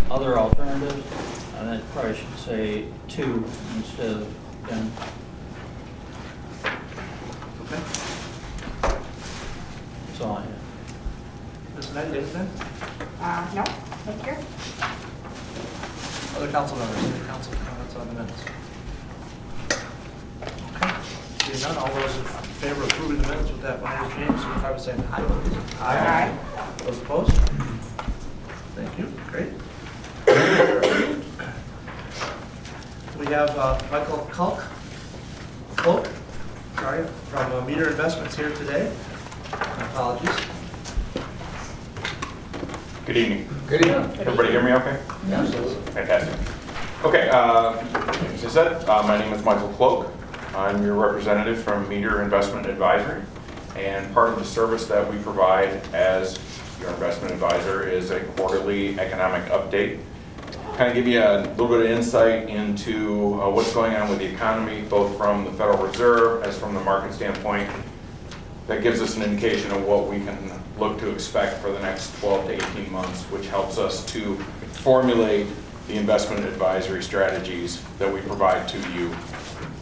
other alternatives, and I probably should say 2 instead of 10. Okay. That's all I have. Ms. Knight, anything? No, thank you. Other council members, any council comments on the minutes? Okay. Seeing none, all those in favor of approving the minutes with that minor change, signify by saying aye. Aye. Those opposed? Thank you, great. We have Michael Cloak, sorry, from Meter Investments here today. My apologies. Good evening. Good evening. Everybody hear me okay? Absolutely. Fantastic. Okay, as I said, my name is Michael Cloak. I'm your representative from Meter Investment Advisory. And part of the service that we provide as your investment advisor is a quarterly economic update. Kind of give you a little bit of insight into what's going on with the economy, both from the Federal Reserve as from the market standpoint. That gives us an indication of what we can look to expect for the next 12 to 18 months, which helps us to formulate the investment advisory strategies that we provide to you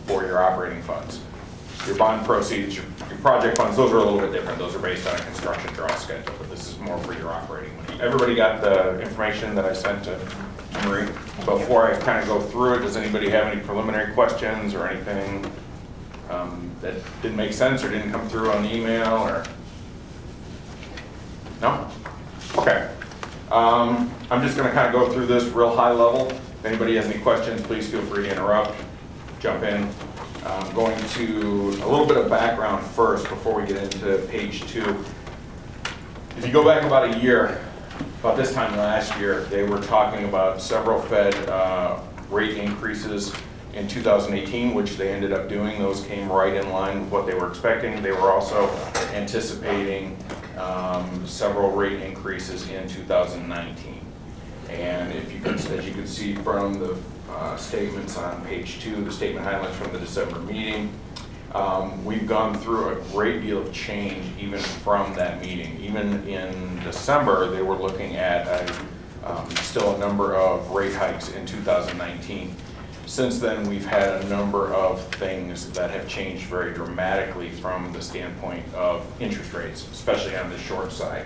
for your operating funds. Your bond proceeds, your project funds, those are a little bit different. Those are based on a construction draw schedule, but this is more for your operating money. Everybody got the information that I sent to Marie? Before I kind of go through it, does anybody have any preliminary questions or anything that didn't make sense or didn't come through on the email or? No? Okay. I'm just going to kind of go through this real high level. If anybody has any questions, please feel free to interrupt, jump in. I'm going to a little bit of background first before we get into page 2. If you go back about a year, about this time last year, they were talking about several Fed rate increases in 2018, which they ended up doing. Those came right in line with what they were expecting. They were also anticipating several rate increases in 2019. And if you could, as you can see from the statements on page 2, the statement highlights from the December meeting, we've gone through a great deal of change even from that meeting. Even in December, they were looking at still a number of rate hikes in 2019. Since then, we've had a number of things that have changed very dramatically from the standpoint of interest rates, especially on the short side.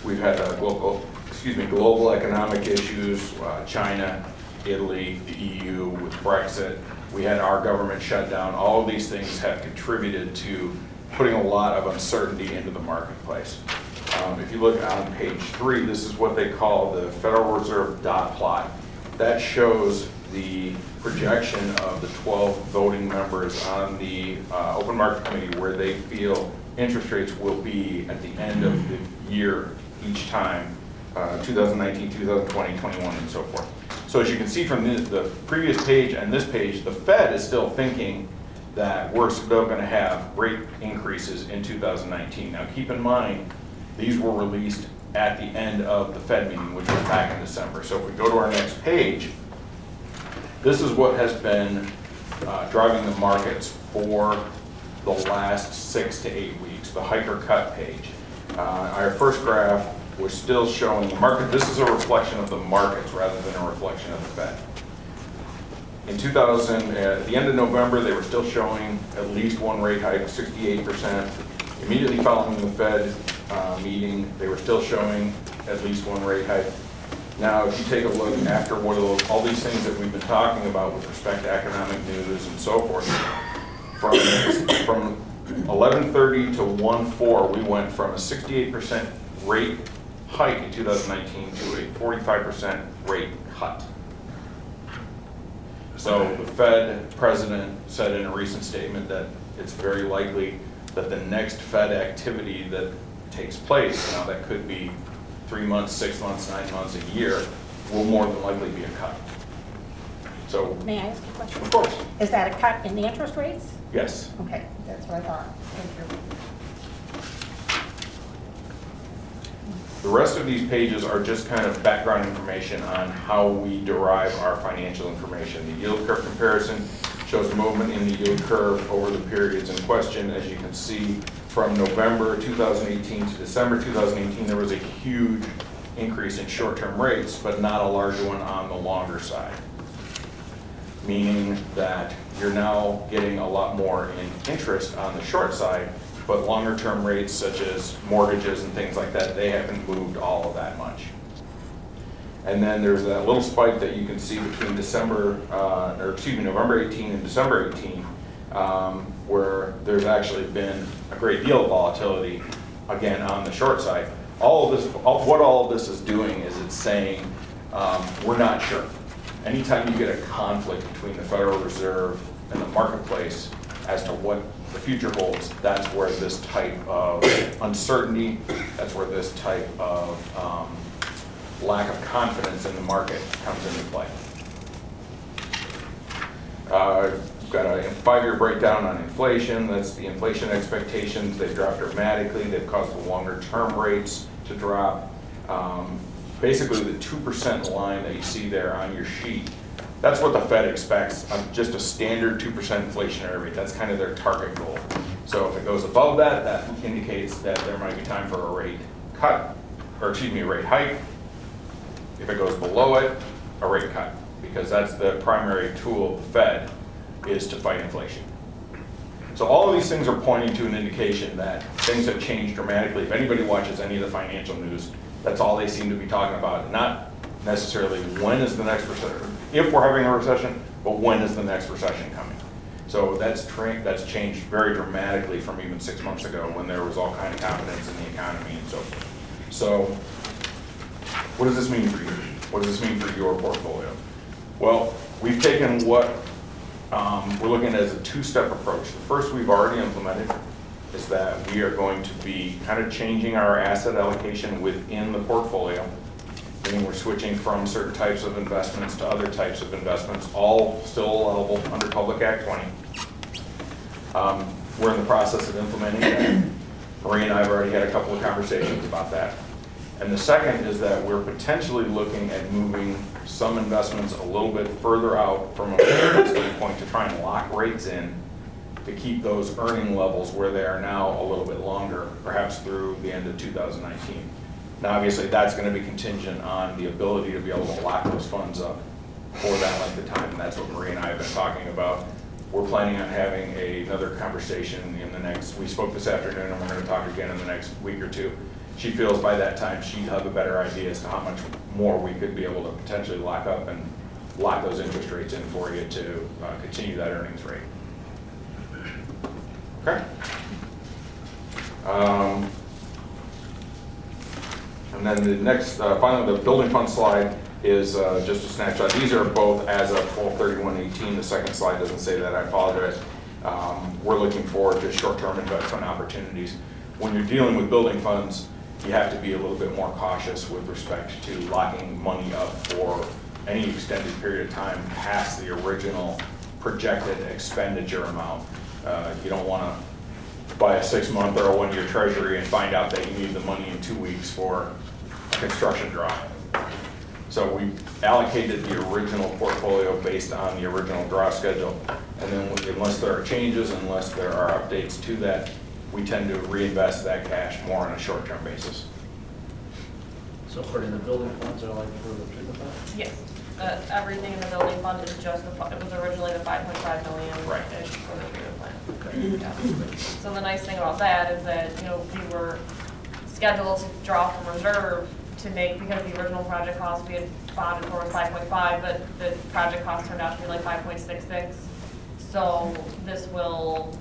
We've had global economic issues, China, Italy, the EU with Brexit. We had our government shutdown. All of these things have contributed to putting a lot of uncertainty into the marketplace. If you look on page 3, this is what they call the Federal Reserve dot plot. That shows the projection of the 12 voting members on the Open Market Committee where they feel interest rates will be at the end of the year each time, 2019, 2020, 21, and so forth. So as you can see from the previous page and this page, the Fed is still thinking that we're still going to have rate increases in 2019. Now keep in mind, these were released at the end of the Fed meeting, which was back in December. So if we go to our next page, this is what has been driving the markets for the last 6 to 8 weeks, the hike or cut page. Our first graph was still showing the market. This is a reflection of the markets rather than a reflection of the Fed. In 2000, at the end of November, they were still showing at least one rate hike, 68%. Immediately following the Fed meeting, they were still showing at least one rate hike. Now, if you take a look after all these things that we've been talking about with respect to economic news and so forth, from 11/30 to 1/4, we went from a 68% rate hike in 2019 to a 45% rate cut. So the Fed president said in a recent statement that it's very likely that the next Fed activity that takes place, now that could be 3 months, 6 months, 9 months, a year, will more than likely be a cut. So, May I ask a question? of course, Is that a cut in the interest rates? yes. Okay, that's what I thought. Thank you. The rest of these pages are just kind of background information on how we derive our financial information. The yield curve comparison shows movement in the yield curve over the periods in question. As you can see, from November 2018 to December 2018, there was a huge increase in short-term rates, but not a large one on the longer side. Meaning that you're now getting a lot more in interest on the short side, but longer-term rates such as mortgages and things like that, they haven't moved all of that much. And then there's that little spike that you can see between November 18 and December 18, where there's actually been a great deal of volatility, again, on the short side. What all of this is doing is it's saying, we're not sure. Anytime you get a conflict between the Federal Reserve and the marketplace as to what the future holds, that's where this type of uncertainty, that's where this type of lack of confidence in the market comes into play. We've got a 5-year breakdown on inflation. That's the inflation expectations. They've dropped dramatically. They've caused the longer term rates to drop. Basically, the 2% line that you see there on your sheet, that's what the Fed expects on just a standard 2% inflationary rate. That's kind of their target goal. So if it goes above that, that indicates that there might be time for a rate cut, or excuse me, a rate hike. If it goes below it, a rate cut, because that's the primary tool of the Fed, is to fight inflation. So all of these things are pointing to an indication that things have changed dramatically. If anybody watches any of the financial news, that's all they seem to be talking about. Not necessarily when is the next recession, if we're having a recession, but when is the next recession coming. So that's changed very dramatically from even 6 months ago when there was all kind of confidence in the economy and so forth. So what does this mean for you? What does this mean for your portfolio? Well, we've taken what we're looking at as a two-step approach. The first we've already implemented is that we are going to be kind of changing our asset allocation within the portfolio. Meaning we're switching from certain types of investments to other types of investments, all still allowable under Public Act 20. We're in the process of implementing that. Marie and I have already had a couple of conversations about that. And the second is that we're potentially looking at moving some investments a little bit further out from a standpoint to try and lock rates in to keep those earning levels where they are now a little bit longer, perhaps through the end of 2019. Now, obviously, that's going to be contingent on the ability to be able to lock those funds up for that length of time, and that's what Marie and I have been talking about. We're planning on having another conversation in the next, we spoke this afternoon, and we're going to talk again in the next week or two. She feels by that time she'd have a better idea as to how much more we could be able to potentially lock up and lock those interest rates in for you to continue that earnings rate. Okay? And then the next, finally, the building fund slide is just a snapshot. These are both as of 12/31/18. The second slide doesn't say that, I apologize. We're looking forward to short-term investment opportunities. When you're dealing with building funds, you have to be a little bit more cautious with respect to locking money up for any extended period of time past the original projected expenditure amount. You don't want to buy a 6-month or a 1-year treasury and find out that you need the money in 2 weeks for a construction draw. So we allocated the original portfolio based on the original draw schedule, and then unless there are changes, unless there are updates to that, we tend to reinvest that cash more on a short-term basis. So according to the building funds, are like for the treatment plant? Yes, everything in the building fund is just it was originally the 5.5 million Right. for the treatment plant. Okay. Yeah. So the nice thing about that is that, we were scheduled to draw from reserve to make, because the original project cost we had bonded for was 5.5, but the project cost turned out to be like 5.66. So this will,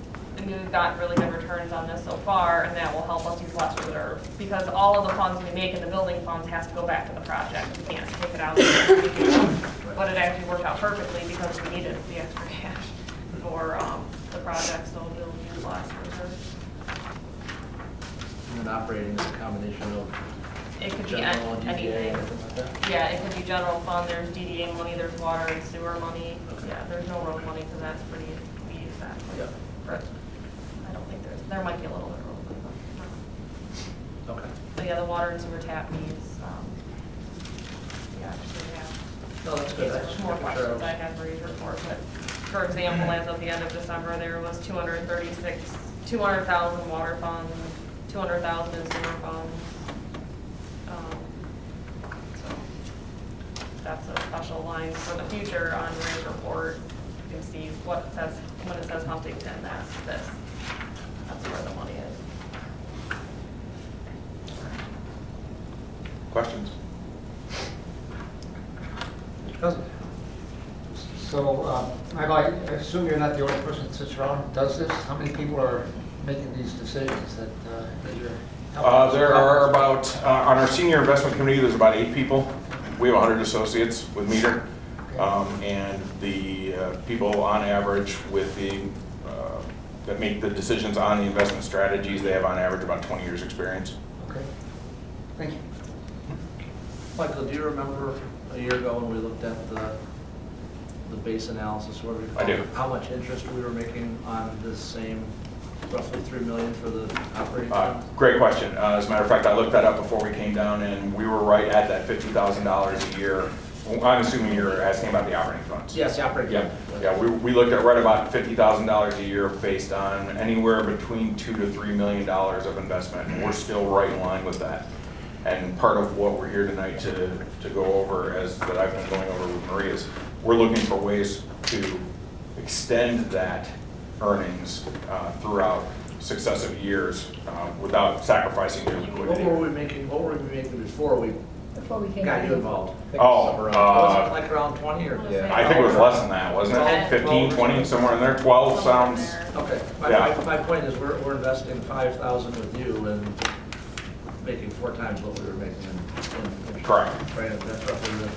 we've got really good returns on this so far, and that will help us use less reserve. Because all of the funds we make in the building funds has to go back to the project. We can't take it out. But it actually worked out perfectly because we needed the extra cash for the project, so we'll use less reserve. And then operating is a combination of It could be general and DDA anything. and everything like that? Yeah, it could be general fund, there's DDA money, there's water and sewer money. Okay. Yeah, there's no road money, because that's pretty, we use that. Yeah. But I don't think there might be a little bit of road money, but no. Okay. But yeah, the water and sewer tap needs, actually, yeah. No, that's good. I These just are more making sure I questions I have for each report, but for example, as of the end of December, there was 200,000 water funds, 200,000 in sewer funds. that's a special line for the future on Ray's report. You can see what it says, when it says Huntington, that's this. That's where the money is. Questions? Mr. Cousins? So, I assume you're not the only person that sits around and does this? How many people are making these decisions that you're helping? There are about, on our senior investment committee, there's about 8 people. We have 100 associates with Meter. And the people on average with the, that make the decisions on the investment strategies, they have on average about 20 years experience. Okay, thank you. Michael, do you remember a year ago when we looked at the base analysis, where we I do. how much interest we were making on this same roughly $3 million for the operating fund? Great question. As a matter of fact, I looked that up before we came down, and we were right at that $50,000 a year. I'm assuming you're asking about the operating funds. Yes, the operating Yeah, fund. yeah. We looked at right about $50,000 a year based on anywhere between $2 to $3 million of investment, and we're still right in line with that. And part of what we're here tonight to go over, as that I've been going over with Maria, is we're looking for ways to extend that earnings throughout successive years without sacrificing your What liquidity. were we making before we Before we came. got you involved? Oh, Was it like around 20 or? Yeah. I think it was less than that, wasn't it? 10, 15, 20, somewhere in there. 12 sounds. Okay, Yeah. my point is, we're investing 5,000 with you and making 4 times what we were making in. Correct. Right, that's roughly the.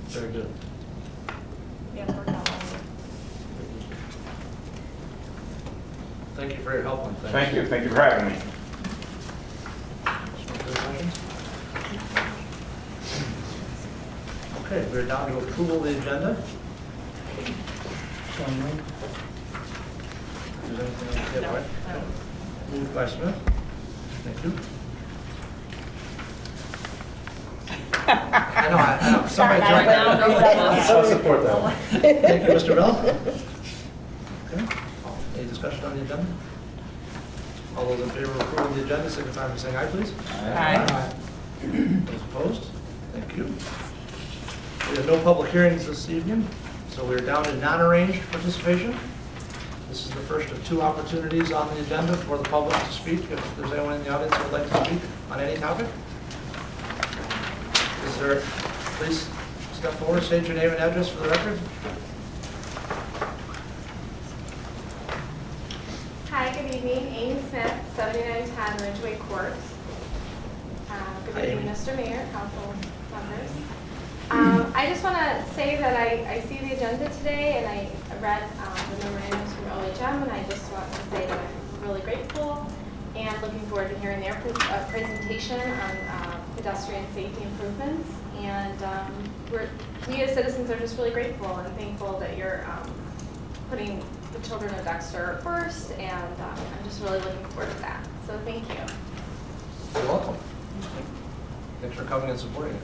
Very good. Yeah, it worked out well. Thank you for your help on things. Thank you. Thank you for having me. Any further questions? Okay, we're down to approval of the agenda. If there's anything else to get, No, right? no. Moved by Smith. Thank you. I know, somebody Sorry, joined I don't know that. that. I'll support that one. Thank you, Mr. Bell. Okay, any discussion on the agenda? All those in favor of approving the agenda, signify by saying aye, please. Aye. Those opposed? Thank you. We have no public hearings this evening, so we're down to non-arranged participation. This is the first of 2 opportunities on the agenda for the public to speak. If there's anyone in the audience who would like to speak on any topic. Is there, please step forward, state your name and address for the record. Hi, good evening. Amy Smith, 7910 Ridgeway Court. Good Hi, evening, Amy. Mr. Mayor, council members. I just want to say that I see the agenda today, and I read the memorandums from OHM, and I just want to say that I'm really grateful and looking forward to hearing their presentation on pedestrian safety improvements. And we as citizens are just really grateful and thankful that you're putting the children of Dexter first, and I'm just really looking forward to that. So thank you. You're welcome. Thanks for coming and supporting it.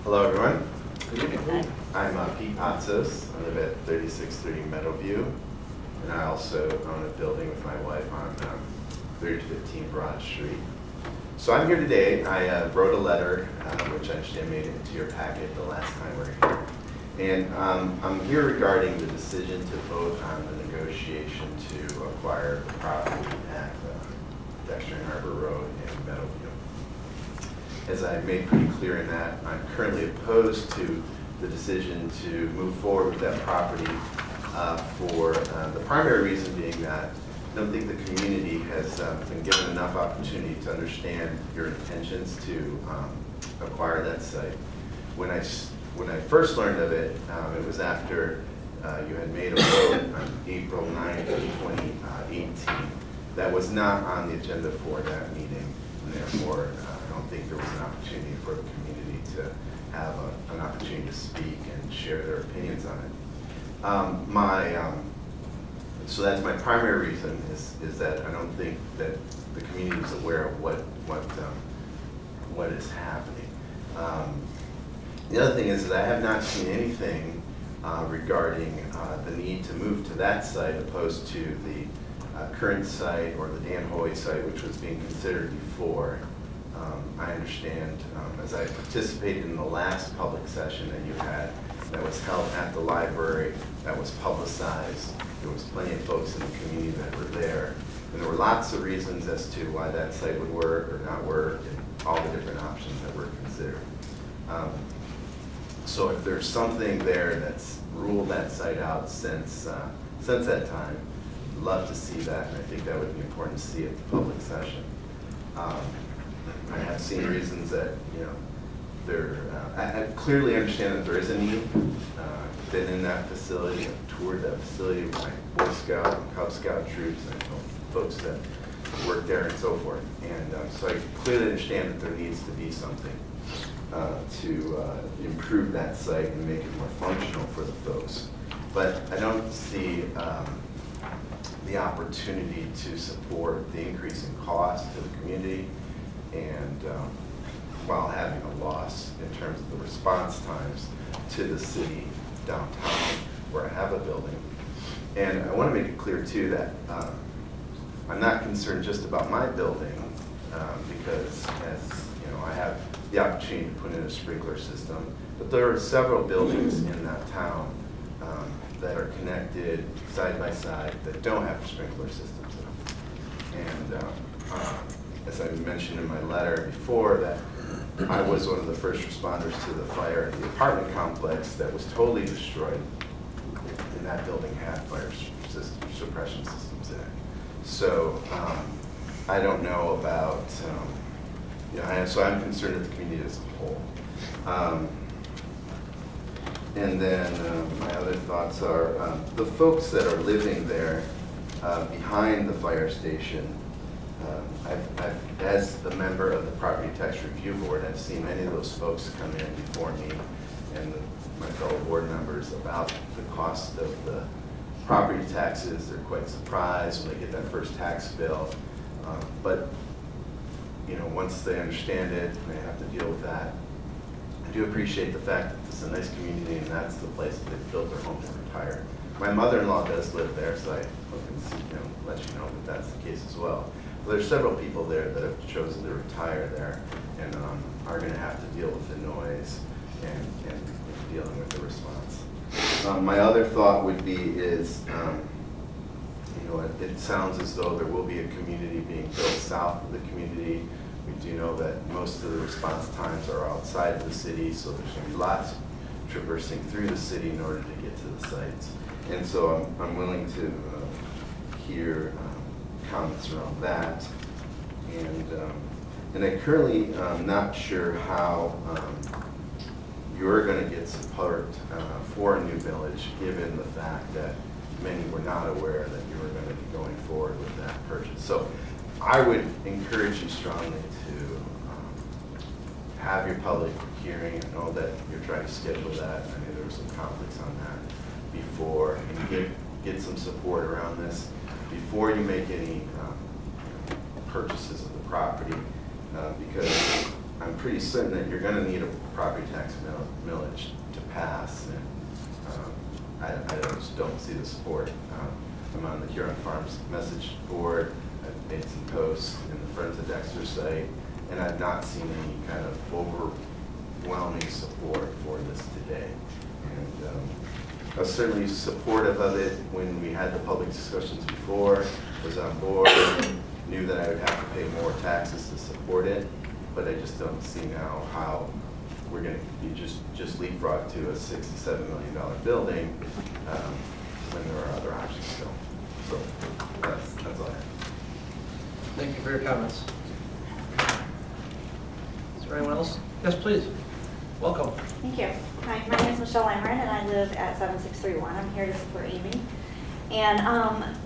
Hello, everyone. Good evening. I'm Pete Patsos. I live at 3630 Meadowview, and I also own a building with my wife on 3015 Broad Street. So I'm here today. I wrote a letter, which I understand made it into your packet the last time we were here. And I'm here regarding the decision to vote on the negotiation to acquire the property at Dexter and Harbor Road in Meadowview. As I made pretty clear in that, I'm currently opposed to the decision to move forward with that property for the primary reason being that I don't think the community has been given enough opportunity to understand your intentions to acquire that site. When I first learned of it, it was after you had made a vote on April 9th of 2018. That was not on the agenda for that meeting, and therefore I don't think there was an opportunity for the community to have an opportunity to speak and share their opinions on it. So that's my primary reason is that I don't think that the community is aware of what is happening. The other thing is that I have not seen anything regarding the need to move to that site opposed to the current site or the Dan Hoy site, which was being considered before. I understand, as I participated in the last public session that you had, that was held at the library, that was publicized. There was plenty of folks in the community that were there. And there were lots of reasons as to why that site would work or not work, and all the different options that were considered. So if there's something there that's ruled that site out since that time, I'd love to see that, and I think that would be important to see at the public session. I have seen reasons that, I clearly understand that there is a need. Been in that facility, I've toured that facility with my Boy Scout and Cub Scout troops, and I know folks that work there and so forth. And so I clearly understand that there needs to be something to improve that site and make it more functional for the folks. But I don't see the opportunity to support the increase in cost to the community and while having a loss in terms of the response times to the city downtown where I have a building. And I want to make it clear too that I'm not concerned just about my building because as you know, I have the opportunity to put in a sprinkler system, but there are several buildings in that town that are connected side by side that don't have sprinkler systems in them. And as I mentioned in my letter before, that I was one of the first responders to the fire at the apartment complex that was totally destroyed, and that building had fire suppression systems in it. So I don't know about, so I'm concerned with the community as a whole. And then my other thoughts are the folks that are living there behind the fire station. As a member of the Property Tax Review Board, I've seen many of those folks come in before me and my fellow board members about the cost of the property taxes. They're quite surprised when they get that first tax bill. But once they understand it, they have to deal with that. I do appreciate the fact that it's a nice community and that's the place that they've built their home to retire. My mother-in-law does live there, so I can let you know that that's the case as well. But there's several people there that have chosen to retire there and are going to have to deal with the noise and dealing with the response. My other thought would be is, it sounds as though there will be a community being built south of the community. We do know that most of the response times are outside of the city, so there's going to be lots traversing through the city in order to get to the sites. And so I'm willing to hear comments around that. And I currently am not sure how you're going to get support for a new village, given the fact that many were not aware that you were going to be going forward with that purchase. So I would encourage you strongly to have your public hearing. I know that you're trying to schedule that. I mean, there were some conflicts on that before, and get some support around this before you make any purchases of the property, because I'm pretty certain that you're going to need a property tax millage to pass, and I just don't see the support. I'm on the Huron Farms message board. I've made some posts in the Friends of Dexter site, and I've not seen any kind of overwhelming support for this today. And I was certainly supportive of it when we had the public discussions before, was on board, knew that I would have to pay more taxes to support it, but I just don't see now how we're going to be just leapfrog to a $67 million building when there are other options still. So that's all I have. Thank you for your comments. Is there anyone else? Yes, please. Welcome. Thank you. Hi, my name is Michelle Lamren, and I live at 7631. I'm here to support Amy. And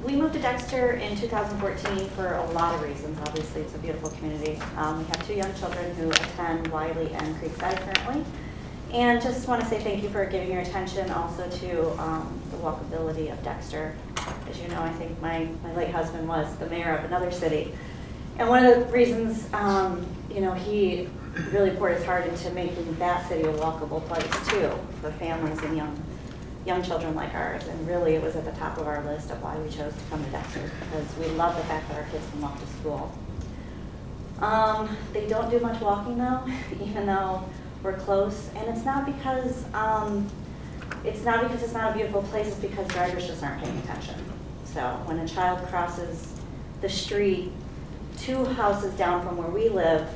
we moved to Dexter in 2014 for a lot of reasons. Obviously, it's a beautiful community. We have 2 young children who attend Wiley and Creekside currently. And just want to say thank you for giving your attention also to the walkability of Dexter. As you know, I think my late husband was the mayor of another city. And one of the reasons, he really poured his heart into making that city a walkable place too for families and young children like ours. And really, it was at the top of our list of why we chose to come to Dexter, because we love the fact that our kids can walk to school. They don't do much walking though, even though we're close. And it's not because it's not a beautiful place, it's because drivers just aren't paying attention. So when a child crosses the street 2 houses down from where we live,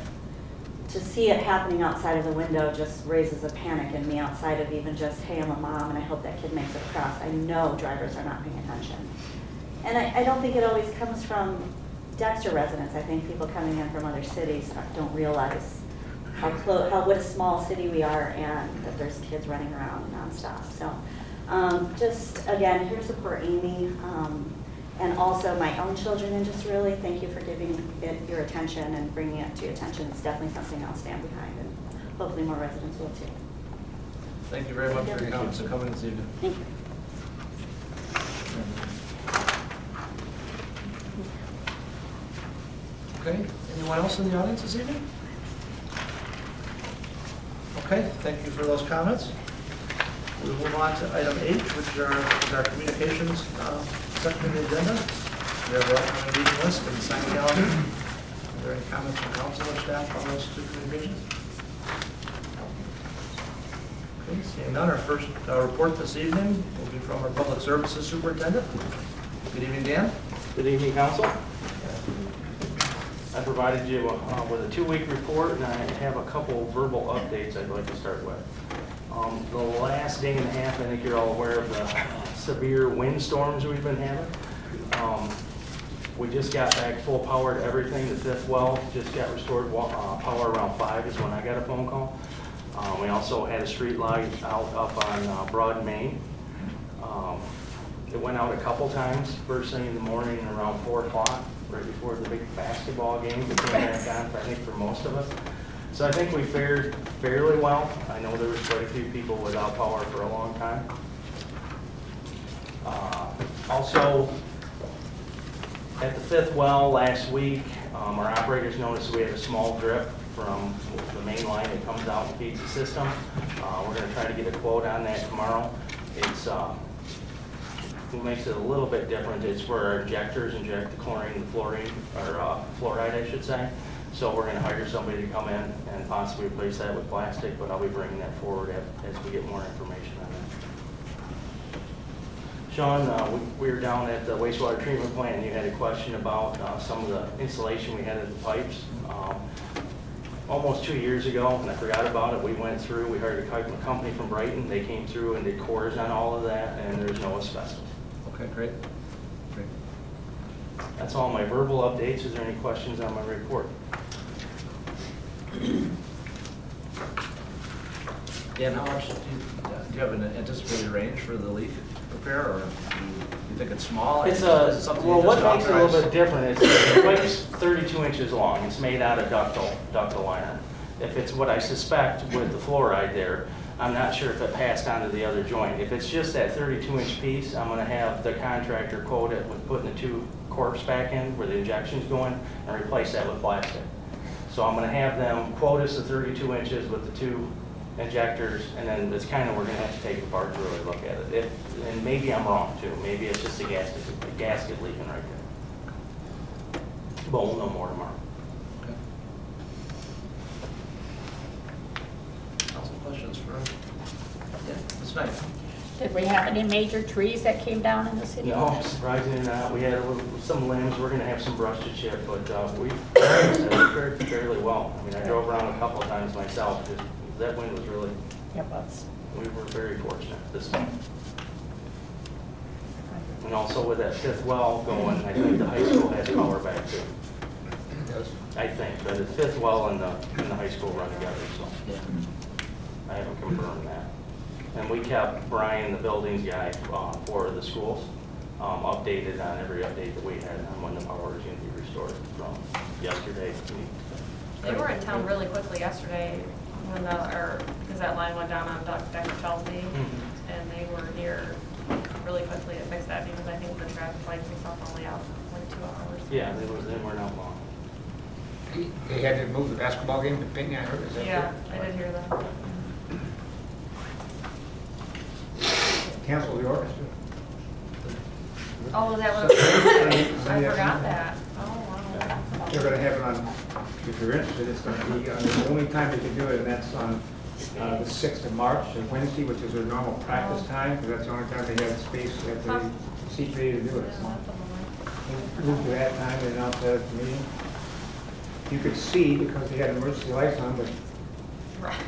to see it happening outside of the window just raises a panic in me outside of even just, hey, I'm a mom and I hope that kid makes it across. I know drivers are not paying attention. And I don't think it always comes from Dexter residents. I think people coming in from other cities don't realize what a small city we are and that there's kids running around nonstop. So just again, here to support Amy and also my own children, and just really thank you for giving it your attention and bringing it to your attention. It's definitely something I'll stand behind, and hopefully more residents will too. Thank you very much for your comments and coming this evening. Thank you. Okay, anyone else in the audience this evening? Okay, thank you for those comments. We'll move on to item H, which is our communications section of the agenda. We have our upcoming meeting list and sign calendar. Are there any comments from council or staff on those 2 communications? Okay, seeing none, our first report this evening will be from our Public Services Superintendent. Good evening, Dan. Good evening, Council. I provided you with a 2-week report, and I have a couple verbal updates I'd like to start with. The last day and a half, I think you're all aware of the severe windstorms we've been having. We just got back full power to everything. The 5th well just got restored power around 5 is when I got a phone call. We also had a street light out up on Broad Main. It went out a couple times, first thing in the morning around 4 o'clock, right before the big basketball game. It came back on, I think, for most of us. So I think we fared fairly well. I know there was quite a few people without power for a long time. Also, at the 5th well last week, our operators noticed we had a small drip from the main line that comes out and feeds the system. We're going to try to get a quote on that tomorrow. What makes it a little bit different is where our injectors inject the chlorine and fluorine, or fluoride, I should say. So we're going to hire somebody to come in and possibly replace that with plastic, but I'll be bringing that forward as we get more information on that. Sean, we were down at the wastewater treatment plant, and you had a question about some of the insulation we had in the pipes. Almost 2 years ago, and I forgot about it, we went through, we hired a company from Brighton. They came through and did cores on all of that, and there's no asbestos. Okay, great. That's all my verbal updates. Is there any questions on my report? Dan, how much do you have an anticipated range for the leak repair, or do you think it's small? It's Is it something you well, what just makes it a little authorize? bit different is the pipe's 32 inches long. It's made out of ductile iron. If it's what I suspect with the fluoride there, I'm not sure if it passed on to the other joint. If it's just that 32-inch piece, I'm going to have the contractor quote it with putting the 2 corks back in where the injection's going and replace that with plastic. So I'm going to have them quote us the 32 inches with the 2 injectors, and then it's kind of, we're going to have to take it apart to really look at it. And maybe I'm wrong too. Maybe it's just a gasket leaking right there. But we'll know more tomorrow. Okay. Council questions for Ms. Knight? Did we have any major trees that came down in the city? No, surprisingly not. We had some limbs. We're going to have some brush to chip, but we fared fairly well. I mean, I drove around a couple of times myself. That wind was really, It was. we were very fortunate this time. And also with that 5th well going, I think the high school has power back too. I think, but the 5th well and the high school run together, so I haven't confirmed that. And we kept Brian, the buildings guy, for the schools, updated on every update that we had on when the power is going to be restored from yesterday. They were in town really quickly yesterday when because that line went down on Dexter Chelsea, and they were here really quickly to fix that because I think the traffic lights and stuff only out like 2 hours. Yeah, they weren't out long. They had to move the basketball game to Pinckney, I heard, is that Yeah, true? I did hear that. Council, Oh, is that what it was? I Yeah. forgot that. Oh, wow. They're gonna have it on, if you're interested, it's gonna be, the only time they can do it, and that's on the 6th of March, a Wednesday, which is their normal practice time, because that's the only time they have space at the seat ready to do it. So move to that time and announce that at the meeting. You could see, because they had emergency lights on, but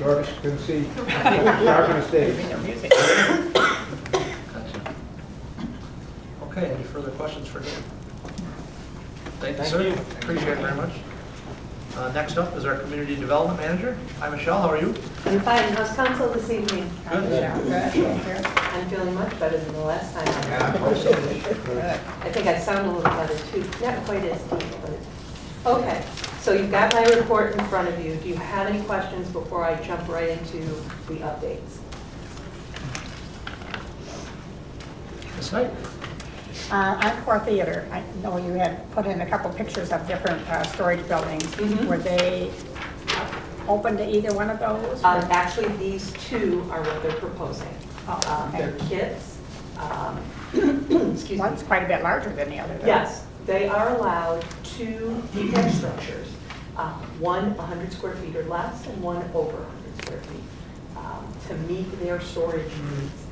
Doris couldn't see. Dark on the stage. Gotcha. Okay, any further questions for Dave? Thank you, Thank sir. you. Appreciate it very much. Next up is our Community Development Manager. Hi, Michelle, how are you? I'm fine. How's council this evening? Good. I'm feeling much better than the last time. I think I sound a little better too. Not quite as deep, but. Okay, so you've got my report in front of you. Do you have any questions before I jump right into the updates? Ms. Knight? Encore Theater, I know you had put in a couple pictures of different storage buildings. Mhm. Were they open to either one of those? Actually, these two are what they're proposing. Oh, okay. They're kits. Excuse me. One's quite a bit larger than the other, though. Yes, they are allowed 2 detached structures, one 100 square feet or less and one over 100 square feet. To meet their storage needs,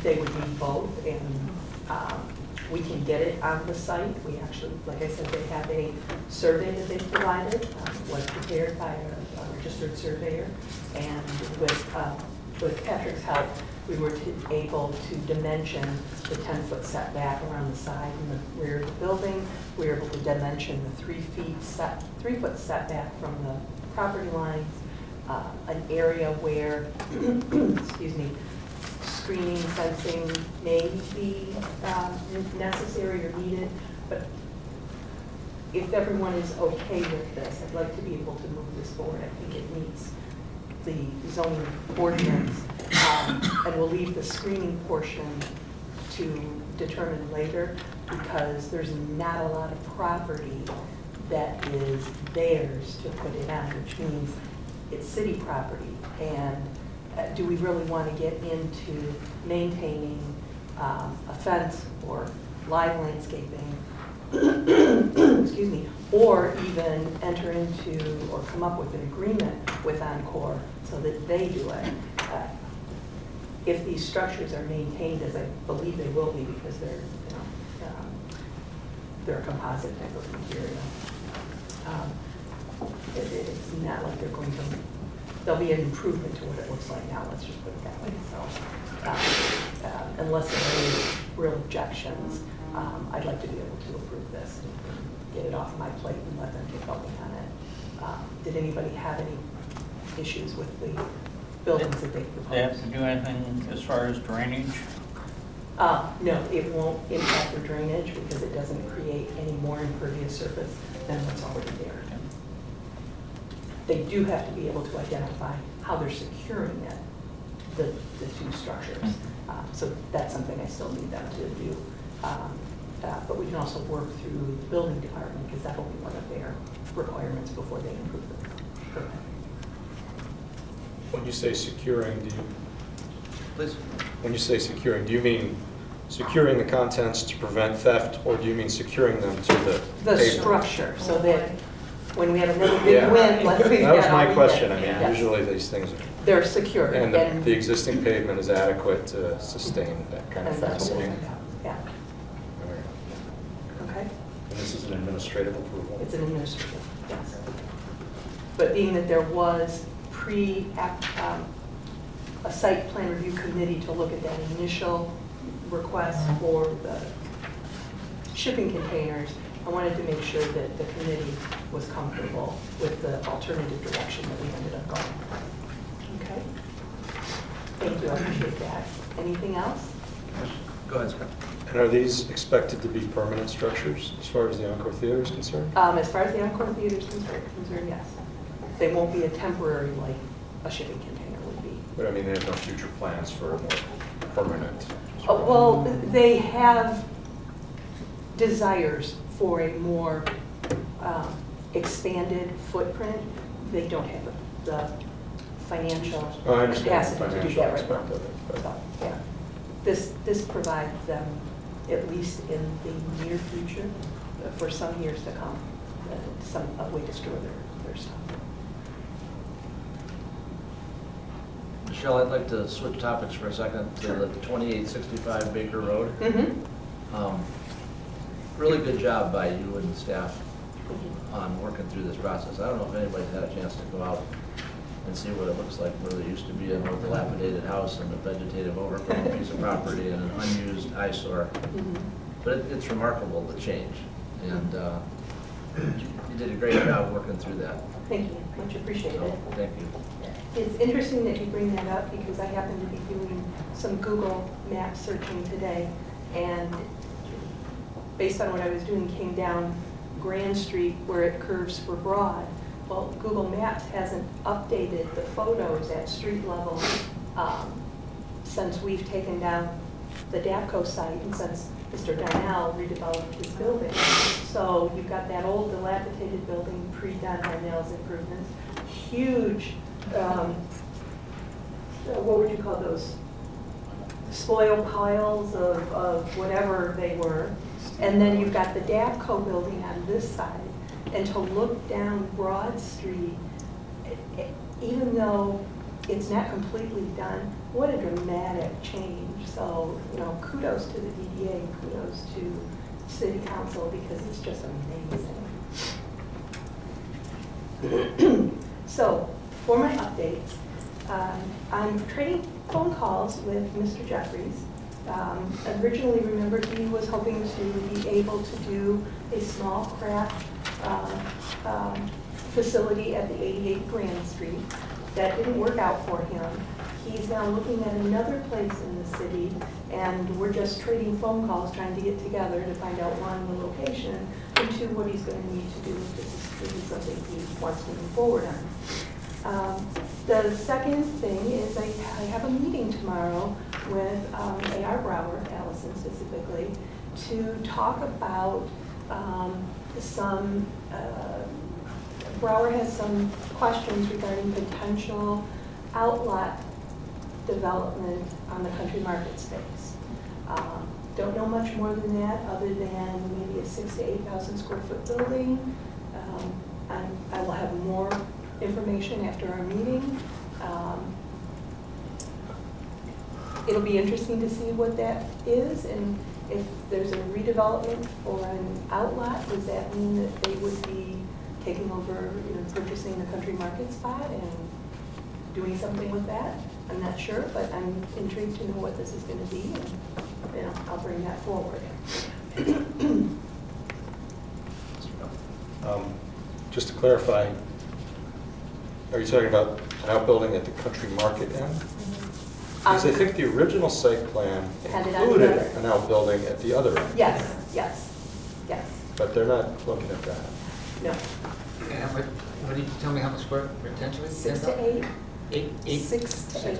they would need both, and we can get it on the site. We actually, like I said, they have a survey that they provided, was prepared by a registered surveyor, and with Patrick's help, we were able to dimension the 10-foot setback around the side and the rear of the building. We were able to dimension the 3-foot setback from the property lines, an area where, excuse me, screening, fencing may be necessary or needed, but if everyone is okay with this, I'd like to be able to move this forward. I think it meets the zoning ordinance, and we'll leave the screening portion to determine later, because there's not a lot of property that is theirs to put it on, which means it's city property. And do we really want to get into maintaining a fence or live landscaping, excuse me, or even enter into or come up with an agreement with Encore so that they do it? If these structures are maintained, as I believe they will be, because they're, they're a composite type of material. It's not like they're going to, there'll be an improvement to what it looks like now, let's just put it that way. So unless there are any real objections, I'd like to be able to approve this and get it off my plate and let them take a look on it. Did anybody have any issues with the buildings that they proposed? They have to do anything as far as drainage? No, it won't impact the drainage because it doesn't create any more impervious surface than what's already there. They do have to be able to identify how they're securing it, the two structures. So that's something I still need them to do. But we can also work through the building department because that'll be one of their requirements before they approve the permit. When you say securing, do you, Please. when you say securing, do you mean securing the contents to prevent theft, or do you mean securing them to the The pavement? structure, so that when we have another big Yeah. wind, like we That was had my all question. I weekend. mean, Yes. usually these things, They're secure. and the existing pavement is adequate to sustain that kind of and that's what we'll fastening. find out. Yeah, All right. okay. And this is an administrative approval? It's an administrative, yes. But being that there was a site plan review committee to look at that initial request for the shipping containers, I wanted to make sure that the committee was comfortable with the alternative direction that we ended up going. Okay? Thank you, I appreciate that. Anything else? Go ahead, Scott. And are these expected to be permanent structures as far as the Encore Theater is concerned? As far as the Encore Theater is concerned, yes. They won't be a temporary like a shipping container would be. But I mean, they have no future plans for a more permanent? Well, they have desires for a more expanded footprint. They don't have the financial Oh, I understand the capacity to do financial that right now. aspect of it, but- So, yeah. This provides them at least in the near future, for some years to come, a way to store their stuff. Michelle, I'd like to switch topics for a second to the 2865 Baker Road. Really good job by you and staff on working through this process. I don't know if anybody's had a chance to go out and see what it looks like where there used to be an old dilapidated house and a vegetative overgrown piece of property and an unused eyesore. But it's remarkable, the change. And you did a great job working through that. Thank you, much appreciated. So, thank you. It's interesting that you bring that up because I happen to be doing some Google map searching today, and based on what I was doing, came down Grand Street where it curves for Broad. Well, Google Maps hasn't updated the photos at street level since we've taken down the DAPCO site and since Mr. Darnell redeveloped his building. So you've got that old dilapidated building pre-Don Darnell's improvements, huge, what would you call those? Spoil piles of whatever they were. And then you've got the DAPCO building on this side. And to look down Broad Street, even though it's not completely done, what a dramatic change. So, you know, kudos to the DDA and kudos to City Council because it's just amazing. So, for my updates, I'm trading phone calls with Mr. Jeffries. Originally, remember, he was hoping to be able to do a small craft facility at the 88 Grand Street. That didn't work out for him. He's now looking at another place in the city, and we're just trading phone calls, trying to get together to find out, one, the location, and two, what he's going to need to do if this is really something he wants to move forward on. The second thing is I have a meeting tomorrow with A.R. Brower, Allison specifically, to talk about Brower has some questions regarding potential outlet development on the country market space. Don't know much more than that, other than maybe a 6,000 to 8,000 square foot building. I will have more information after our meeting. It'll be interesting to see what that is, and if there's a redevelopment for an outlet, does that mean that they would be taking over, purchasing the country market spot and doing something with that? I'm not sure, but I'm intrigued to know what this is going to be, and I'll bring that forward. Just to clarify, are you talking about an outbuilding at the country market end? Because I think the original site plan Had it on the included other. an outbuilding at the other end. Yes. But they're not looking at that. No. And what did you tell me how much square potentially? 6 to 8. 8? 6 to 8.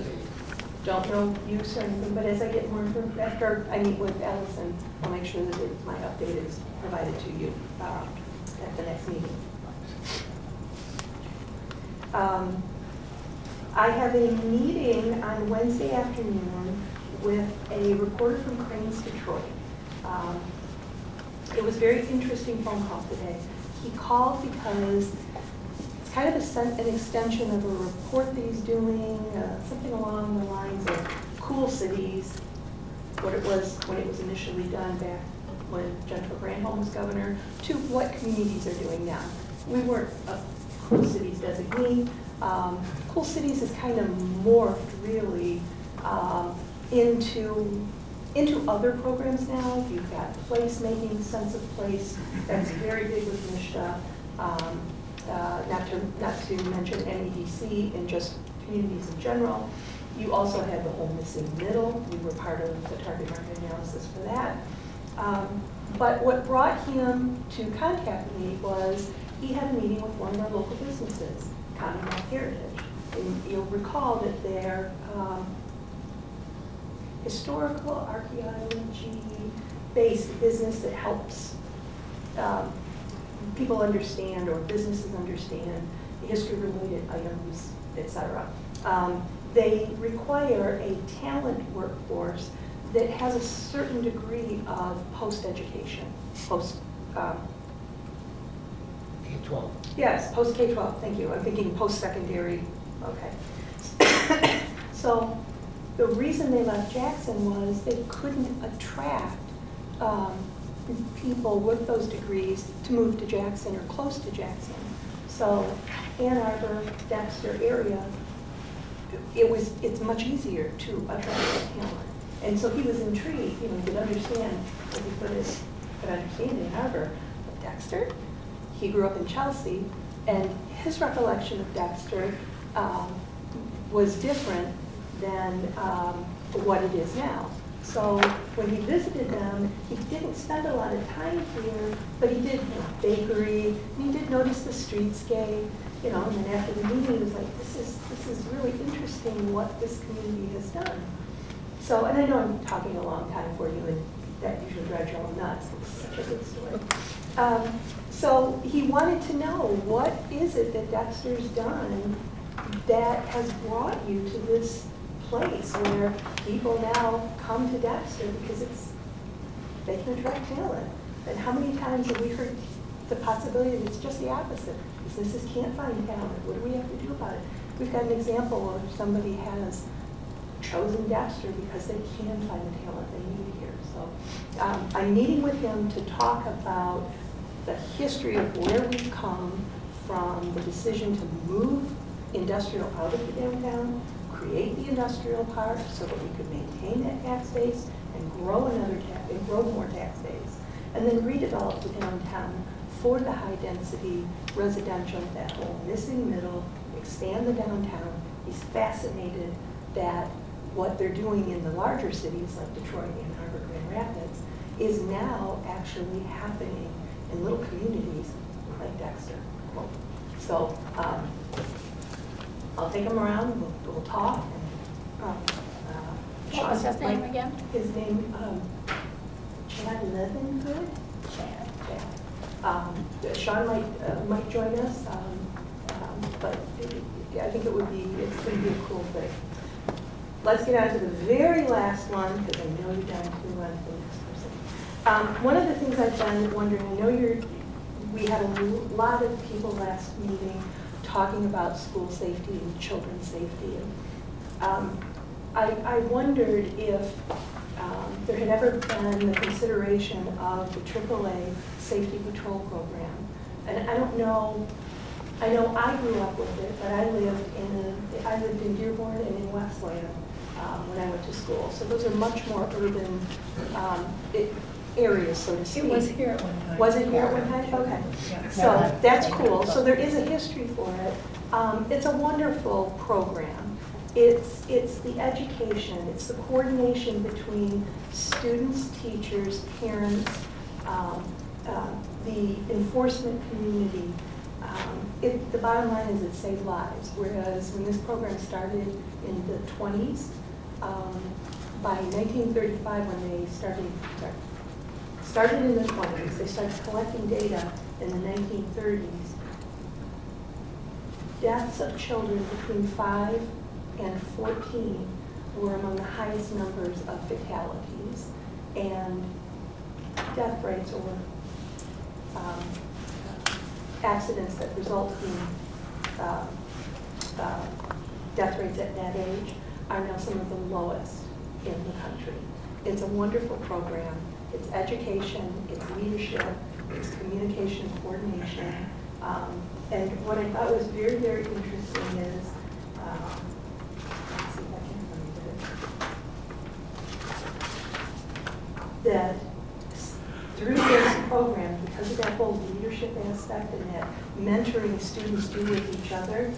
Don't know use or anything, but as I get more information, after I meet with Allison, I'll make sure that my update is provided to you at the next meeting. I have a meeting on Wednesday afternoon with a reporter from Cranes Detroit. It was a very interesting phone call today. He called because it's kind of an extension of a report that he's doing, something along the lines of cool cities, what it was when it was initially done back when Jennifer Granholm was governor, to what communities are doing now. We weren't a cool cities designee. Cool cities is kind of morphed really into other programs now. You've got placemaking, sense of place, that's very big with MSHDA. Not to mention NEDC and just communities in general. You also had the whole missing middle. We were part of the target market analysis for that. But what brought him to contact me was he had a meeting with one of our local businesses, Commonwealth Heritage. And you'll recall that their historical archaeology-based business that helps people understand or businesses understand history-related items, etc. They require a talent workforce that has a certain degree of post-education, K-12. yes, post K-12, thank you. I'm thinking post-secondary, okay. So the reason they left Jackson was they couldn't attract people with those degrees to move to Jackson or close to Jackson. So Ann Arbor, Dexter area, it's much easier to attract that talent. And so he was intrigued, you know, he could understand, as he put it, could understand Ann Arbor. But Dexter, he grew up in Chelsea, and his recollection of Dexter was different than what it is now. So when he visited them, he didn't spend a lot of time here, but he did, you know, bakery, and he did notice the streetscape, you know, and then after the meeting, he was like, this is really interesting what this community has done. So, and I know I'm talking a long time for you, and that usually drives you all nuts. It's such a good story. So he wanted to know, what is it that Dexter's done that has brought you to this place where people now come to Dexter because they can attract talent? And how many times have we heard the possibility that it's just the opposite? Businesses can't find talent. What do we have to do about it? We've got an example where somebody has chosen Dexter because they can find the talent they need here. So I'm meeting with him to talk about the history of where we've come from, the decision to move industrial out of the downtown, create the industrial park so that we could maintain that tax base and grow more tax base, and then redevelop the downtown for the high density residential, that whole missing middle, expand the downtown. He's fascinated that what they're doing in the larger cities like Detroit, Ann Arbor, Grand Rapids is now actually happening in little communities like Dexter. So I'll take him around, we'll talk. What was his name again? His name, Chad Levengood. Chad. Sean might join us, but I think it's going to be a cool thing. Let's get on to the very last one, because I know you're down to move on to the next person. One of the things I've been wondering, I know we had a lot of people last meeting talking about school safety and children's safety. And, I wondered if there had ever been the consideration of the AAA Safety Patrol Program. And I don't know, I know I grew up with it, but I lived in Dearborn and in Westland when I went to school. So those are much more urban areas, so to speak. It was here at one time. Was it here at one time? Okay. Yeah. So that's cool. So there is a history for it. It's a wonderful program. It's the education, it's the coordination between students, teachers, parents, the enforcement community. The bottom line is it saved lives, whereas when this program started in the 20s, by 1935 when they started in the 20s, they started collecting data in the 1930s. Deaths of children between 5 and 14 were among the highest numbers of fatalities, and death rates or accidents that result in death rates at that age are now some of the lowest in the country. It's a wonderful program. It's education, it's leadership, it's communication, coordination. And what I thought was very, very interesting is, let's see if I can find it, that through this program, because of that whole leadership aspect and that mentoring students do with each other,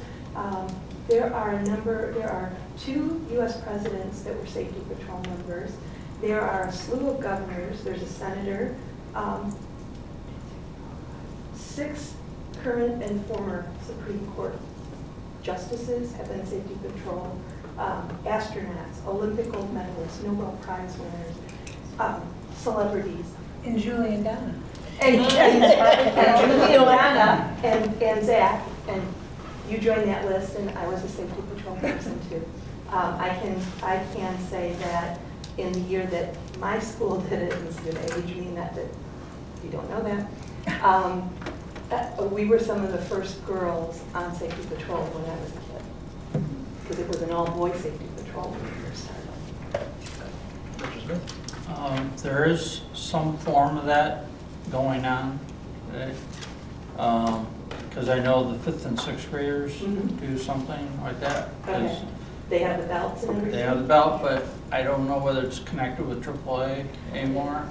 there are 2 U.S. presidents that were safety patrol members. There are a slew of governors. There's a senator. 6 current and former Supreme Court justices have been safety patrol. Astronauts, Olympic gold medalists, Nobel Prize winners, celebrities. And Julie and Donna. And Julie, Alana, and Zach, and you joined that list, and I was a safety patrol person too. I can say that in the year that my school did it, and this is going to age me, not that you don't know that, we were some of the first girls on safety patrol when I was a kid. Because it was an all-boys safety patrol when we first started. Mr. Smith? There is some form of that going on. Because I know the 5th and 6th graders Mhm. do something like that. 'Cause Okay. They have the belts and everything? they have the belt, but I don't know whether it's connected with AAA anymore.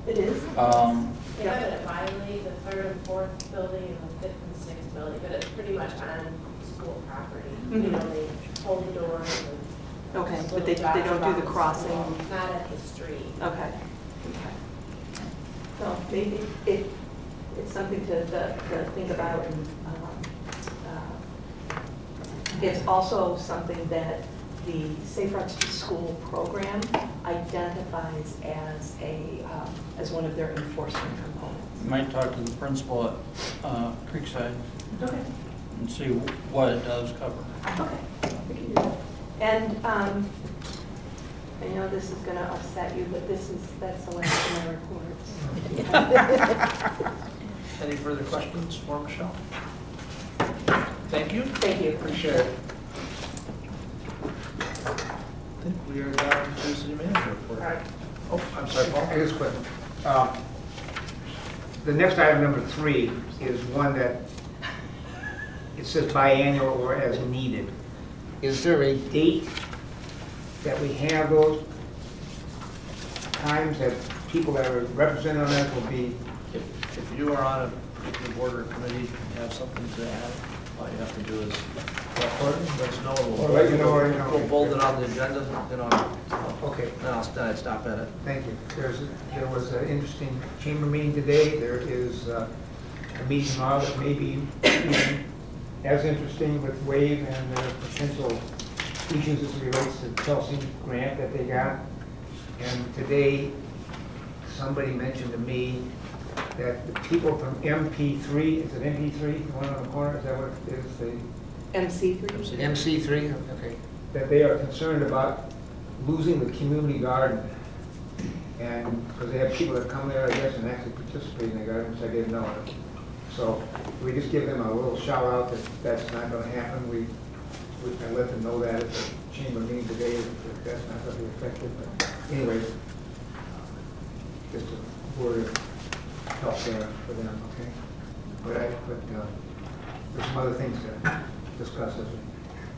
It is? They have it at Wiley, the 3rd and 4th building, and the 5th and 6th building, but it's pretty much on school property. You Mhm. know, they hold the doors and. Okay, little but they don't do the boxes crossing? along, Not at the street. Okay. Okay. So maybe it's something to think about. And it's also something that the Safe Routes to School program identifies as one of their enforcement components. You might talk to the principal at Creekside Okay. and see what it does cover. Okay. We can do that. And I know this is going to upset you, but that's the last of my report. Any further questions for Michelle? Thank you. Thank you. Appreciate it. I think we are down to city manager report. Oh, I'm sorry, Paul. I just a question. The next item, number 3, is one that it says biannual or as needed. Is there a date that we have those times that people that are represented on that will be? If you are on a particular board or committee and have something to add, all you have to do is, let us know. Or let you know, or you know. We'll bold it on the agenda, Okay. then I'll stop at it. Thank you. There was an interesting chamber meeting today. There is a meeting tomorrow that may be even as interesting with WAVE and their potential issues as it relates to the Chelsea grant that they got. And today, somebody mentioned to me that the people from MP3, is it MP3, the one on the corner, is that what it is? The MC3? MC3, okay, that they are concerned about losing the community garden. And, because they have people that come there, I guess, and actually participate in the garden, which I didn't know. So, we just give them a little shout out that that's not gonna happen. I let them know that at the chamber meeting today, that that's not gonna be affected, but anyway, just a word of help there for them, okay? But there's some other things to discuss as we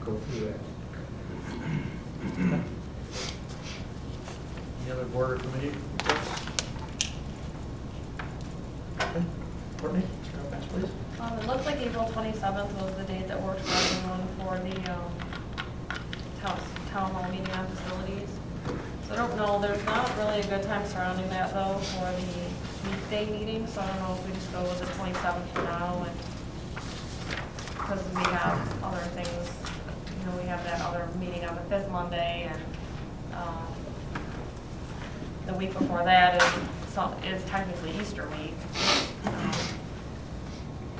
go through that. Any other board or committee reports? Okay. Courtney, next, please. It looks like April 27th was the date that worked for everyone for the town hall meeting on facilities. So I don't know, there's not really a good time surrounding that though for the weekday meeting, so I don't know if we just go with the 27th for now, and because we have other things, we have that other meeting on the 5th Monday, and the week before that is technically Easter week.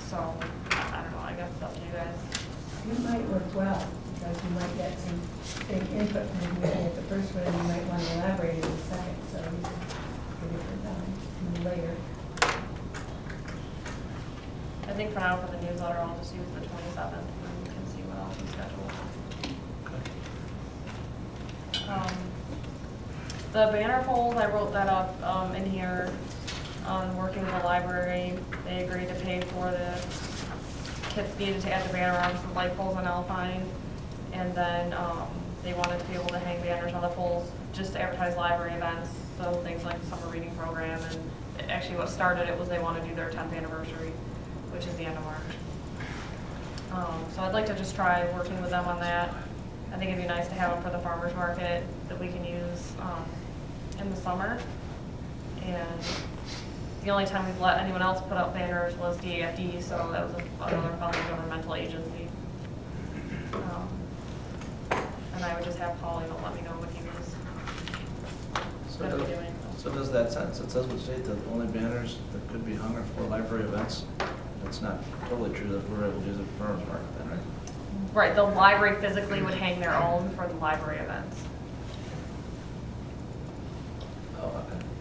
So, I don't know, I guess it's up to you guys. It might work well, because you might get some big input from the meeting at the first one, and you might want to elaborate in the second, so you can do a different time, and later. I think for now, for the newsletter, I'll just use the 27th, and we can see what else we schedule. The banner polls, I wrote that up in here, on working with the library. They agreed to pay for the kits needed to add the banner arms, the light poles on Alpine, and then they wanted to be able to hang banners on the poles just to advertise library events, so things like the summer reading program, and actually what started it was they want to do their 10th anniversary, which is the end of March. So I'd like to just try working with them on that. I think it'd be nice to have them for the farmer's market that we can use in the summer. And the only time we've let anyone else put up banners was DAFD, so that was another fellow governmental agency. And I would just have Paul, let me know what he was going to be doing. So does that sense, it says would state that only banners that could be hung are for library events? That's not totally true, that we're able to use it for farmers market then, right? Right, the library physically would hang their own for the library events.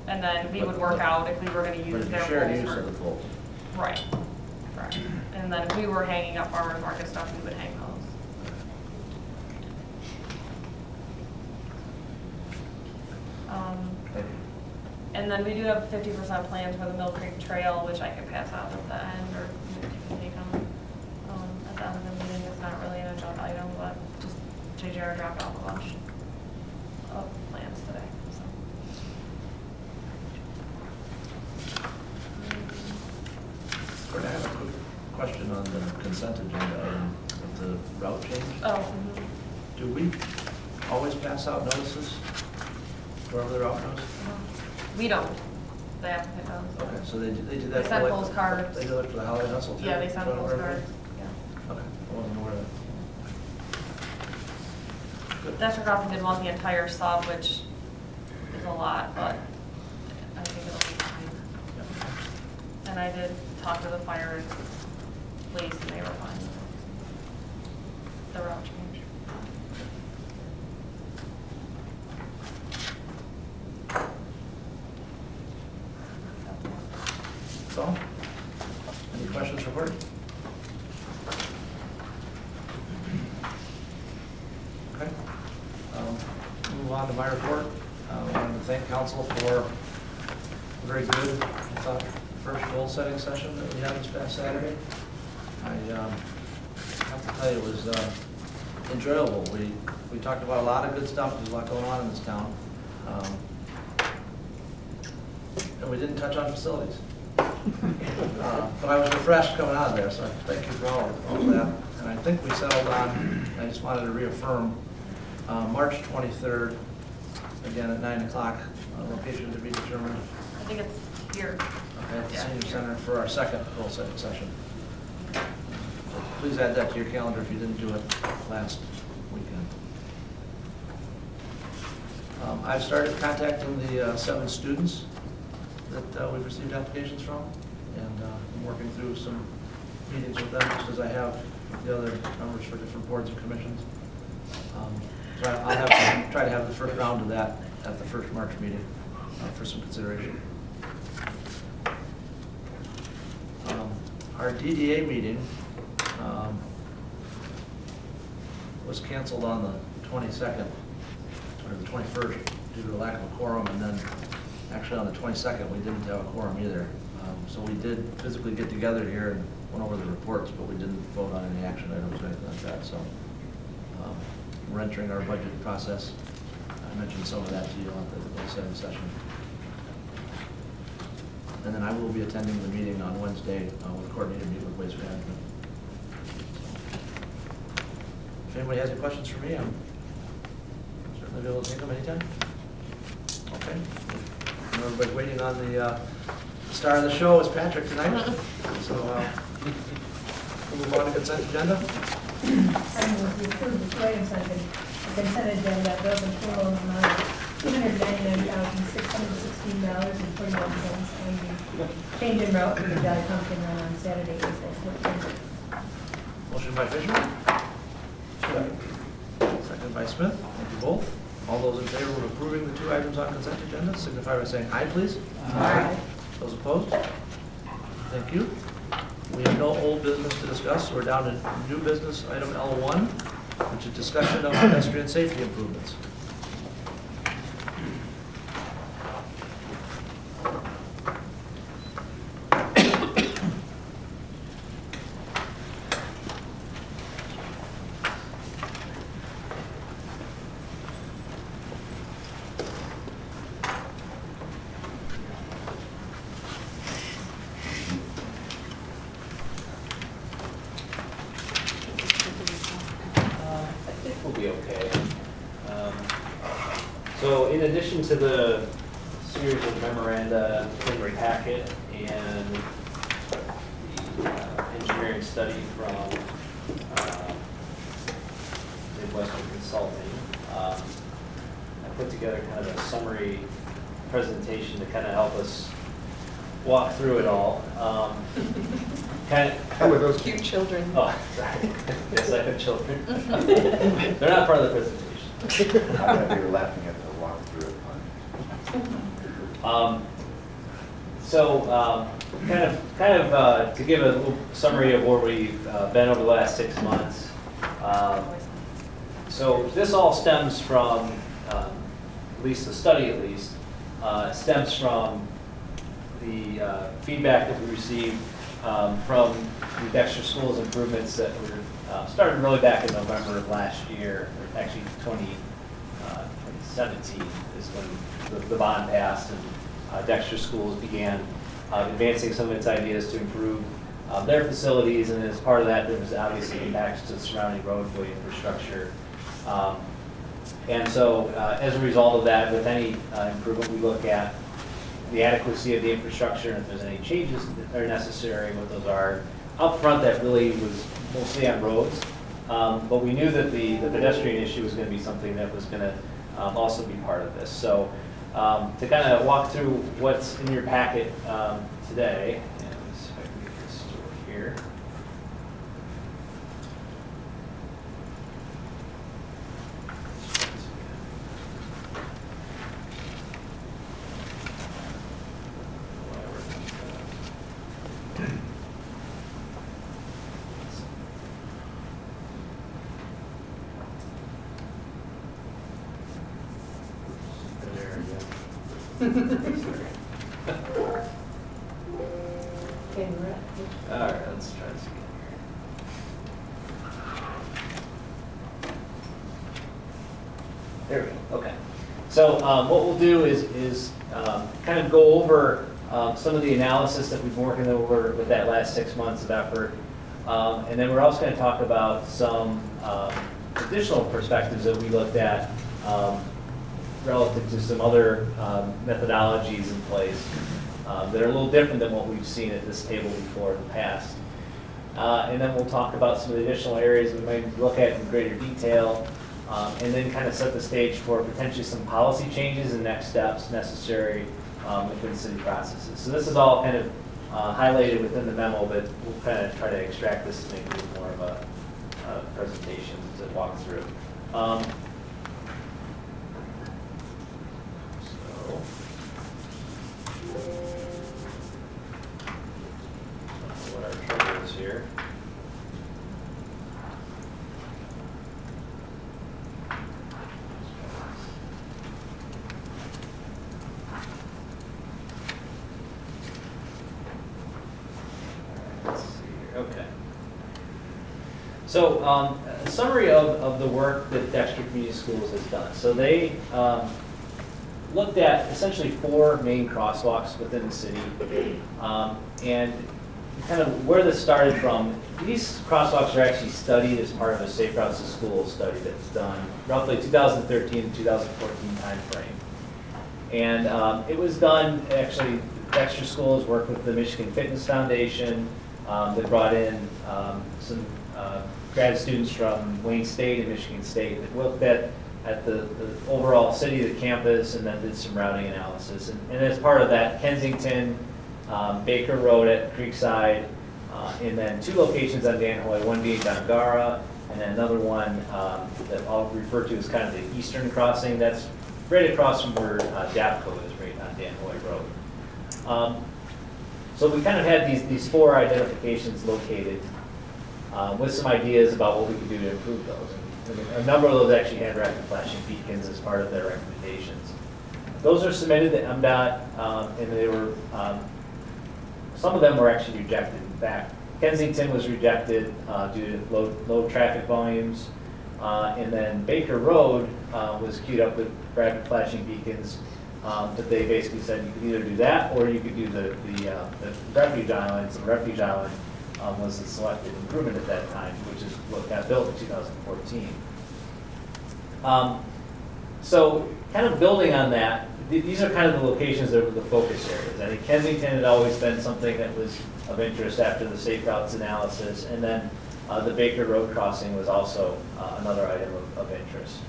And then we would work out if we were gonna But use if their you shared poles use for. of the poles. Right, right. And then if we were hanging up farmers market stuff, we would hang those. Thank you. And then we do have 50% plans for the Mill Creek Trail, which I can pass out at the end, or you can take them at the end of the meeting. It's not really an agenda item, but just JJR dropped off a bunch of plans today, so. Kurt, I have a quick question on the consent agenda item with the route change. Oh, Do we always pass out notices wherever the route goes? we don't. The applicant does. Okay, so they do They that for send like. postcards. They do it for the holiday hustle too? Yeah, they send For everybody? postcards, yeah. Okay, I wasn't aware of that. Dexter Crossing did want the entire sub, which is a lot, but I think it'll be fine. And I did talk to the fire and police, and they were fine with the route change. That's all? Any questions for Cory? Okay. Move on to my report. I wanted to thank council for a very good, I thought, first goal-setting session that we had this past Saturday. I have to tell you, it was enjoyable. We talked about a lot of good stuff. There's a lot going on in this town. And we didn't touch on facilities. But I was refreshed coming out of there, so thank you for all of that. And I think we settled on, I just wanted to reaffirm, March 23rd, again at 9 o'clock, location to be determined. I think it's here. Okay, at the Yeah, senior here. center for our second goal setting session. So please add that to your calendar if you didn't do it last weekend. I've started contacting the 7 students that we've received applications from, and I'm working through some meetings with them, just as I have with the other members for different boards and commissions. So I'll have to try to have the first round of that at the first March meeting for some consideration. Our DDA meeting was canceled on the 22nd, or the 21st, due to a lack of a quorum, and then actually on the 22nd, we didn't have a quorum either. So we did physically get together here and went over the reports, but we didn't vote on any action items or anything like that, so we're entering our budget process. I mentioned some of that to you at the goal setting session. And then I will be attending the meeting on Wednesday with Courtney to meet with Waste Management. If anybody has any questions for me, I'm certainly be able to take them anytime. Okay. And everybody's waiting on the star of the show is Patrick tonight. So we'll move on to consent agenda. I move to approve the two items on the consent agenda, bills and payroll amount of $299,616.41, and the change in route for the Valley Pumpkin Run on Saturday, April 14th. Motion by Fisher. Second by Smith. Thank you both. All those in favor of approving the 2 items on consent agenda signify by saying aye, please. Aye. Those opposed? Thank you. We have no old business to discuss, so we're down to new business, item L1, which is discussion of pedestrian safety improvements. I think we'll be okay. So in addition to the series of memoranda in your packet and the engineering study from Midwestern Consulting, I put together kind of a summary presentation to kind of help us walk through it all. How were those cute children? Oh, sorry. Yes, I have children. They're not part of the presentation. I thought you were laughing at the walkthrough To give a little summary of where we've been over the last 6 months. So this all stems from, at least the study stems from the feedback that we received from the Dexter Schools improvements that were started really back in November of last year, or actually 2017 is when the bond passed and Dexter Schools began advancing some of its ideas to improve their facilities, and as part of that, there was obviously impacts to the surrounding roadway infrastructure. And so, as a result of that, with any improvement, we look at the adequacy of the infrastructure, and if there's any changes that are necessary, what those are. Up front, that really was mostly on roads, but we knew that the pedestrian issue was going to be something that was going to also be part of this. So, to kind of walk through what's in your packet today, and let's see if I can get this to work here. All right, let's try this again here. There we go. Okay. So what we'll do is kind of go over some of the analysis that we've been working over with that last 6 months of effort, and then we're also going to talk about some additional perspectives that we looked at relative to some other methodologies in place that are a little different than what we've seen at this table before in the past. And then we'll talk about some of the additional areas we might look at in greater detail, and then kind of set the stage for potentially some policy changes and next steps necessary within city processes. So this is all kind of highlighted within the memo, but we'll kind of try to extract this to make it more of a presentation to walk through. What our trigger is here. Let's see here. Okay. So, a summary of the work that Dexter Community Schools has done. So they looked at essentially 4 main crosswalks within the city, and kind of where this started from. These crosswalks are actually studied as part of a Safe Routes to School study that's done roughly 2013 to 2014 timeframe. And it was done, actually, Dexter Schools worked with the Michigan Fitness Foundation. They brought in some grad students from Wayne State and Michigan State that looked at the overall city, the campus, and then did some routing analysis. And as part of that, Kensington, Baker Road at Creekside, and then 2 locations on Dan Hoy, one being Dongara, and then another one that I'll refer to as kind of the eastern crossing. That's right across from where DAPCO is, right on Dan Hoy Road. So we kind of had these 4 identifications located with some ideas about what we could do to improve those. And a number of those actually had rapid flashing beacons as part of their recommendations. Those are submitted to MDOT, and they were, some of them were actually rejected. In fact, Kensington was rejected due to low traffic volumes, and then Baker Road was queued up with rapid flashing beacons, but they basically said you could either do that or you could do the refuge islands. And the refuge island was the selected improvement at that time, which is what got built in 2014. So kind of building on that, these are kind of the locations that were the focus areas. I think Kensington had always been something that was of interest after the safe routes analysis, and then the Baker Road crossing was also another item of interest.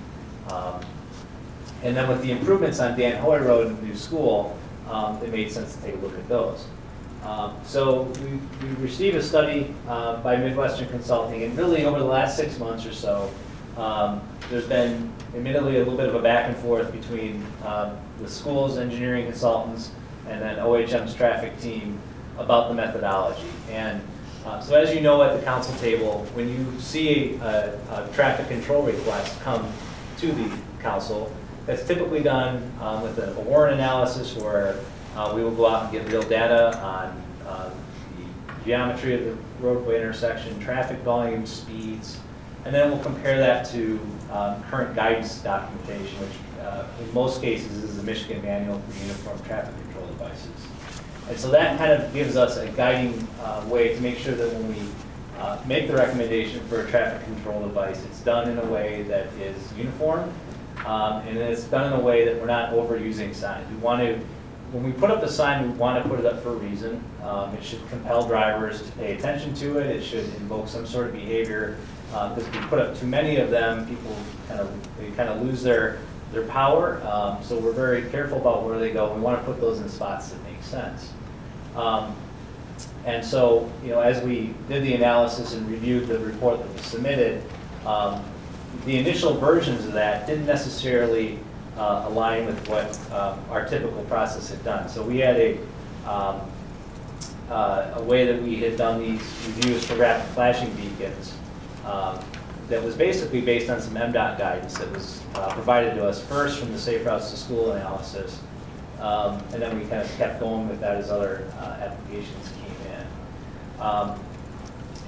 And then with the improvements on Dan Hoy Road and the new school, it made sense to take a look at those. So we received a study by Midwestern Consulting, and really over the last 6 months or so, There's been admittedly a little bit of a back and forth between the school's engineering consultants and then OHM's traffic team about the methodology. And so as you know at the council table, when you see a traffic control request come to the council, that's typically done with a warrant analysis where we will go out and get real data on the geometry of the roadway intersection, traffic volume, speeds, and then we'll compare that to current guidance documentation, which in most cases is the Michigan Manual for Uniform Traffic Control Devices. And so that kind of gives us a guiding way to make sure that when we make the recommendation for a traffic control device, it's done in a way that is uniform, and it's done in a way that we're not overusing signs. We want to, when we put up the sign, we want to put it up for a reason. It should compel drivers to pay attention to it. It should invoke some sort of behavior. Because if we put up too many of them, people kind of lose their power. So we're very careful about where they go. We want to put those in spots that make sense. And so, as we did the analysis and reviewed the report that was submitted, the initial versions of that didn't necessarily align with what our typical process had done. So we had a way that we had done these reviews for rapid flashing beacons that was basically based on some MDOT guidance that was provided to us first from the Safe Routes to School analysis, and then we kind of kept going with that as other applications came in.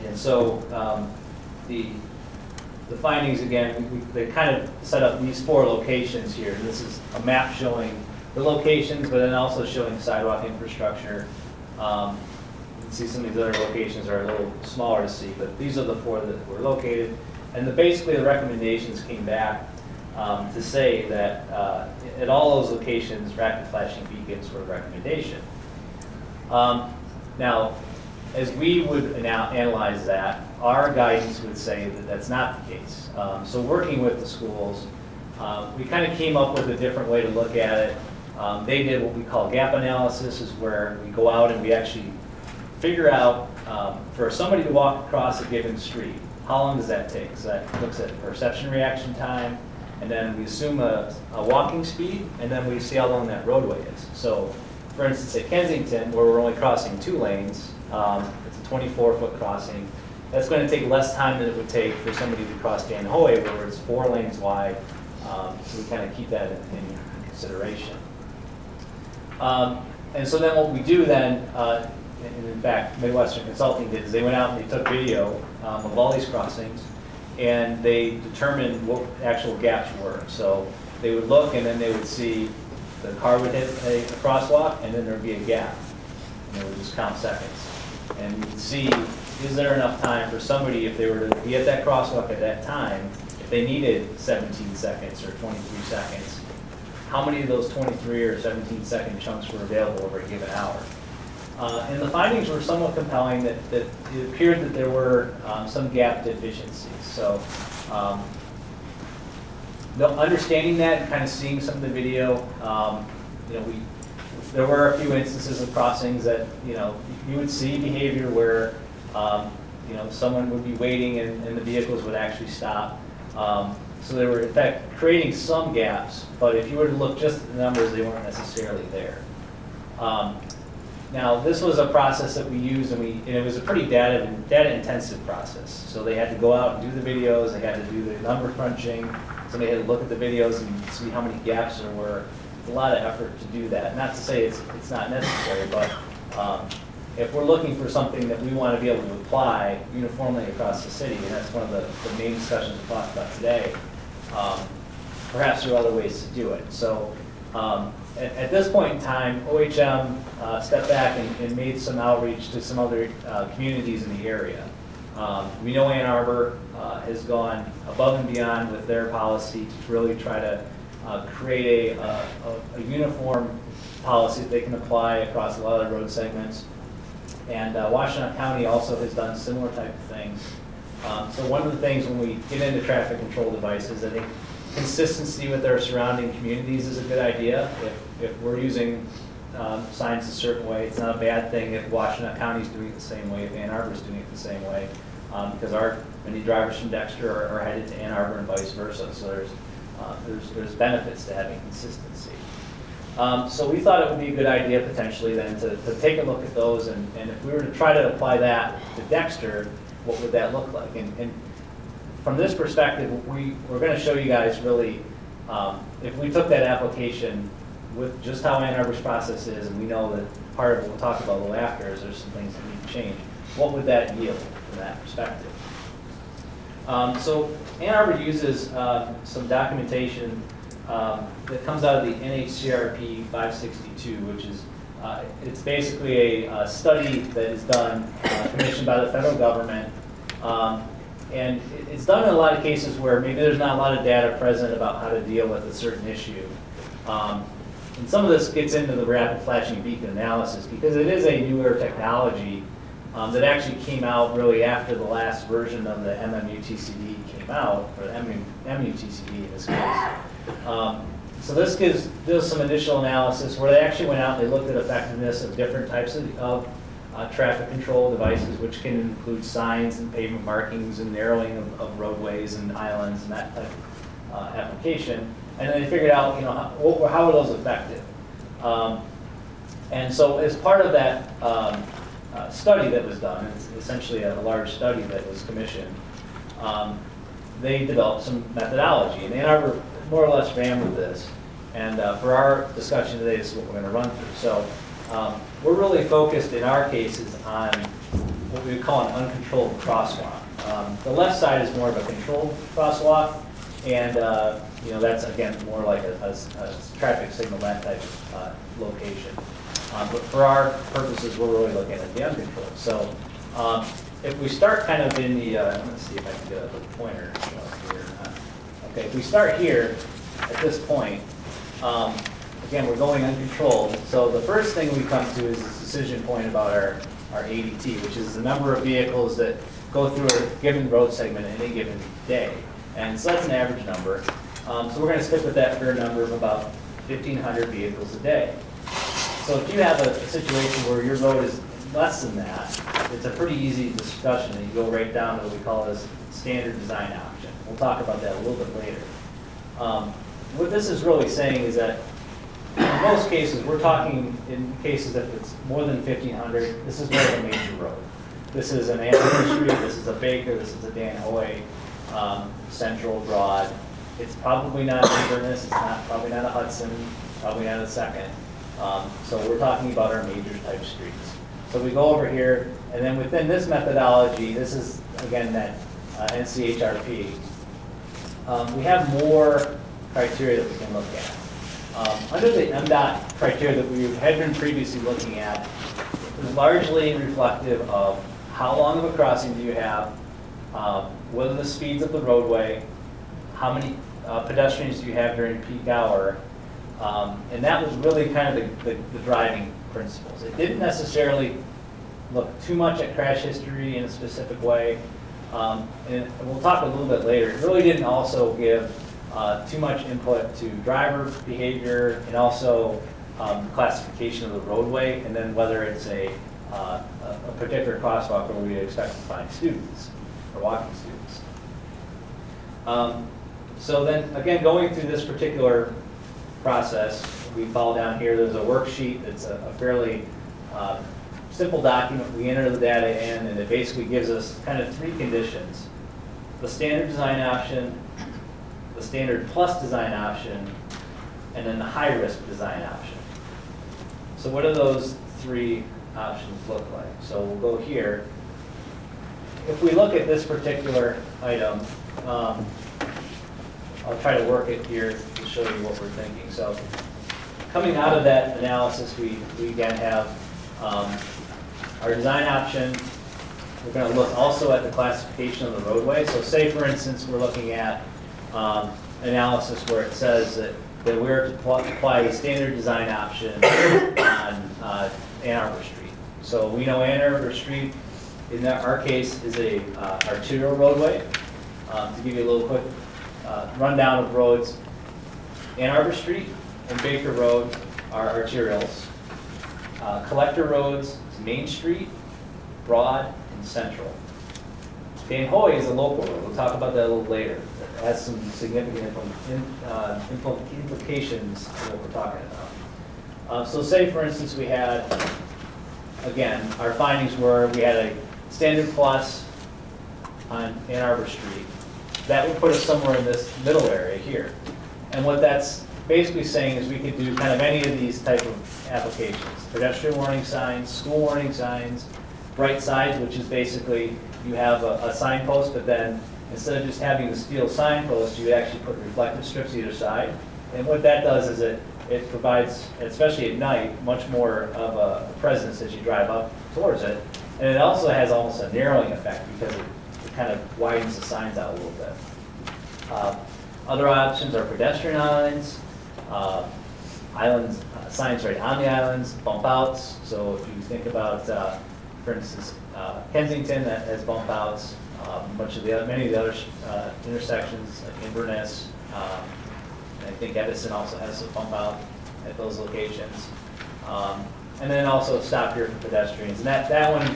And so the findings, again, they kind of set up these 4 locations here. And this is a map showing the locations, but then also showing sidewalk infrastructure. You can see some of these other locations are a little smaller to see, but these are the 4 that were located. And basically the recommendations came back to say that at all those locations, rapid flashing beacons were a recommendation. Now, as we would analyze that, our guidance would say that that's not the case. So working with the schools, we kind of came up with a different way to look at it. They did what we call gap analysis, is where we go out and we actually figure out for somebody to walk across a given street, how long does that take? So that looks at perception reaction time, and then we assume a walking speed, and then we see how long that roadway is. So for instance, at Kensington, where we're only crossing 2 lanes, it's a 24-foot crossing. That's going to take less time than it would take for somebody to cross Dan Hoy, where it's 4 lanes wide. So we kind of keep that in consideration. And so then what we do then, and in fact, Midwestern Consulting did, is they went out and they took video of all these crossings, and they determined what actual gaps were. So they would look, and then they would see the car would hit a crosswalk, and then there would be a gap. And they would just count seconds. And you would see, is there enough time for somebody, if they were to be at that crosswalk at that time, if they needed 17 seconds or 23 seconds, how many of those 23 or 17 second chunks were available over a given hour? And the findings were somewhat compelling that it appeared that there were some gap deficiencies. So understanding that and kind of seeing some of the video, there were a few instances of crossings that, you would see behavior where, someone would be waiting and the vehicles would actually stop. So they were, in fact, creating some gaps, but if you were to look just at the numbers, they weren't necessarily there. Now, this was a process that we used, and it was a pretty data-intensive process. So they had to go out and do the videos, they had to do the number crunching, somebody had to look at the videos and see how many gaps there were. It's a lot of effort to do that. Not to say it's not necessary, but if we're looking for something that we want to be able to apply uniformly across the city, and that's one of the main discussions we'll talk about today, perhaps there are other ways to do it. So at this point in time, OHM stepped back and made some outreach to some other communities in the area. We know Ann Arbor has gone above and beyond with their policy to really try to create a uniform policy that they can apply across a lot of road segments. And Washtenaw County also has done similar type of things. So one of the things when we get into traffic control devices, I think consistency with our surrounding communities is a good idea. If we're using signs a certain way, it's not a bad thing if Washtenaw County is doing it the same way, if Ann Arbor is doing it the same way. because many drivers from Dexter are headed to Ann Arbor and vice versa. So there's benefits to having consistency. So we thought it would be a good idea potentially then to take a look at those, and if we were to try to apply that to Dexter, what would that look like? And from this perspective, we're going to show you guys really, if we took that application with just how Ann Arbor's process is, and we know that part of what we'll talk about a little after is there's some things that need to change, what would that yield from that perspective? So Ann Arbor uses some documentation that comes out of the NHCRP 562, which is it's basically a study that is done, commissioned by the federal government, and it's done in a lot of cases where maybe there's not a lot of data present about how to deal with a certain issue. And some of this gets into the rapid flashing beacon analysis because it is a newer technology that actually came out really after the last version of the MMUTCD came out, or the MUTCD in this case. So this does some initial analysis where they actually went out and they looked at effectiveness of different types of traffic control devices, which can include signs and pavement markings and narrowing of roadways and islands and that type of application. And then they figured out, how are those effective? And so as part of that study that was done, it's essentially a large study that was commissioned, they developed some methodology. And Ann Arbor more or less ran with this. And for our discussion today, this is what we're going to run through. So we're really focused in our cases on what we would call an uncontrolled crosswalk. The left side is more of a controlled crosswalk, and that's again more like a traffic signal, that type of location. But for our purposes, we're really looking at the uncontrolled. So if we start kind of in the, let's see if I can get a pointer here. Okay, if we start here at this point, again, we're going uncontrolled. So the first thing we come to is this decision point about our ADT, which is the number of vehicles that go through a given road segment in any given day. And so that's an average number. So we're going to stick with that fair number of about 1,500 vehicles a day. So if you have a situation where your road is less than that, it's a pretty easy discussion, and you go right down to what we call as standard design option. We'll talk about that a little bit later. What this is really saying is that in most cases, we're talking in cases if it's more than 1,500, this is more of a major road. This is an Anthony Street, this is a Baker, this is a Dan Hoy, Central, Broad. It's probably not a Inverness, it's probably not a Hudson, probably not a Second. So we're talking about our major type streets. So we go over here, and then within this methodology, this is, again, that NCHRP, we have more criteria that we can look at. Under the MDOT criteria that we had been previously looking at, is largely reflective of how long of a crossing do you have, what are the speeds of the roadway, how many pedestrians do you have during peak hour, and that was really kind of the driving principles. It didn't necessarily look too much at crash history in a specific way, and we'll talk a little bit later. It really didn't also give too much input to driver behavior and also classification of the roadway, and then whether it's a particular crosswalk where we expect to find students or walking students. So then, again, going through this particular process, we fall down here. There's a worksheet that's a fairly simple document. We enter the data in, and it basically gives us kind of three conditions: the standard design option, the standard plus design option, and then the high-risk design option. So what do those three options look like? So we'll go here. If we look at this particular item, I'll try to work it here to show you what we're thinking. So coming out of that analysis, we again have our design option. We're going to look also at the classification of the roadway. So say, for instance, we're looking at analysis where it says that we're to apply a standard design option on Ann Arbor Street. So we know Ann Arbor Street, in our case, is a arterial roadway. To give you a little quick rundown of roads, Ann Arbor Street and Baker Road are arterials. Collector roads is Main Street, Broad, and Central. Dan Hoy is a local road. We'll talk about that a little later. It has some significant implications to what we're talking about. So say, for instance, we had, again, our findings were we had a standard plus on Ann Arbor Street. That would put us somewhere in this middle area here. And what that's basically saying is we could do kind of any of these type of applications. Pedestrian warning signs, school warning signs, bright sides, which is basically you have a signpost, but then instead of just having the steel signpost, you actually put reflective strips either side. And what that does is it provides, especially at night, much more of a presence as you drive up towards it. And it also has almost a narrowing effect because it kind of widens the signs out a little bit. Other options are pedestrian islands, signs right on the islands, bump outs. So if you think about, for instance, Kensington that has bump outs, many of the other intersections like Inverness, I think Edison also has a bump out at those locations. And then also stop here for pedestrians. And that one,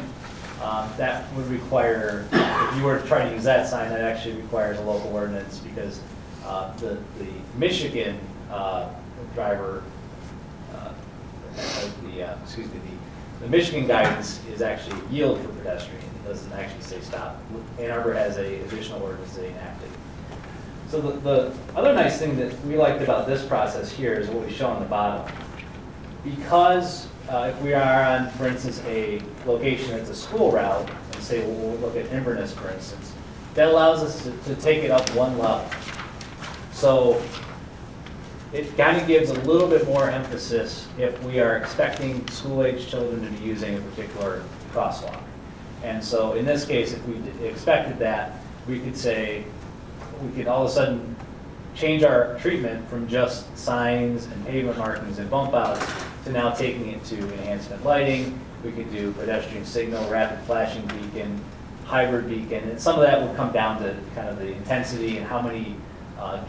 that would require, if you were to try to use that sign, that actually requires a local ordinance because the Michigan driver, the Michigan guidance is actually yield for pedestrian. It doesn't actually say stop. Ann Arbor has a additional ordinance they enacted. So the other nice thing that we liked about this process here is what we show on the bottom. Because if we are on, for instance, a location that's a school route, and say we'll look at Inverness, for instance, that allows us to take it up one level. So it kind of gives a little bit more emphasis if we are expecting school-age children to be using a particular crosswalk. And so in this case, if we expected that, we could say, we could all of a sudden change our treatment from just signs and pavement markings and bump outs to now taking it to enhancement lighting. We could do pedestrian signal, rapid flashing beacon, hybrid beacon, and some of that would come down to kind of the intensity and how many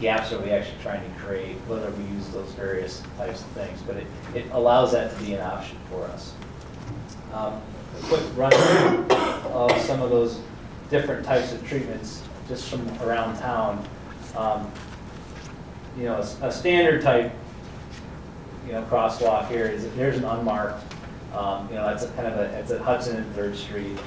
gaps are we actually trying to create, whether we use those various types of things. But it allows that to be an option for us. A quick run of some of those different types of treatments just from around town. A standard type, crosswalk here is there's an unmarked. It's it's at Hudson and 3rd Street.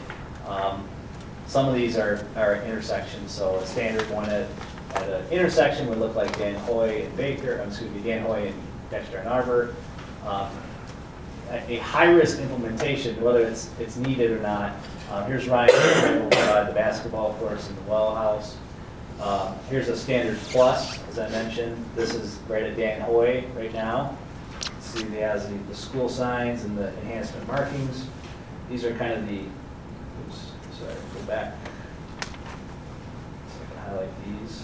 Some of these are intersections, so a standard one at an intersection would look like Dan Hoy and Dan Hoy and Dexter and Arbor. A high-risk implementation, whether it's needed or not. Here's Ryan, the basketball course in the Well House. Here's a standard plus, as I mentioned. This is right at Dan Hoy right now. See, it has the school signs and the enhancement markings. These are kind of go back. So I can highlight these.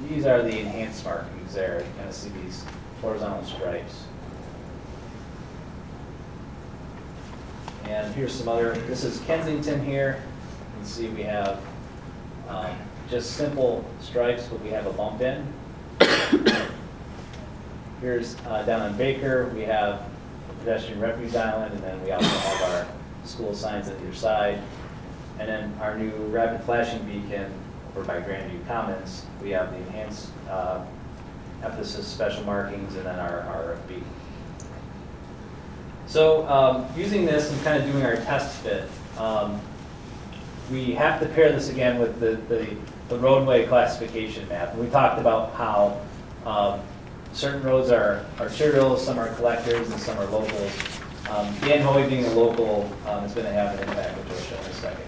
These are the enhanced markings there. You kind of see these horizontal stripes. And here's some other, this is Kensington here. You can see we have just simple stripes, but we have a bump in. Here's down on Baker, we have a pedestrian refuge island, and then we also have our school signs at either side. And then our new rapid flashing beacon over by Grandview Commons, we have the enhanced emphasis special markings and then our RFB. So using this and kind of doing our test fit, we have to pair this again with the roadway classification map. And we talked about how certain roads are arterials, some are collectors, and some are locals. Dan Hoy being a local is going to have an impact, which I'll show in a second here.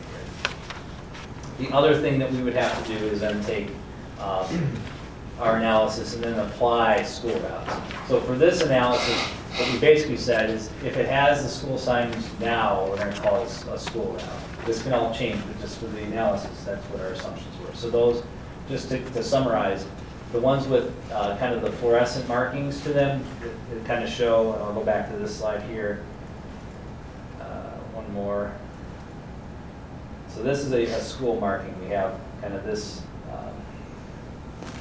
The other thing that we would have to do is then take our analysis and then apply school routes. So for this analysis, what we basically said is if it has the school signs now, we're going to call it a school route. This can all change, but just for the analysis, that's what our assumptions were. So those, just to summarize, the ones with kind of the fluorescent markings to them, it kind of show, and I'll go back to this slide here, one more. So this is a school marking. We have kind of this,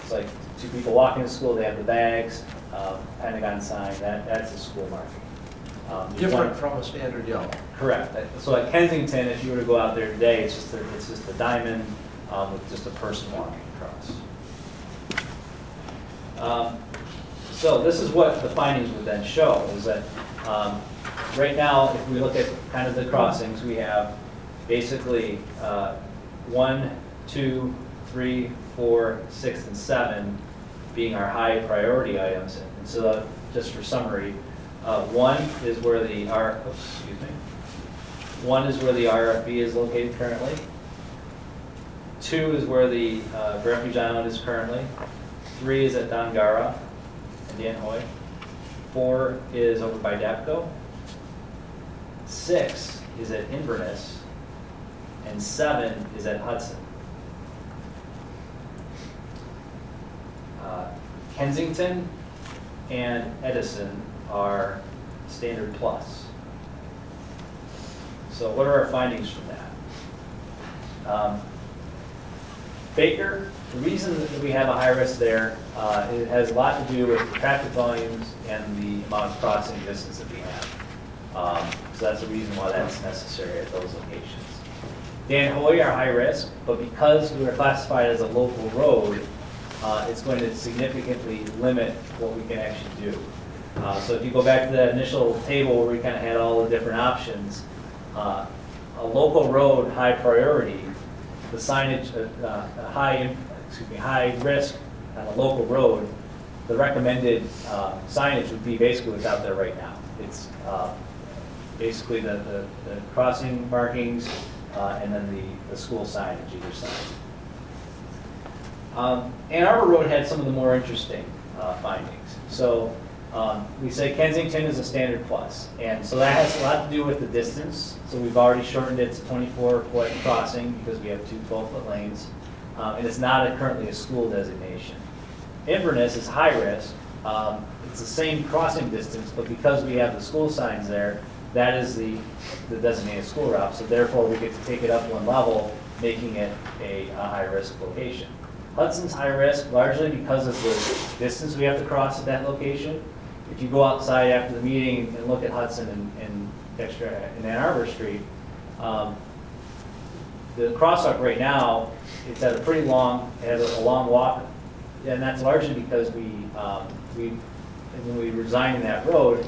it's like two people walking to school, they have the bags, Pentagon sign, that's a school marking. there's Different one- from a standard yellow. Correct. So at Kensington, if you were to go out there today, it's just a diamond with just a person walking across. So this is what the findings would then show, is that right now, if we look at kind of the crossings, we have basically 1, 2, 3, 4, 6, and 7 being our high priority items. And so just for summary, 1 is where the RFB is located currently. 2 is where the refuge island is currently. 3 is at Dongara and Danhoy. 4 is over by Dapco. 6 is at Inverness. And 7 is at Hudson. Kensington and Edison are standard plus. So what are our findings from that? Baker, the reason that we have a high risk there, it has a lot to do with traffic volumes and the amount of crossing distance that we have. So that's the reason why that's necessary at those locations. Danhoy are high risk, but because we are classified as a local road, it's going to significantly limit what we can actually do. So if you go back to that initial table where we kind of had all the different options, a local road, high priority, the signage, high risk on a local road, the recommended signage would be basically what's out there right now. It's basically the crossing markings and then the school signage either side. Ann Arbor Road had some of the more interesting findings. So we say Kensington is a standard plus, and so that has a lot to do with the distance. So we've already shortened it to 24-foot crossing because we have 2 12-foot lanes, and it's not currently a school designation. Inverness is high risk. It's the same crossing distance, but because we have the school signs there, that is the designated school route. So therefore, we get to take it up 1 level, making it a high-risk location. Hudson's high risk largely because of the distance we have to cross at that location. If you go outside after the meeting and look at Hudson and Dexter and Ann Arbor Street, the crosswalk right now, it's at a pretty long, it has a long walk, and that's largely because when we resigned that road,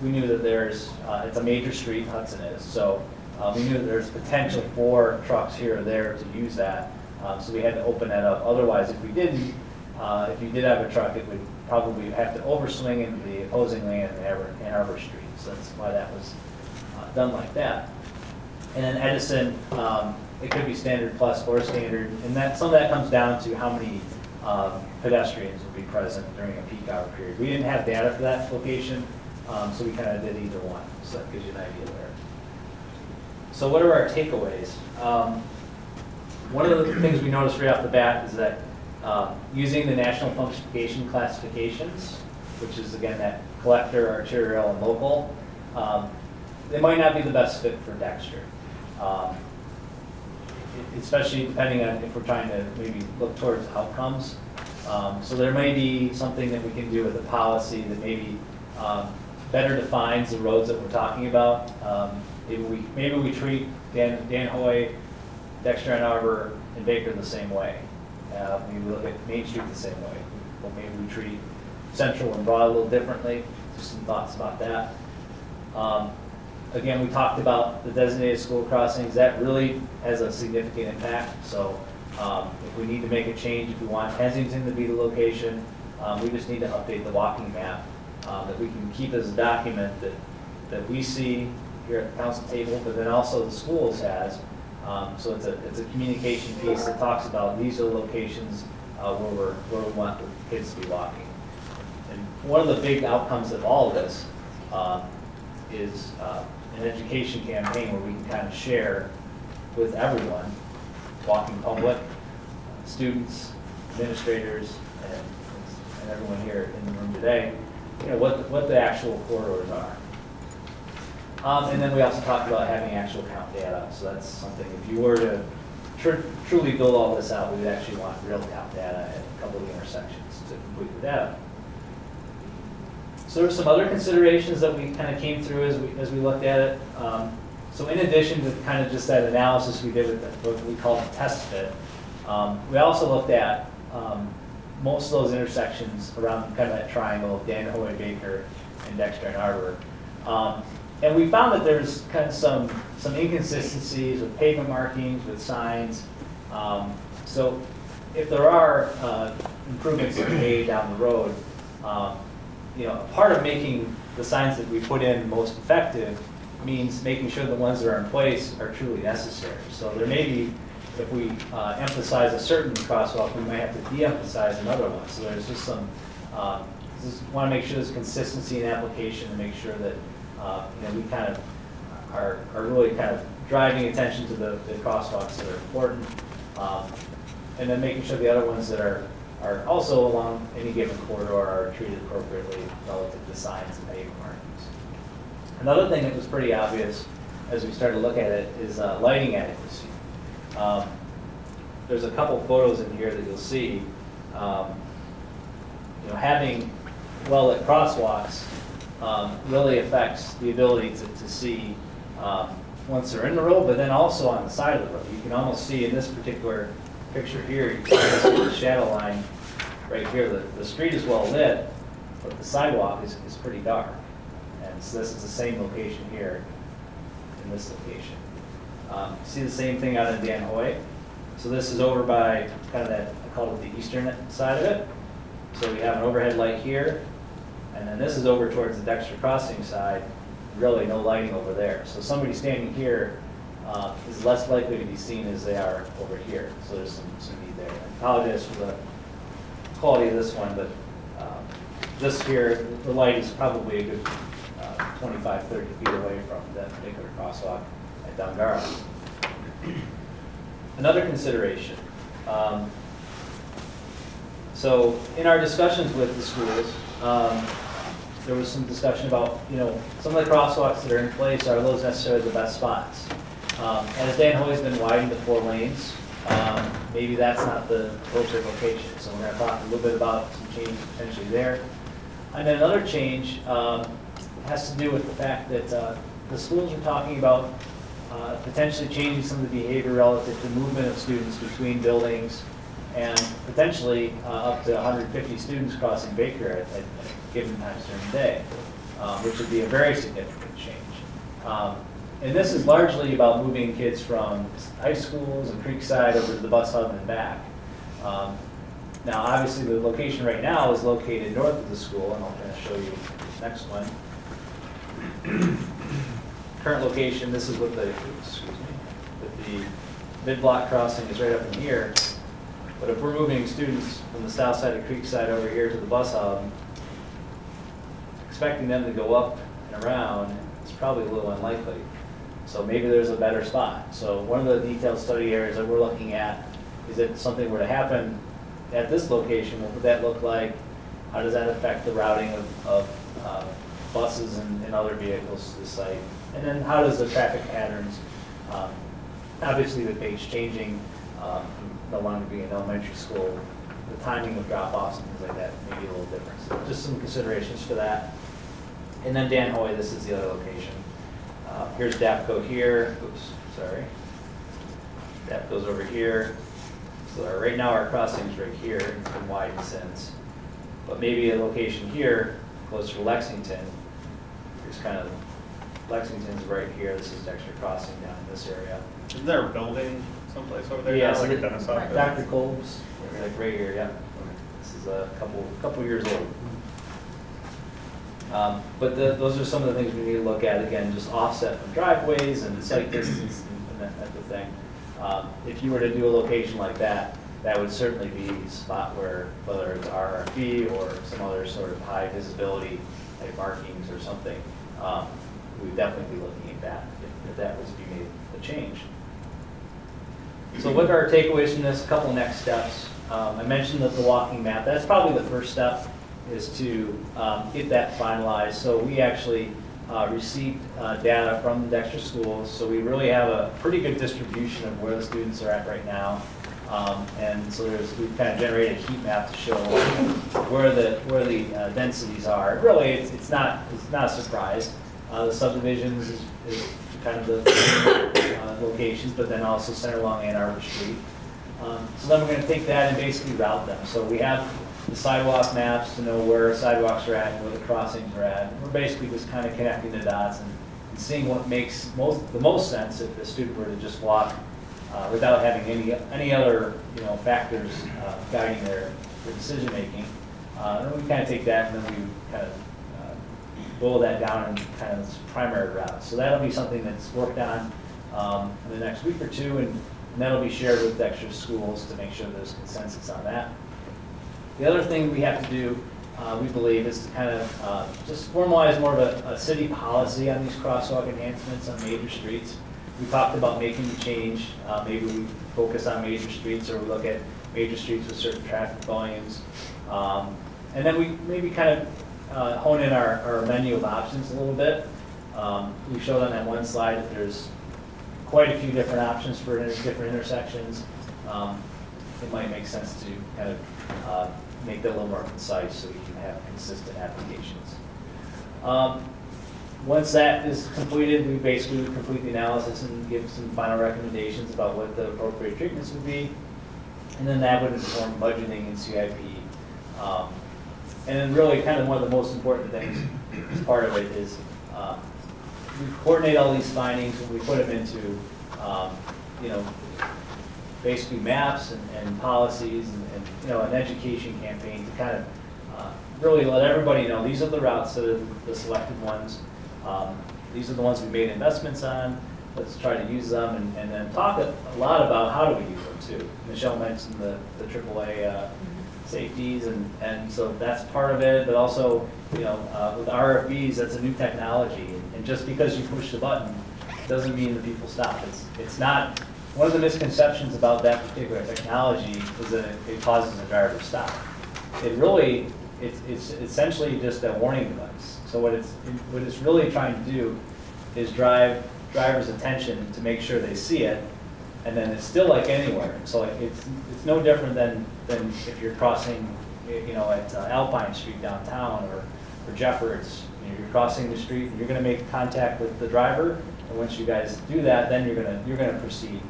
we knew that it's a major street, Hudson is, so we knew that there's potential for trucks here or there to use that. So we had to open that up. Otherwise, if we didn't, if you did have a truck, it would probably have to overswing into the opposing lane in Ann Arbor Street. So that's why that was done like that. And then Edison, it could be standard plus or standard, and some of that comes down to how many pedestrians would be present during a peak hour period. We didn't have data for that location, so we kind of did either one. So that gives you an idea there. So what are our takeaways? One of the things we noticed right off the bat is that using the national function classifications, which is again that collector, arterial, and local, they might not be the best fit for Dexter. Especially depending on if we're trying to maybe look towards outcomes. So there may be something that we can do with a policy that maybe better defines the roads that we're talking about. Maybe we treat Danhoy, Dexter, Ann Arbor, and Baker the same way. Maybe we look at Main Street the same way. Or maybe we treat Central and Broad a little differently. Just some thoughts about that. Again, we talked about the designated school crossings. That really has a significant impact. So if we need to make a change, if we want Kensington to be the location, we just need to update the walking map that we can keep as a document that we see here at the council table, but then also the schools has. So it's a communication piece that talks about these are the locations where we want the kids to be walking. And one of the big outcomes of all of this is an education campaign where we can kind of share with everyone, walking public, students, administrators, and everyone here in the room today, what the actual corridors are. And then we also talked about having actual count data. So that's something, if you were to truly build all this out, we would actually want real count data at a couple of intersections to complete the data. So there were some other considerations that we kind of came through as we looked at it. So in addition to kind of just that analysis we did with what we call the test fit, we also looked at most of those intersections around kind of that triangle of Dan, Hoy, Baker, and Dexter and Arbor. And we found that there's kind of some inconsistencies with pavement markings, with signs. So if there are improvements to be made down the road, part of making the signs that we put in most effective means making sure the ones that are in place are truly necessary. So there may be, if we emphasize a certain crosswalk, we might have to de-emphasize another one. So there's just some, just want to make sure there's consistency in application and make sure that we kind of are really kind of driving attention to the crosswalks that are important, and then making sure the other ones that are also along any given corridor are treated appropriately relative to signs and pavement markings. Another thing that was pretty obvious as we started to look at it is lighting adequacy. There's a couple photos in here that you'll see. Having well-lit crosswalks really affects the ability to see once they're in the road, but then also on the side of the road. You can almost see in this particular picture here, you can see the shadow line right here. The street is well lit, but the sidewalk is pretty dark. And so this is the same location here in this location. See the same thing out in Dan Hoy. So this is over by kind of that, I call it the eastern side of it. So we have an overhead light here, and then this is over towards the Dexter Crossing side, really no lighting over there. So somebody standing here is less likely to be seen as they are over here. So there's some need there. I apologize for the quality of this one, but this here, the light is probably a good 25, 30 feet away from that particular crosswalk at Dungara. Another consideration. So in our discussions with the schools, there was some discussion about, some of the crosswalks that are in place, are those necessarily the best spots? As Dan Hoy's been widened to 4 lanes, maybe that's not the appropriate location. So we're going to talk a little bit about some change potentially there. And then another change has to do with the fact that the schools are talking about potentially changing some of the behavior relative to movement of students between buildings, and potentially up to 150 students crossing Baker at given times during the day, which would be a very significant change. And this is largely about moving kids from high schools and Creekside over to the bus hub and back. Now, obviously, the location right now is located north of the school, and I'll kind of show you the next one. Current location, this is what the mid-block crossing is right up in here. But if we're moving students from the south side of Creekside over here to the bus hub, expecting them to go up and around is probably a little unlikely. So maybe there's a better spot. So one of the detailed study areas that we're looking at is if something were to happen at this location, what would that look like? How does that affect the routing of buses and other vehicles to the site? And then how does the traffic patterns, obviously with age changing, from no longer being an elementary school, the timing of drop-offs and things like that may be a little different. So just some considerations for that. And then Dan Hoy, this is the other location. Here's DAPCO here. Oops, sorry. DAPCO's over here. So right now our crossing's right here, it's been widened since. But maybe a location here, closer to Lexington. Here's kind of, Lexington's right here. This is Dexter Crossing down in this area. Isn't there a building someplace over there? Yes, Like a dentist office? Dr. Kolb's, like right here, yeah. This is a couple years old. But those are some of the things we need to look at. Again, just offset from driveways and site distance and that type of thing. If you were to do a location like that, that would certainly be a spot where, whether it's RRP or some other sort of high visibility type markings or something, we'd definitely be looking at that if that was to be made a change. So what are our takeaways from this? A couple next steps. I mentioned that the walking map, that's probably the first step, is to get that finalized. So we actually received data from the Dexter schools, so we really have a pretty good distribution of where the students are at right now. And so we've kind of generated a heat map to show where the densities are. Really, it's not a surprise. The subdivisions is kind of the locations, but then also center along Ann Arbor Street. So then we're going to take that and basically route them. So we have the sidewalk maps to know where sidewalks are at and where the crossings are at. And we're basically just kind of connecting the dots and seeing what makes the most sense if the student were to just walk without having any other factors guiding their decision making. And we kind of take that and then we kind of boil that down in kind of primary routes. So that'll be something that's worked on in the next week or two, and that'll be shared with Dexter schools to make sure there's consensus on that. The other thing we have to do, we believe, is to kind of just formalize more of a city policy on these crosswalk enhancements on major streets. We talked about making the change. Maybe we focus on major streets, or we look at major streets with certain traffic volumes. And then we maybe kind of hone in our menu of options a little bit. We showed on that one slide that there's quite a few different options for different intersections. It might make sense to kind of make that a little more concise so we can have consistent applications. Once that is completed, we basically complete the analysis and give some final recommendations about what the appropriate treatments would be. And then that would inform budgeting and CIP. And then really kind of one of the most important things as part of it is we coordinate all these findings and we put them into basically maps and policies and an education campaign to kind of really let everybody know these are the routes that are the selected ones. These are the ones we made investments on. Let's try to use them and then talk a lot about how do we use them too. Michelle mentioned the AAA safeties and so that's part of it, but also with RFBs, that's a new technology, and just because you push the button doesn't mean that people stop. It's not. One of the misconceptions about that particular technology is that it causes a driver to stop. It's essentially just a warning device. So what it's really trying to do is drive drivers' attention to make sure they see it, and then it's still like anywhere. So like it's no different than if you're crossing, at Alpine Street downtown or Jeffords. You're crossing the street and you're going to make contact with the driver, and once you guys do that, then you're going to proceed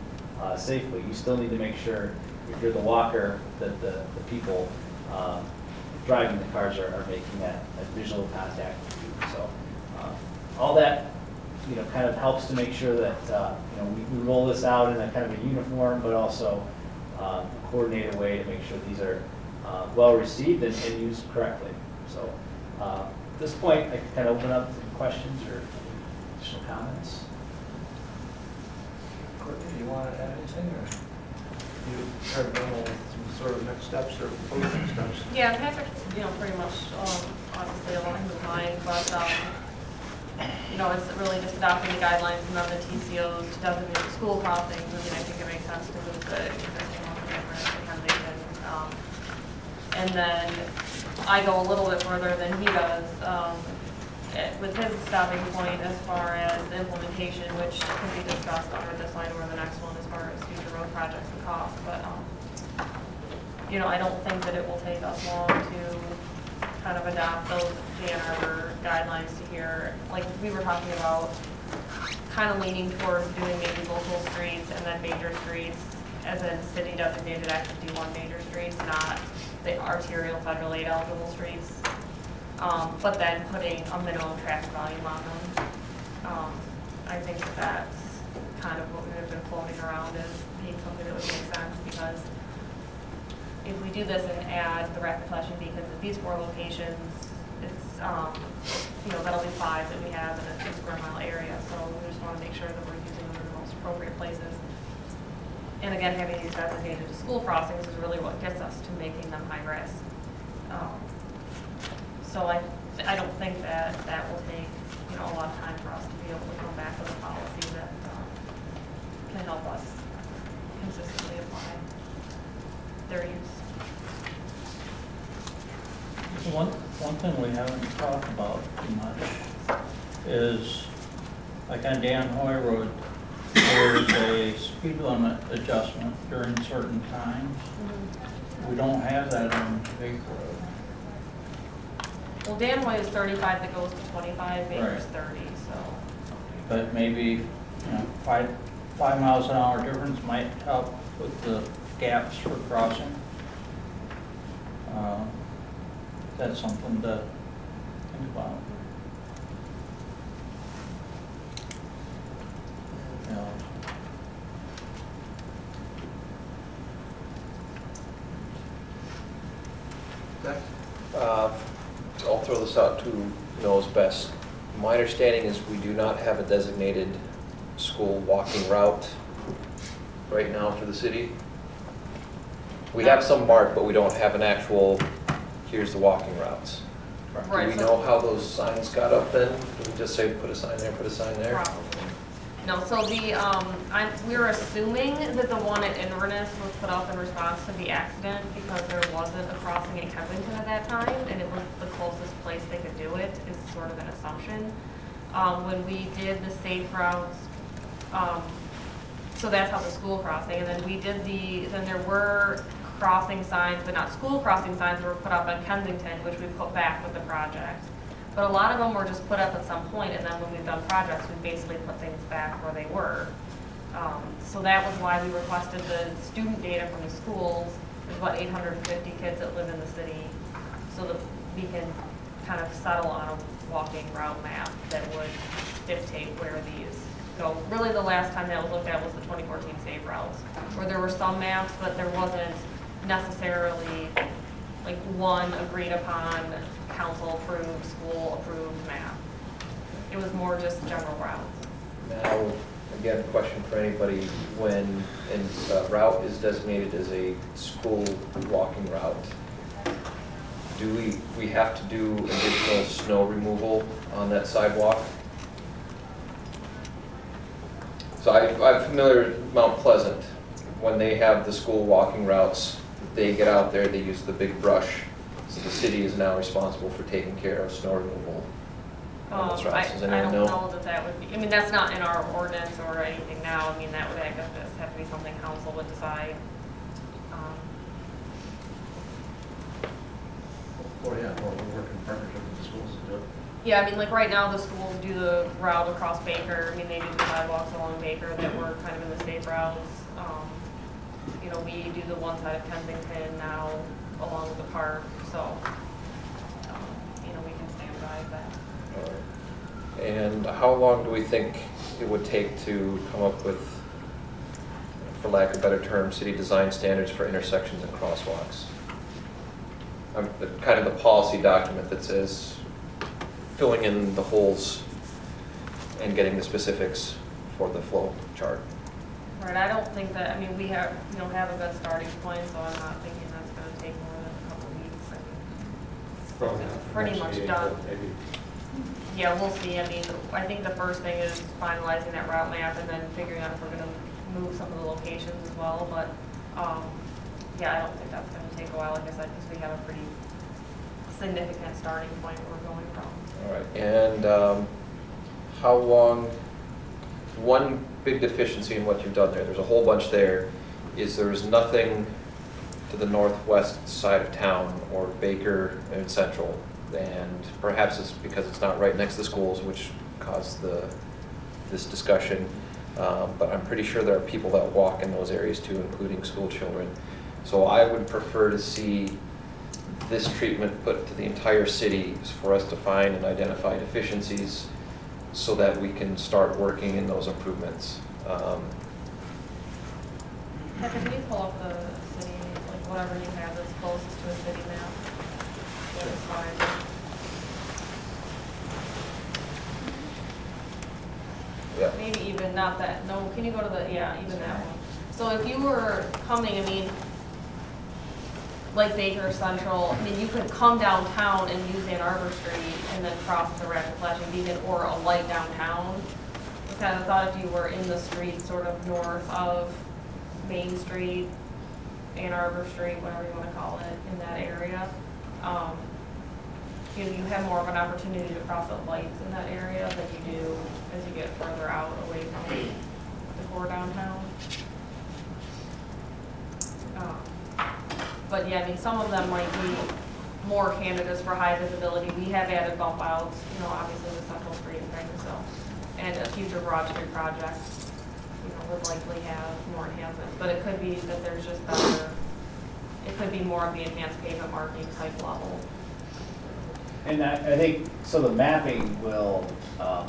safely. You still need to make sure, if you're the walker, that the people driving the cars are making that visual contact with you. So all that kind of helps to make sure that we roll this out in a kind of a uniform, but also a coordinated way to make sure these are well received and used correctly. So at this point, I can kind of open up to questions or additional comments. Courtney, do you want to add anything, or you heard some sort of next steps or proposed next steps? Yeah, Patrick, pretty much obviously aligned with mine, but it's really just adopting the guidelines and then the TCOs to designate the school crossings. I mean, I think it makes sense to move the existing one to Kensington. And then I go a little bit further than he does with his stopping point as far as the implementation, which can be discussed under this line or the next one as far as future road projects and costs. But I don't think that it will take us long to kind of adopt those Ann Arbor guidelines to here. Like we were talking about, kind of leaning towards doing maybe local streets and then major streets, as in city designated active D1 major streets, not the arterial federal aid eligible streets. But then putting a minimum traffic volume on them. I think that's kind of what we've been floating around as being something that would make sense, because if we do this and add the rapid flashing beacons at these 4 locations, it's that'll be 5 that we have in a 2 square mile area. So we just want to make sure that we're using them in the most appropriate places. And again, having these designated to school crossings is really what gets us to making them high risk. So I don't think that will take a lot of time for us to be able to come back with a policy that can help us consistently apply their use. One thing we haven't talked about too much is, like on Dan Hoy Road, there's a speed limit adjustment during certain times. We don't have that on Baker Road. Well, Danway is 35 that goes to 25, Baker's Right. 30, so. But maybe, you know, 5 miles an hour difference might help with the gaps for crossing. That's something to think about. You know, Dex? I'll throw this out to who knows best. My understanding is we do not have a designated school walking route right now for the city. We have some marked, but we don't have an actual, here's the walking routes. Right, Do we so- know how those signs got up then? Do we just say, put a sign there, put a sign there? Probably. No, so we were assuming that the one at Inverness was put up in response to the accident because there wasn't a crossing in Kensington at that time, and it was the closest place they could do it, is sort of an assumption. When we did the safe routes, so that's how the school crossing, and then we did then there were crossing signs, but not school crossing signs that were put up on Kensington, which we put back with the project. But a lot of them were just put up at some point, and then when we've done projects, we basically put things back where they were. So that was why we requested the student data from the schools. There's about 850 kids that live in the city, so that we can kind of settle on a walking route map that would dictate where these go. Really, the last time that was looked at was the 2014 safe routes, where there were some maps, but there wasn't necessarily like one agreed upon, council approved, school approved map. It was more just general routes. Now, again, question for anybody, when a route is designated as a school walking route, do we have to do additional snow removal on that sidewalk? So I'm familiar with Mount Pleasant. When they have the school walking routes, they get out there, they use the big brush. So the city is now responsible for taking care of snow removal on those routes. Does I anyone don't know? know that would be, I mean, that's not in our ordinance or anything now. I mean, that would, I guess, just have to be something council would decide. Or yeah, or we work in partnership with the schools to do it. Yeah, I mean, like right now, the schools do the route across Baker. I mean, they do the sidewalks along Baker that were kind of in the safe routes. You know, we do the one side of Kensington now along with the park, so, you know, we can standardize that. All right. And how long do we think it would take to come up with, for lack of a better term, city design standards for intersections and crosswalks? Kind of the policy document that says filling in the holes and getting the specifics for the flow chart. Right, I don't think that, I mean, we have a good starting point, so I'm not thinking that's gonna take more than a couple of weeks. I mean, Probably it's not pretty next much meeting, done. but maybe. Yeah, we'll see. I mean, I think the first thing is finalizing that route map and then figuring out if we're gonna move some of the locations as well, but, yeah, I don't think that's gonna take a while, like I said, because we have a pretty significant starting point where we're going from. All right, and how long, one big deficiency in what you've done there's a whole bunch there, is there is nothing to the northwest side of town or Baker and Central, and perhaps it's because it's not right next to the schools, which caused this discussion, but I'm pretty sure there are people that walk in those areas too, including school children. So I would prefer to see this treatment put to the entire city for us to find and identify deficiencies so that we can start working in those improvements. Kevin, can you pull up the city, like whatever you have that's closest to a city map? That is fine. Yeah. Maybe even not that, no, can you go to the, yeah, even that one. So if you were coming, I mean, like Baker Central, I mean, you could come downtown and use Ann Arbor Street and then cross the Rapid Flashing Beacon or a light downtown. I kind of thought if you were in the street sort of north of Main Street, Ann Arbor Street, whatever you want to call it, in that area, you have more of an opportunity to cross at lights in that area than you do as you get further out away from the core downtown. But yeah, I mean, some of them might be more candidates for high visibility. We have added bump outs, you know, obviously the Central Street and things, so. And a future Broad Street project, you know, would likely have more enhancements. But it could be that there's just better, it could be more of the enhanced pavement marking type level. And I think, so the mapping will, I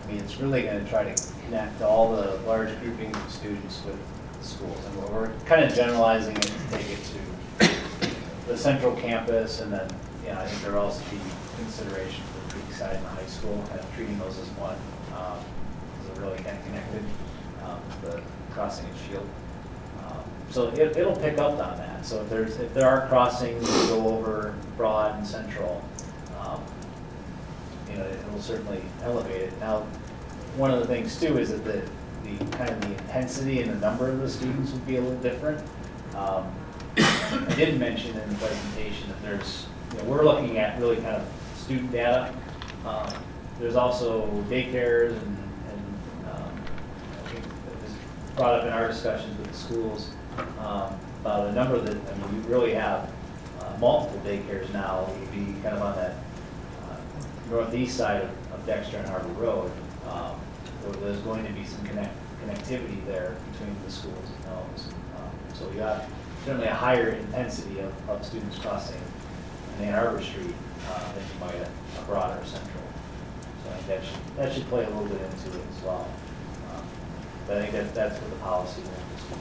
mean, it's really going to try to connect all the large groupings of students with the schools. And we're kind of generalizing it to take it to the central campus, and then, you know, I think there will also be consideration for Creekside and the high school, kind of treating those as one, because they're really kind of connected, the crossing and Shield. So it'll pick up on that. So if there are crossings that go over Broad and Central, you know, it will certainly elevate it. Now, one of the things too is that the kind of the intensity and the number of the students would be a little different. I didn't mention in the presentation that there's, you know, we're looking at really kind of student data. There's also daycares and I think that was brought up in our discussions with the schools about a number that, I mean, we really have multiple daycares now. We'd be kind of on that northeast side of Dexter and Harbor Road. Where there's going to be some connectivity there between the schools and homes. So we got certainly a higher intensity of students crossing in Ann Arbor Street than you might at a Broad or Central. So I think that should play a little bit into it as well. But I think that's what the policy will speak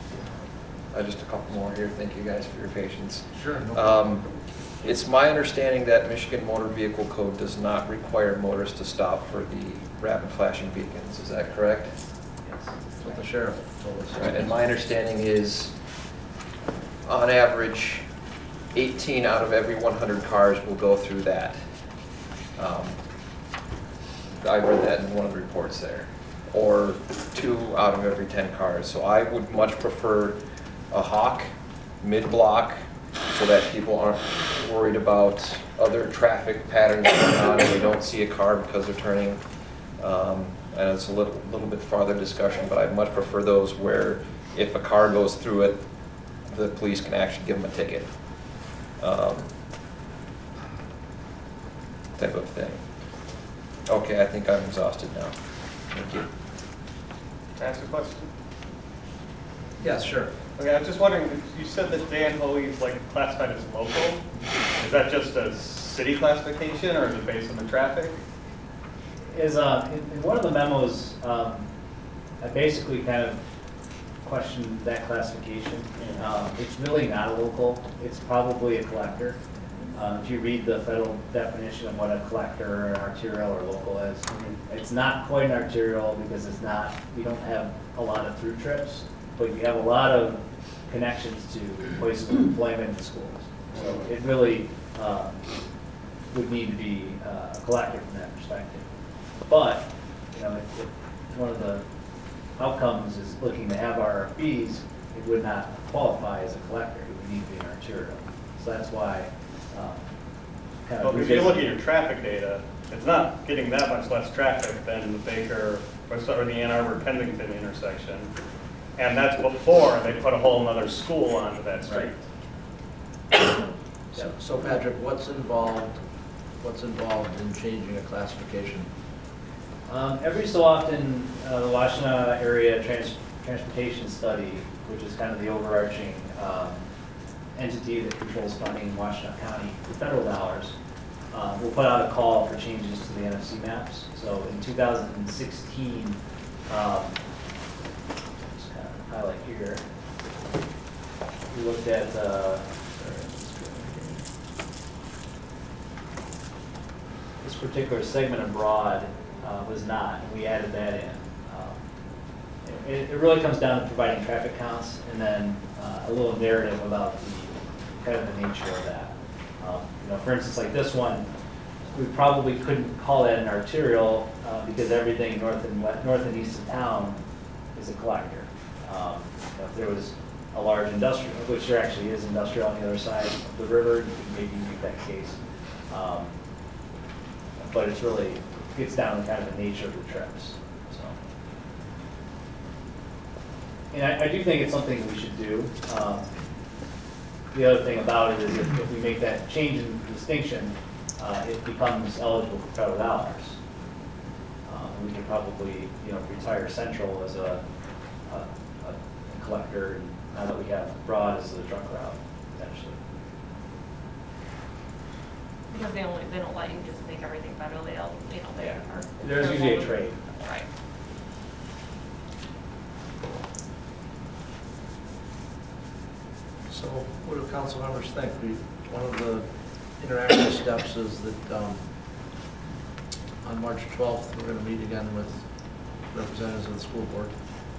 to. Just a couple more here. Thank you guys for your patience. Sure. No It's my understanding that Michigan Motor Vehicle Code does not require motorists to stop for the rapid flashing beacons. Is that correct? Yes. That's what the sheriff told us. Right, and my understanding is, on average, 18 out of every 100 cars will go through that. I read that in one of the reports there. Or 2 out of every 10 cars. So I would much prefer a hawk mid-block so that people aren't worried about other traffic patterns going on and they don't see a car because they're turning. And it's a little bit farther discussion, but I'd much prefer those where if a car goes through it, the police can actually give them a ticket. Type of thing. Okay, I think I'm exhausted now. Thank you. Can I ask a question? Yes, sure. Okay, I was just wondering, you said that Dan Hoey is like classified as local. Is that just a city classification or is it based on the traffic? Is in one of the memos, I basically kind of questioned that classification. It's really not a local, it's probably a collector. If you read the federal definition of what a collector, an arterial, or local is, it's not quite an arterial because it's not, we don't have a lot of through trips, but you have a lot of connections to places of employment and schools. So it really would need to be a collector from that perspective. But, you know, if one of the outcomes is looking to have RFBs, it would not qualify as a collector. It would need to be an arterial. So that's why kind of. Well, if you look at your traffic data, it's not getting that much less traffic than the Baker or the Ann Arbor Pendleton intersection. And that's before they put a whole nother school onto that street. So Patrick, what's involved in changing a classification? Every so often, the Washtenaw Area Transportation Study, which is kind of the overarching entity that controls funding in Washtenaw County for federal dollars, will put out a call for changes to the NFC maps. So in 2016, just kind of highlight here, we looked at this particular segment of Broad was not, and we added that in. It really comes down to providing traffic counts and then a little narrative about the kind of the nature of that. You know, for instance, like this one, we probably couldn't call that an arterial because everything north and east of town is a collector. You know, if there was a large industrial, which there actually is industrial on the other side of the river, you could maybe make that case. But it's really gets down to kind of the nature of the trips. So. And I do think it's something we should do. The other thing about it is if we make that change in distinction, it becomes eligible for federal dollars. We can probably, retire Central as a collector, now that we have Broad as the truck route, potentially. Because they don't let you just make everything federal, they are. There's usually a trade. Right. So what do council members think? One of the interactive steps is that on March 12th, we're going to meet again with representatives of the school board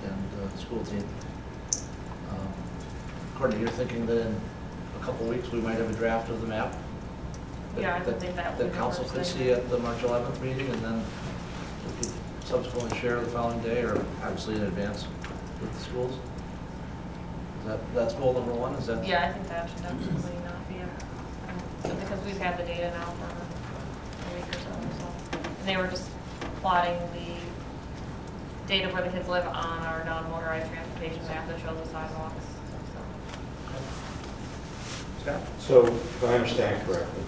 and the school team. Courtney, you're thinking that in a couple weeks, we might have a draft of the map? Yeah, I would think that would be That the council first could thing. see at the March 11th meeting, and then we could subsequently share the following day, or obviously in advance with the schools? That's goal number one, is that? Yeah, I think that should definitely not be because we've had the data now for a week or so. And they were just plotting the data where the kids live on our non-motorized transportation map that shows the sidewalks. Scott? So, if I understand correctly,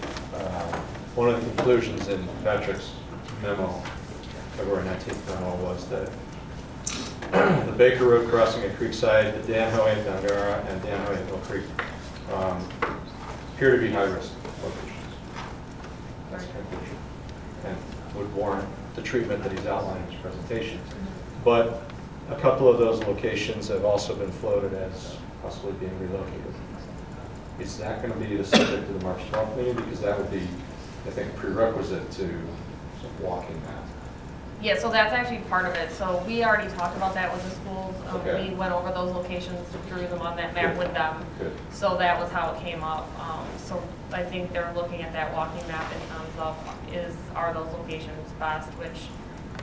one of the conclusions in Patrick's memo, February 19th memo, was that the Baker Road crossing at Creekside, the Danhoe, Dangara, and Danhoe at Mill Creek appear to be high-risk locations. That's the conclusion. And would warrant the treatment that he's outlined in his presentation. But a couple of those locations have also been floated as possibly being relocated. Is that going to be the subject of the March 12th meeting? Because that would be, I think, prerequisite to walking that. Yeah, so that's actually part of it. So we already talked about that with the schools. Okay. We went over those locations, drew them on that map with them. Good. So that was how it came up. So I think they're looking at that walking map in terms of are those locations best, which,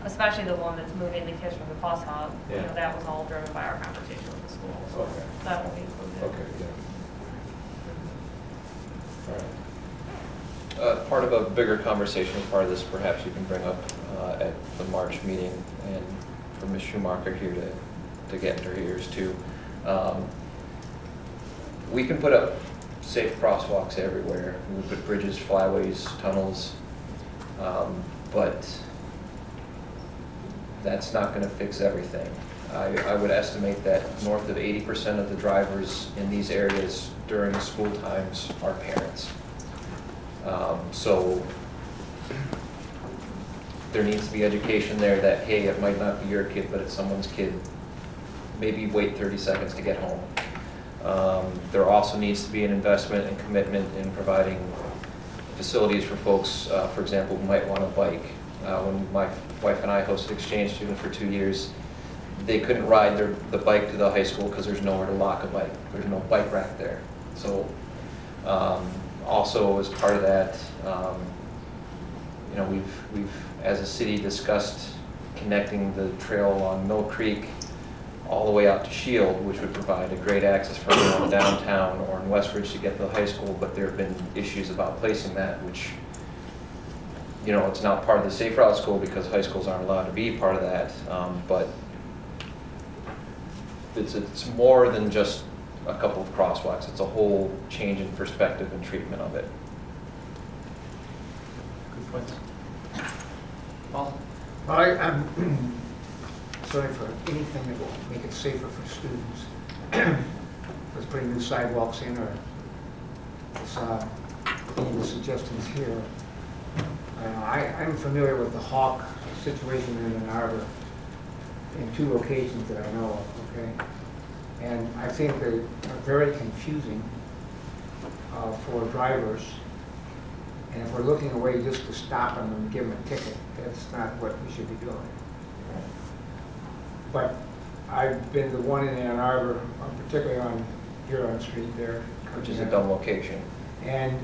especially the one that's moving the kids from the bus hub, Yeah. that was all driven by our conversation with the schools. So Okay. that will be included. Okay, good. All right. Part of a bigger conversation, as part of this, perhaps you can bring up at the March meeting, and for Ms. Schumacher here to get in her ears too. We can put up safe crosswalks everywhere. We put bridges, flyways, tunnels, but that's not going to fix everything. I would estimate that north of 80% of the drivers in these areas during school times are parents. So there needs to be education there that, hey, it might not be your kid, but it's someone's kid. Maybe wait 30 seconds to get home. There also needs to be an investment and commitment in providing facilities for folks, for example, who might want a bike. When my wife and I hosted exchange students for 2 years, they couldn't ride the bike to the high school because there's nowhere to lock a bike. There's no bike rack there. So also as part of that, we've as a city discussed connecting the trail along Mill Creek all the way out to Shield, which would provide a great access for anyone downtown or in Westridge to get to the high school, but there have been issues about placing that, which, it's not part of the Safe Route School because high schools aren't allowed to be part of that, but it's more than just a couple of crosswalks. It's a whole change in perspective and treatment of it. Good points. Paul? I'm sorry for anything that will make it safer for students. Let's put new sidewalks in, or any of the suggestions here. I'm familiar with the Hawk situation in Ann Arbor in 2 locations that I know of, okay? And I think they are very confusing for drivers. And if we're looking away just to stop them and give them a ticket, that's not what we should be doing. But I've been to one in Ann Arbor, particularly on Huron Street there. Which is a dumb location. And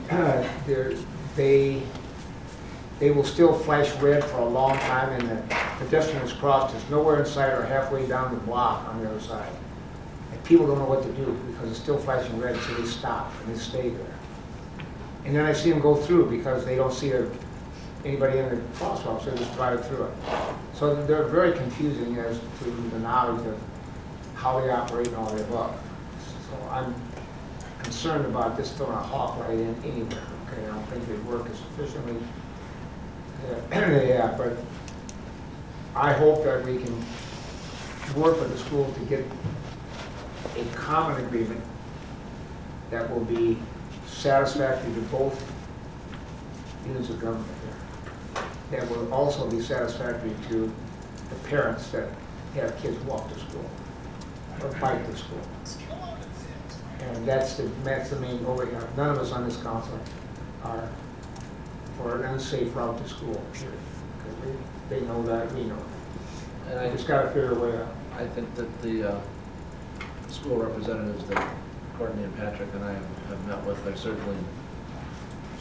they will still flash red for a long time, and the pedestrian is crossed. There's nowhere in sight or halfway down the block on the other side. And people don't know what to do because it's still flashing red, so they stop and they stay there. And then I see them go through because they don't see anybody in the crosswalk, so they just drive through it. So they're very confusing as to the knowledge of how they operate and all the above. So I'm concerned about just throwing a hawk light in anywhere, okay? I don't think they work as efficiently as they have, but I hope that we can work with the school to get a common agreement that will be satisfactory to both units of government here. That will also be satisfactory to the parents that have kids walk to school or bike to school. And that's the main goal we have. None of us on this council are for an unsafe route to school, period. Because they know that, we know that. And I just got to figure a way out. I think that the school representatives that Courtney and Patrick and I have met with are certainly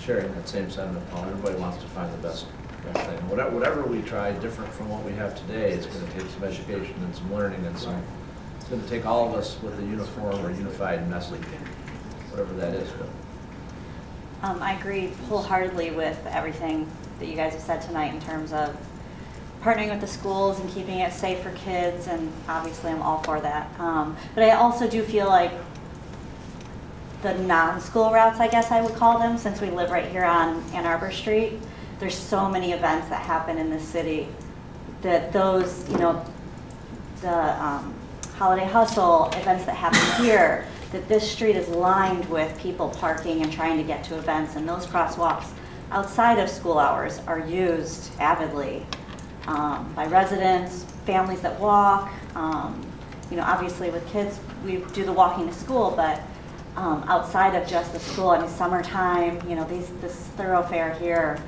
sharing that same sentiment, Paul. Everybody wants to find the best thing. Whatever we try different from what we have today, it's going to take some education and some learning and some, it's going to take all of us with a uniform or unified message, whatever that is. I agree wholeheartedly with everything that you guys have said tonight in terms of partnering with the schools and keeping it safe for kids, and obviously I'm all for that. But I also do feel like the non-school routes, I guess I would call them, since we live right here on Ann Arbor Street, there's so many events that happen in this city that those, you know, the holiday hustle events that happen here, that this street is lined with people parking and trying to get to events, and those crosswalks outside of school hours are used avidly by residents, families that walk. You know, obviously with kids, we do the walking to school, but outside of just the school, I mean, summertime, you know, this thoroughfare here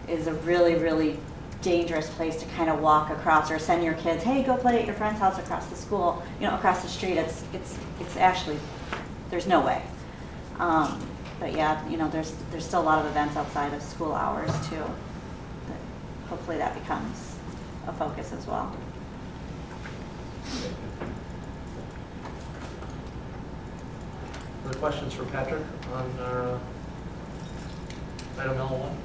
is a really, really dangerous place to kind of walk across or send your kids, hey, go play at your friend's house across the school, you know, across the street. It's actually, there's no way. But yeah, you know, there's still a lot of events outside of school hours too. But hopefully that becomes a focus as well. Other questions for Patrick on item L1?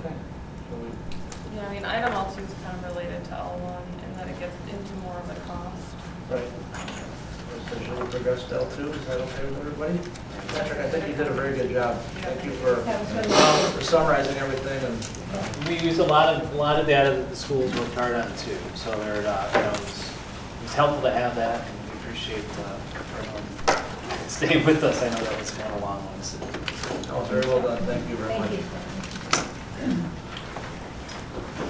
Okay. Yeah, I mean, item L2 is kind of related to L1 in that it gets into more of the cost. Right. Shall we progress to L2? Is that okay with everybody? Patrick, I think you did a very good job. Thank you for summarizing everything. And We used a lot of data that the schools worked hard on too, so they're, you know, it's helpful to have that, and we appreciate everyone staying with us. I know that was kind of a long one. So. That was very well done. Thank you very much.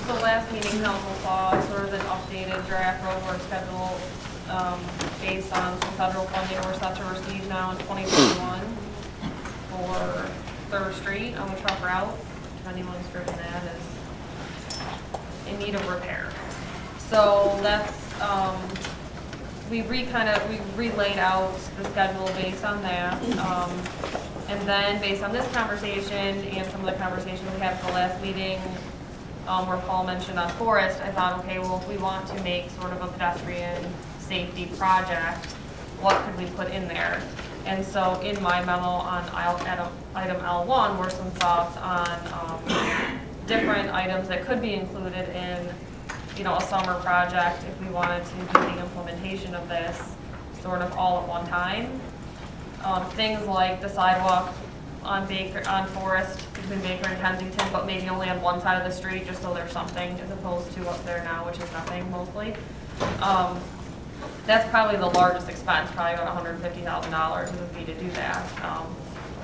So last meeting, council saw sort of an updated draft roadwork schedule based on some federal funding we're set to receive now in 2021 for 3rd Street on the truck route. If anyone's driven that, is in need of repair. So that's we relayed out the schedule based on that, and then based on this conversation and some of the conversations we had at the last meeting. Where Paul mentioned on Forest, I thought, okay, well, if we want to make sort of a pedestrian safety project, what could we put in there? And so in my memo on item L1 were some thoughts on different items that could be included in, you know, a summer project if we wanted to do the implementation of this sort of all at one time. Things like the sidewalk on Forest between Baker and Kensington, but maybe only on one side of the street, just so there's something, as opposed to up there now, which is nothing mostly. That's probably the largest expense, probably about $150,000 would be to do that.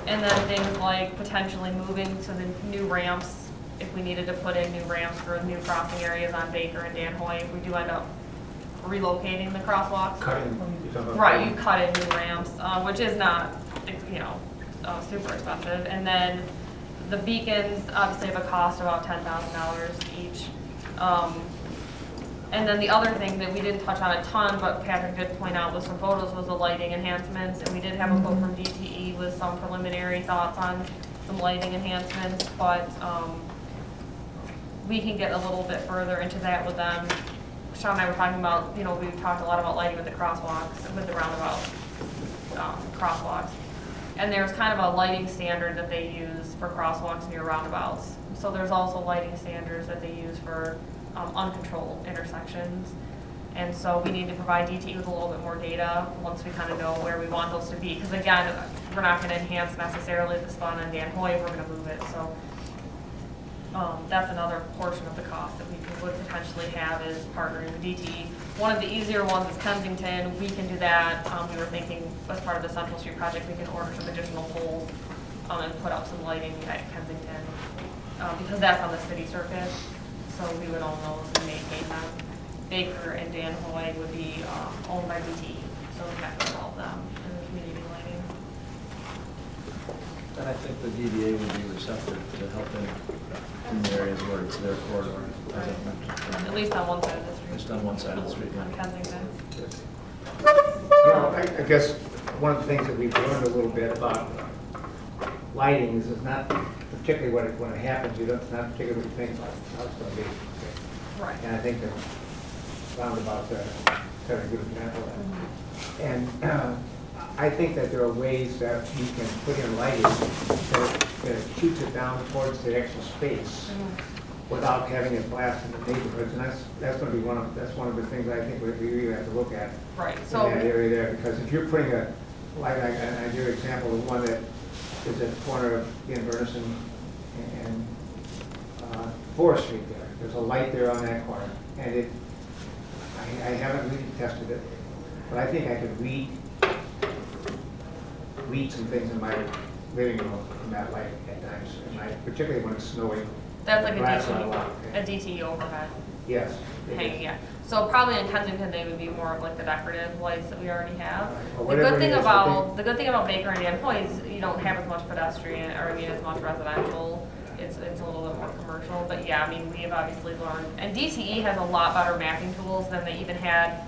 And then things like potentially moving to the new ramps, if we needed to put in new ramps for new crossing areas on Baker and Dan Hoy, if we do end up relocating the crosswalks. Right, you cut in new ramps, which is not, you know, super expensive. And then the beacons obviously have a cost of about $10,000 each. And then the other thing that we didn't touch on a ton, but Patrick did point out with some photos, was the lighting enhancements. And we did have a quote from DTE with some preliminary thoughts on some lighting enhancements, but we can get a little bit further into that with them. Sean and I were talking about, you know, we talked a lot about lighting with the crosswalks, with the roundabout crosswalks. And there's kind of a lighting standard that they use for crosswalks near roundabouts. So there's also lighting standards that they use for uncontrolled intersections. And so we need to provide DTE with a little bit more data once we kind of know where we want those to be. Because again, we're not going to enhance necessarily the spot on Dan Hoy, we're going to move it. So that's another portion of the cost that we would potentially have is partnering with DTE. One of the easier ones is Kensington. We can do that. We were thinking as part of the Central Street project, we can order some additional poles and put up some lighting at Kensington because that's on the city circuit. So we would own those and maintain them. Baker and Dan Hoy would be owned by DTE, so we have to involve them in the community lighting. And I think the DDA would be receptive to helping in the areas where it's their corridor, as I mentioned. At least on one side of the street. Just on one side of the street. On Kensington. You know, I guess one of the things that we've learned a little bit about lighting is it's not particularly when it happens, it's not particularly what you think about how it's going to be. Right. And I think that roundabouts are a good example of that. And I think that there are ways that you can put in lighting that shoots it down towards the actual space without having it blast in the neighborhoods. And that's going to be one of the things I think we really have to look at. Right. So in that area there, because if you're putting a light, I give you an example of one that is at the corner of Inverness and Forest Street there. There's a light there on that corner, and I haven't really tested it, but I think I could read some things in my living room from that light at times, particularly when it's snowing. That's like a DTE overhead. Yes. Hanging, yeah. So probably in Kensington, they would be more of like the decorative lights that we already have. Well, The good thing about Baker and Dan Hoy is you don't have as much pedestrian, or as much residential. It's a little bit more commercial, but yeah, I mean, we have obviously learned, and DTE has a lot better mapping tools than they even had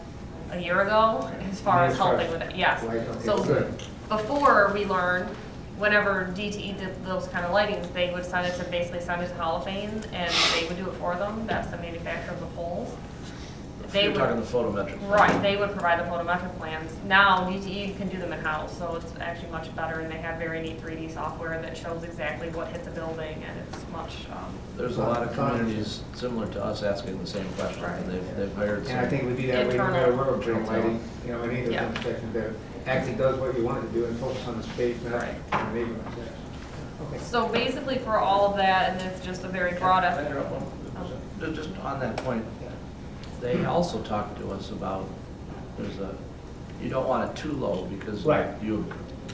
a year ago as far as helping with it. Yes. So before we learned, whenever DTE did those kind of lightings, they would send it to Hall of Fame, and they would do it for them. That's the manufacturer of the poles. You're talking the photometric. Right, they would provide the photometric plans. Now DTE can do them in-house, so it's actually much better, and they have very neat 3D software that shows exactly what hit the building, and it's much. There's a lot of communities similar to us asking the same question, Right. and they've hired. And I think we'd be that way no matter where we're putting lighting, in any of those Yeah. intersections that actually does what you want it to do and focus on the space, not Right. on the neighborhood. Okay. So basically for all of that, and it's just a very broad. Just on that point, they also talked to us about, you don't want it too low because Right. the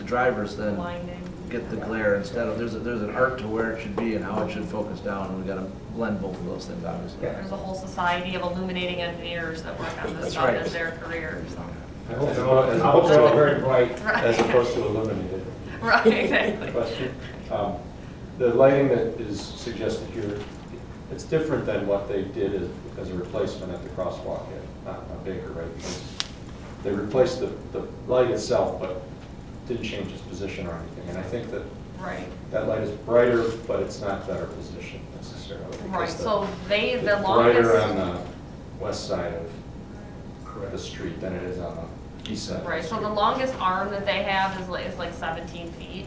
drivers then Blinding. get the glare instead of, there's an art to where it should be and how it should focus down, and we gotta blend both of those things, obviously. Yeah. There's a whole society of illuminating engineers that work on this That's stuff right. as their career, so. I hope they're all very bright. Right. As opposed to illuminated. Right, exactly. Question. The lighting that is suggested here, it's different than what they did as a replacement at the crosswalk at Baker, right? Because they replaced the light itself, but didn't change its position or anything. And I think that Right. that light is brighter, but it's not better positioned necessarily. Right, because so the it's longest. brighter on the west side of the street than it is on the east side. of the Right, so street. the longest arm that they have is like 17 feet.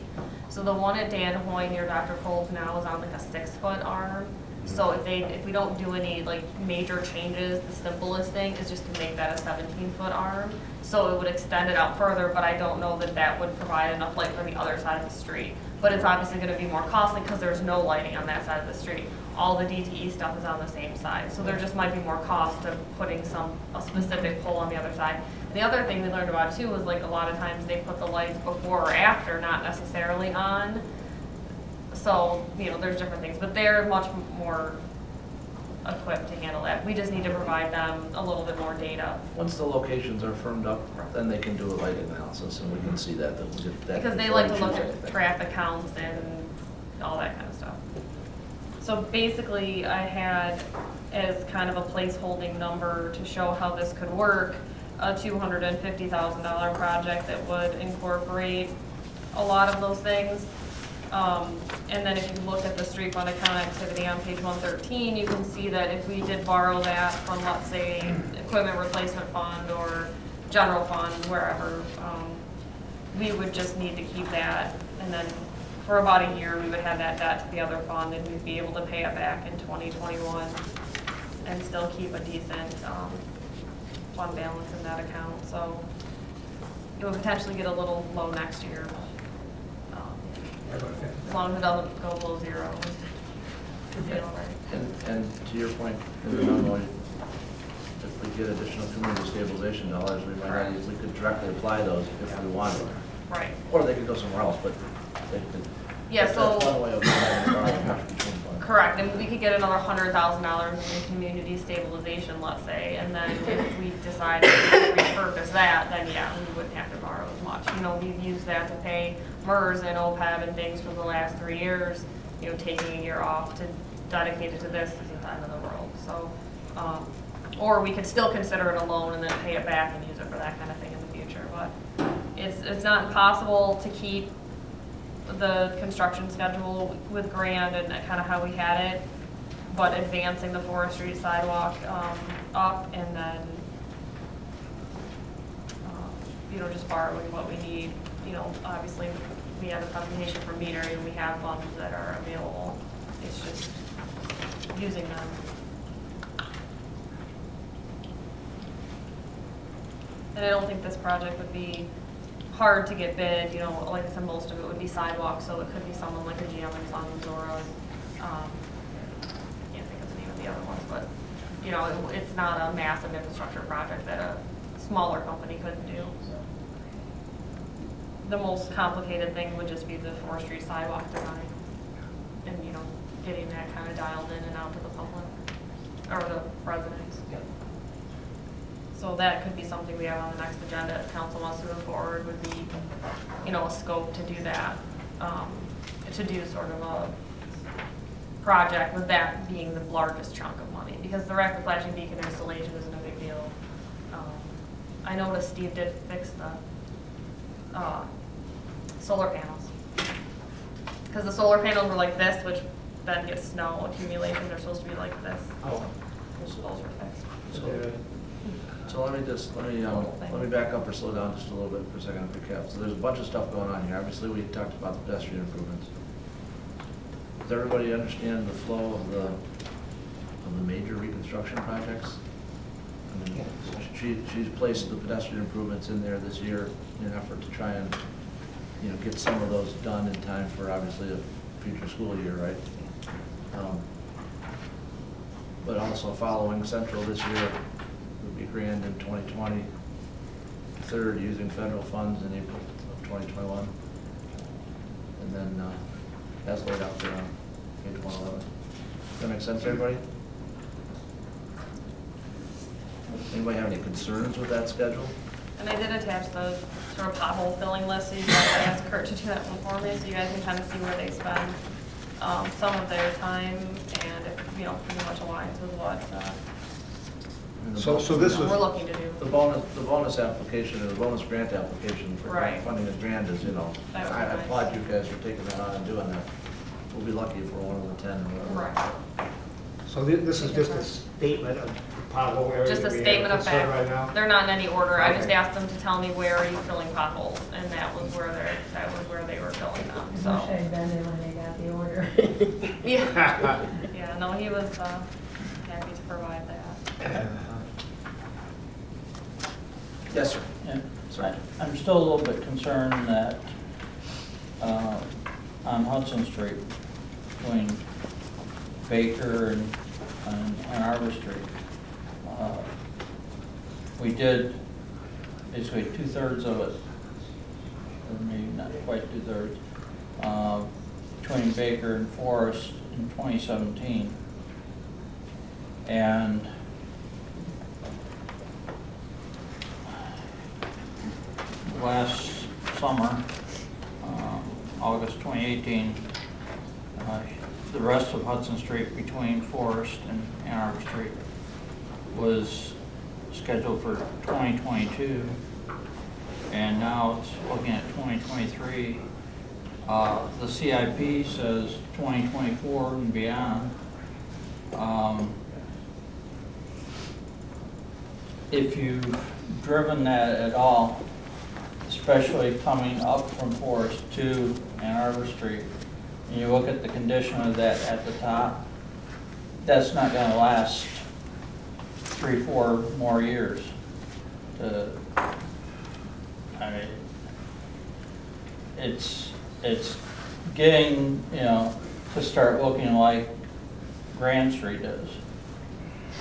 So the one at Dan Hoy near Dr. Cole's now is on like a 6-foot arm. So if we don't do any like major changes, the simplest thing is just to make that a 17-foot arm. So it would extend it out further, but I don't know that that would provide enough light for the other side of the street. But it's obviously gonna be more costly because there's no lighting on that side of the street. All the DTE stuff is on the same side. So there just might be more cost to putting a specific pole on the other side. The other thing we learned about too was like a lot of times they put the lights before or after, not necessarily on. So, there's different things, but they're much more equipped to handle that. We just need to provide them a little bit more data. Once the locations are firmed up, then they can do a lighting analysis, and we can see that. Because they like to look at traffic counts and all that kind of stuff. So basically, I had as kind of a placeholding number to show how this could work, a $250,000 project that would incorporate a lot of those things. And then if you look at the street fund account activity on page 113, you can see that if we did borrow that from, let's say, equipment replacement fund or general fund, wherever, we would just need to keep that. And then for about a year, we would have that debt to the other fund, and we'd be able to pay it back in 2021. and still keep a decent, fund balance in that account, so it would potentially get a little low next year. As long as it doesn't go below zero. You know, right? And to your point, in the memo, if we get additional community stabilization dollars, we might not, we could directly apply those if we wanted. Right. Or they could go somewhere else, but they could. Yeah, so. That's one way of contribution fund. Correct, and we could get another $100,000 in community stabilization, let's say, and then if we decide to repurpose that, then yeah, we wouldn't have to borrow as much. You know, we've used that to pay MERS and OPEB and things for the last 3 years. You know, taking a year off to dedicate it to this isn't the end of the world. So, or we could still consider it a loan and then pay it back and use it for that kind of thing in the future. But it's not impossible to keep the construction schedule with Grand and kind of how we had it, but advancing the Forest Street sidewalk up and then, you know, just borrowing what we need. You know, obviously we have a presentation for metering and we have funds that are available. It's just using them. And I don't think this project would be hard to get bid, you know, like I said, most of it would be sidewalks, so it could be someone like a GM and Sons or can't think of the name of the other ones, but, you know, it's not a massive infrastructure project that a smaller company couldn't do. The most complicated thing would just be the forestry sidewalk design and, you know, getting that kind of dialed in and out to the public, or the residents. Yep. So that could be something we have on the next agenda if council wants to move forward, would be, you know, a scope to do that. To do sort of a project with that being the largest chunk of money, because the rapid flashing beacon installation isn't a big deal. I noticed Steve did fix the solar panels. Because the solar panels were like this, which then gets snow accumulation, they're supposed to be like this. Oh. Those were fixed. So let me back up or slow down just a little bit for a second and recap. So there's a bunch of stuff going on here. Obviously, we talked about the pedestrian improvements. Does everybody understand the flow of the major reconstruction projects? I mean, she's placed the pedestrian improvements in there this year in an effort to try and, you know, get some of those done in time for obviously a future school year, right? But also following Central this year would be Grand in 2020, third using federal funds in April of 2021, and then as laid out there on page 111. Does that make sense, everybody? Anybody have any concerns with that schedule? And I did attach the sort of pothole filling list, so you guys, I asked Kurt to do that one for me, so you guys can kind of see where they spend some of their time, and it, you know, pretty much aligns with what So this was we're looking to do. The bonus application, or the bonus grant application for Right. funding a grant is, you know, That would be I nice. applaud you guys for taking that on and doing that. We'll be lucky if we're one of the 10 or whatever. Right. So this is just a statement of the pothole area Just a that we have statement of concern fact. right now? They're not in any order. I just Okay. asked them to tell me where are you filling potholes, and that was where they were filling them, I so. wish I'd been there when they got the order. Yeah, yeah, no, he was happy to provide that. Yes, sir. And I'm still a little bit concerned that on Hudson Street, between Baker and Ann Arbor Street, we did basically 2/3 of it, or maybe not quite 2/3, between Baker and Forest in 2017. And last summer, August 2018, the rest of Hudson Street between Forest and Ann Arbor Street was scheduled for 2022, and now it's looking at 2023. The CIP says 2024 and beyond. If you've driven that at all, especially coming up from Forest to Ann Arbor Street, and you look at the condition of that at the top, that's not gonna last 3-4 more years to, I mean, it's getting, you know, to start looking like Grand Street is.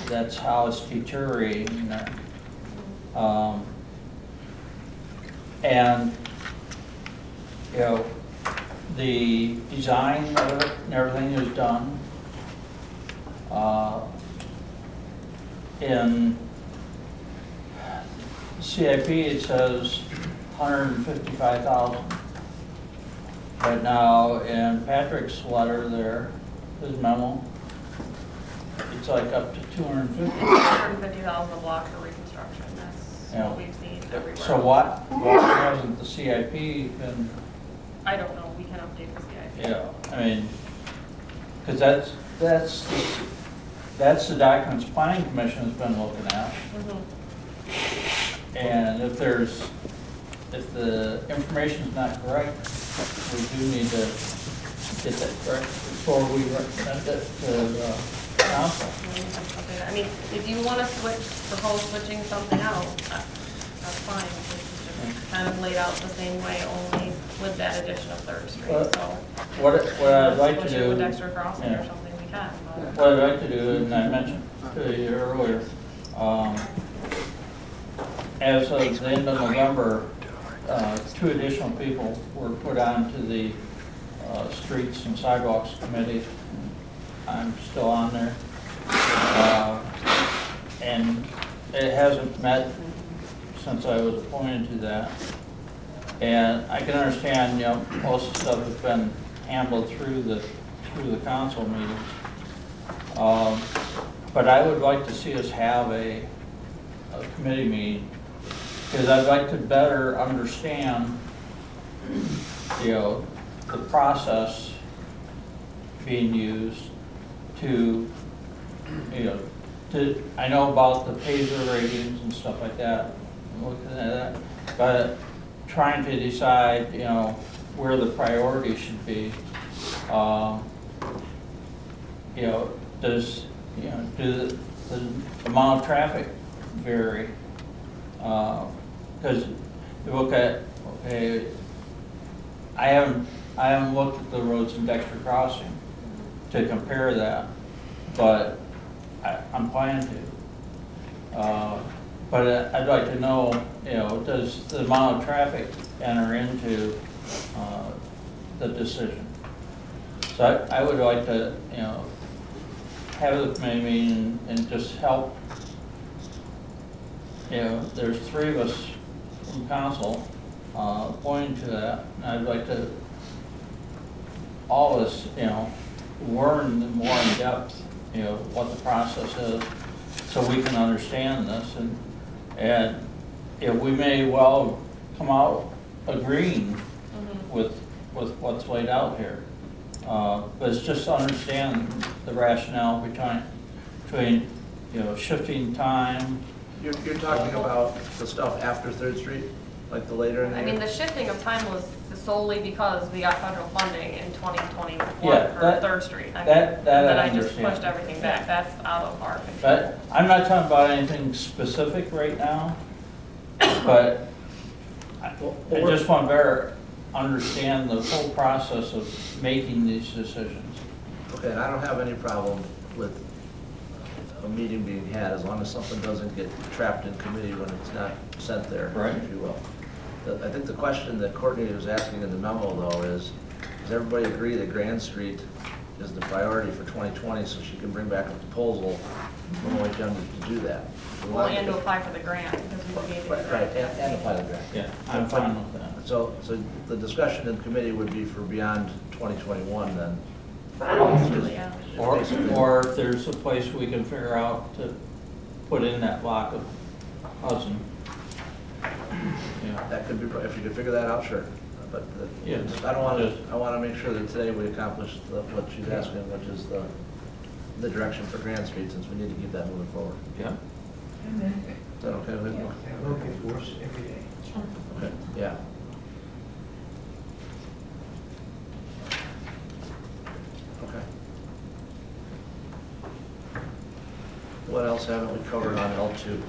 That's how it's deteriorating there. And, you know, the design of it and everything is done. In CIP, it says 155,000. Right now, in Patrick's letter there, his memo, it's like up to 250. 150,000 a block for reconstruction, that's Yeah. what we've seen everywhere. So why hasn't the CIP been, I don't know, we can update the CIP. yeah, I mean, because that's the documents planning commission has been looking at. Mhm. And if the information is not correct, we do need to get that correct before we recommend it to the council. I mean, if you want to propose switching something out, that's fine. This is just kind of laid out the same way, only with that addition of Third Street, Well, so. What I'd like to Switch it do. with Dexter Crossing yeah. or something, we can, but. What I'd like to do, and I mentioned to you earlier, as of the end of November, 2 additional people were put onto the Streets and Sidewalks Committee. I'm still on there. And it hasn't met since I was appointed to that. And I can understand, you know, most of the stuff has been handled through the council meetings. But I would like to see us have a committee meeting, because I'd like to better understand, you know, the process being used to, you know, I know about the Paisley ratings and stuff like that, looking at that, but trying to decide, you know, where the priority should be. You know, does the amount of traffic vary? Because you look at, okay, I haven't looked at the roads in Dexter Crossing to compare that, but I'm planning to. But I'd like to know, you know, does the amount of traffic enter into the decision? So I would like to, you know, have the committee meeting and just help. You know, there's 3 of us from council pointing to that, and I'd like to, all of us, you know, learn more in depth, you know, what the process is, so we can understand this, and you know, we may well come out agreeing with what's laid out here. But it's just to understand the rationale between you know, shifting time. You're talking about the stuff after Third Street, like the later in the I year? mean, the shifting of time was solely because we got federal funding in 2021 Yeah, for that- Third Street. I mean, that and then I I just understand. pushed everything back. That's out of our control. But I'm not talking about anything specific right now, but I just want to better understand the whole process of making these decisions. Okay, and I don't have any problem with a meeting being had, as long as something doesn't get trapped in committee when it's not sent there, Right. if you will. I think the question that Courtney was asking in the memo, though, is, does everybody agree that Grand Street is the priority for 2020, so she can bring back a proposal from the agenda to do that? Well, and to apply for the grant, because we gave you the Right, grant. and apply the grant. Yeah, I'm fine with that. So the discussion in committee would be for beyond 2021 then? Yeah. Or if there's a place we can figure out to put in that block of Hudson. Yeah. That could be, if you could figure that out, sure. But Yeah. I don't want to, I want to make sure that today we accomplish what she's asking, which is the direction for Grand Street, since we need to keep that moving forward. Yeah. Is that okay with you? That look is worse every day. Okay, yeah. Okay. what else haven't we covered on L2?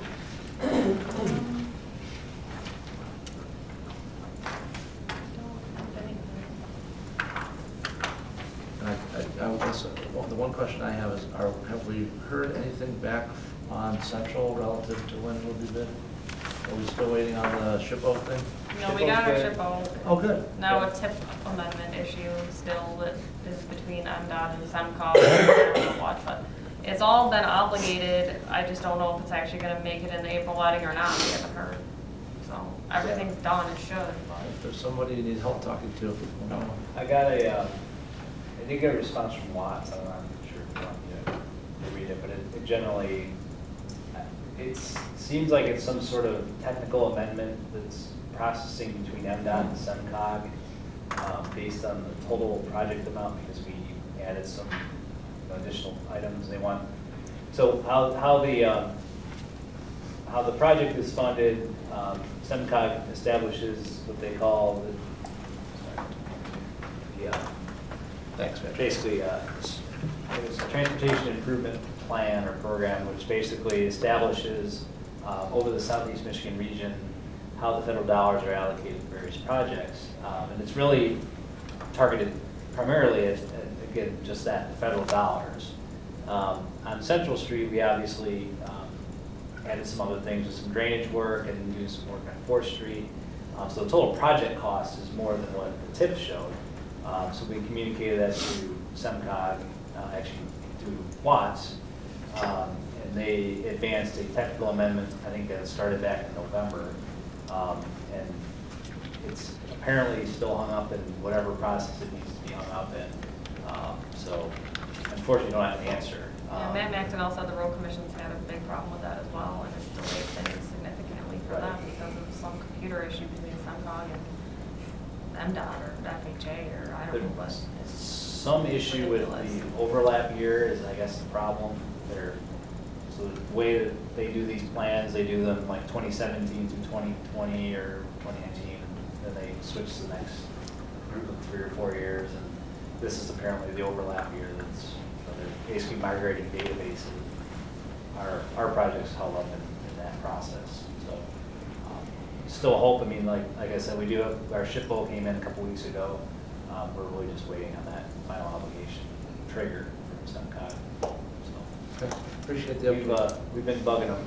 And I would guess, the one question I have is, have we heard anything back on Central relative to when it will be bid? Are we still waiting on the SHPO thing? No, we got our SHPO. Oh, good. Now a tip amendment issue still that is between MDOT and SEMCOG. I don't know what, but it's all been obligated. I just don't know if it's actually gonna make it in the April letting or not. We haven't heard. So everything's done, it should, but. If there's somebody you need help talking to, no. I got I did get a response from Watts, I'm not sure if you want me to read it, but it generally, it seems like it's some sort of technical amendment that's processing between MDOT and SEMCOG based on the total project amount, because we added some additional items they want. So how the project is funded, SEMCOG establishes what they call the Thanks, Mitch. basically it's a transportation improvement plan or program, which basically establishes over the Southeast Michigan region how the federal dollars are allocated to various projects. And it's really targeted primarily at again, just that, the federal dollars. On Central Street, we obviously added some other things with some drainage work and do some work on 4th Street. So the total project cost is more than what the tip showed. So we communicated that to SEMCOG, actually to Watts, and they advanced a technical amendment, I think that started back in November. And it's apparently still hung up in whatever process it needs to be hung up in. So unfortunately, don't have an answer. Yeah, Matt McDonnell said the road commission's had a big problem with that as well, and it's delayed things significantly for them because of some computer issue between SEMCOG and MDOT or FHA or I don't know what. Some issue with the overlap year is, I guess, the problem. So the way that they do these plans, they do them like 2017 through 2020 or 2019, and then they switch to the next group of 3 or 4 years. And this is apparently the overlap year that's, so they're basically migrating databases. Our project's held up in that process. So still hope, I mean, like I said, we do have, our SHPO came in a couple weeks ago. We're really just waiting on that final obligation trigger from SEMCOG. So Okay. Appreciate the update. we've been bugging them.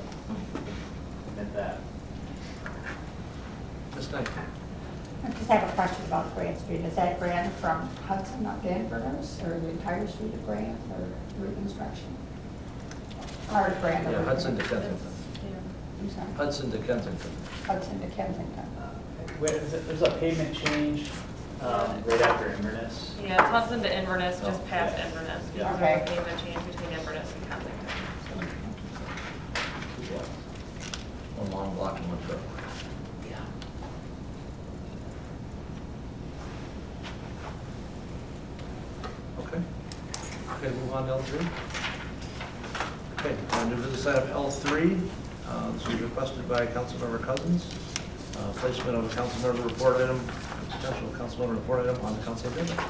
Admit that. Ms. Knight. I just have a question about Grant Street. Is that grant from Hudson up to Inverness, or the entire street of Grant, or reconstruction? Or Grant? Yeah, Hudson to Kensington. I'm sorry? Hudson to Kensington. Hudson to Kensington. There's a pavement change right after Inverness. Yeah, it's Hudson to Inverness, just past yeah. Inverness. Yeah. There's a pavement change between Inverness and Kensington. One long block and one short. Yeah. Okay. Okay, move on to L3. Okay, new business item L3. This was requested by Councilmember Cousins. Placement of a councilmember report item, potential councilmember report item on the council agenda.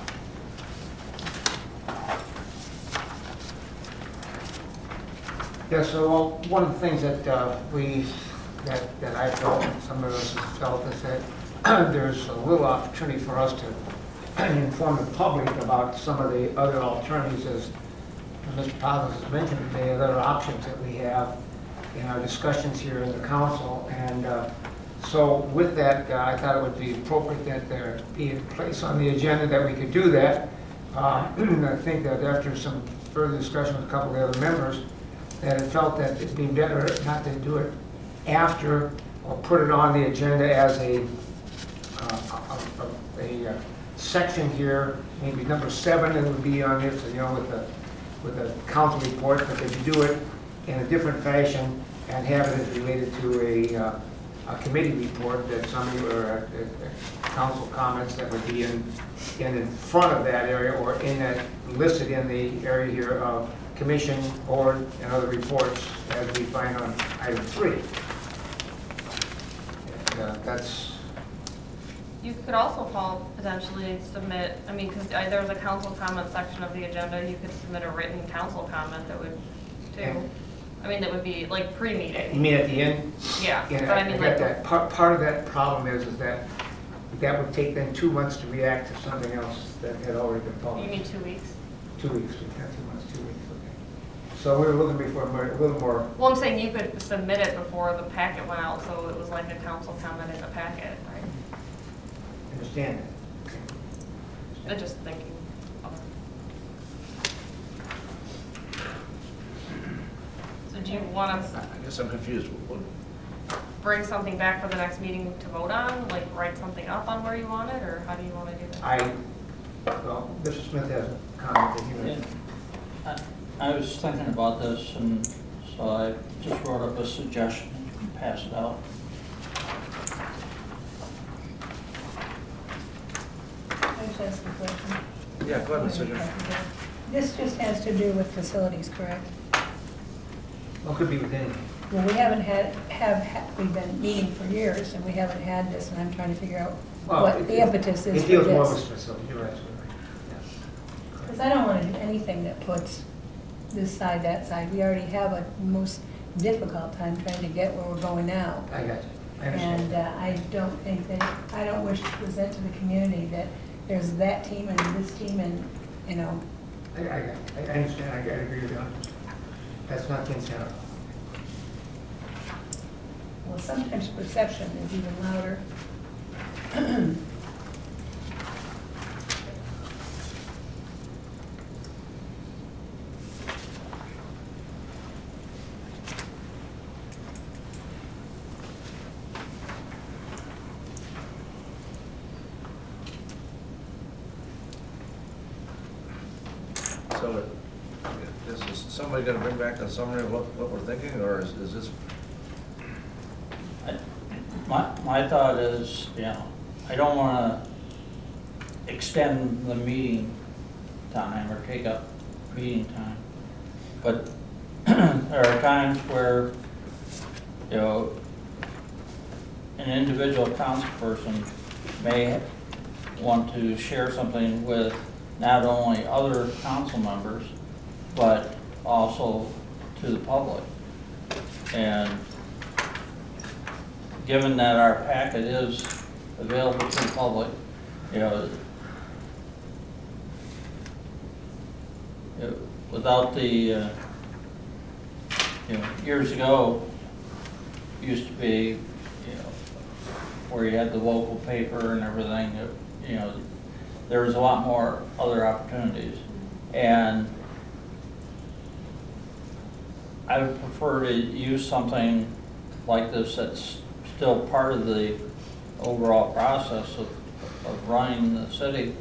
Yeah, so one of the things that that I felt, and some of us have felt, is that there's a little opportunity for us to inform the public about some of the other alternatives, as Mr. Powers has mentioned, the other options that we have in our discussions here in the council. And so with that, I thought it would be appropriate that there be a place on the agenda that we could do that. I think that after some further discussion with a couple of the other members, that it felt that it'd be better not to do it after or put it on the agenda as a section here, maybe number 7, it would be on this, you know, with the council report, but that you do it in a different fashion and have it as related to a committee report that somebody or council comments that would be in front of that area or in that listed in the area here of commission, board, and other reports as we find on item 3. And, that's. You could also, Paul, potentially submit, I mean, because there's a council comment section of the agenda, you could submit a written council comment that would, too. I mean, that would be like You pre-meeting. mean at the end? Yeah, Yeah, but I mean, get like, that. Part of that problem is that that would take them 2 months to react to something else that had already been you published. mean 2 weeks? 2 weeks, not 2 months, 2 weeks, okay. So we were looking before, a little more, Well, I'm saying you could submit it before the packet went out, so it was like a council comment in the packet, right? understand it. I'm just thinking. So do you want to I guess I'm confused. bring something back for the next meeting to vote on? Like write something up on where you want it, or how do you want to do that? Well, Mr. Smith has a comment that he would. I was thinking about this, and so I just wrote up a suggestion, you can pass it out. I just ask a question. Yeah, go ahead, Mr. Chair. This just has to do with facilities, correct? Well, could be with anything. Well, we haven't we've been meeting for years, and we haven't had this, and I'm trying to figure out Well, what the impetus is It for deals more with this. facility, you're absolutely right. Yes. Because I don't want to do anything that puts this side, that side. We already have a most difficult time trying to get where we're going now. I got you, I understand. And I don't think that, I don't wish to present to the community that there's that team and this team and, you know, I understand, I agree with you. That's not the intent. well, sometimes perception is even louder. So, is somebody gonna bring back a summary of what we're thinking, or is this? My thought is, you know, I don't want to extend the meeting time or take up meeting time. But there are times where, you know, an individual council person may want to share something with not only other council members, but also to the public. And given that our packet is available to the public, you know, without the, you know, years ago, used to be, you know, where you had the local paper and everything, you know, there was a lot more other opportunities. And I would prefer to use something like this that's still part of the overall process of running the city,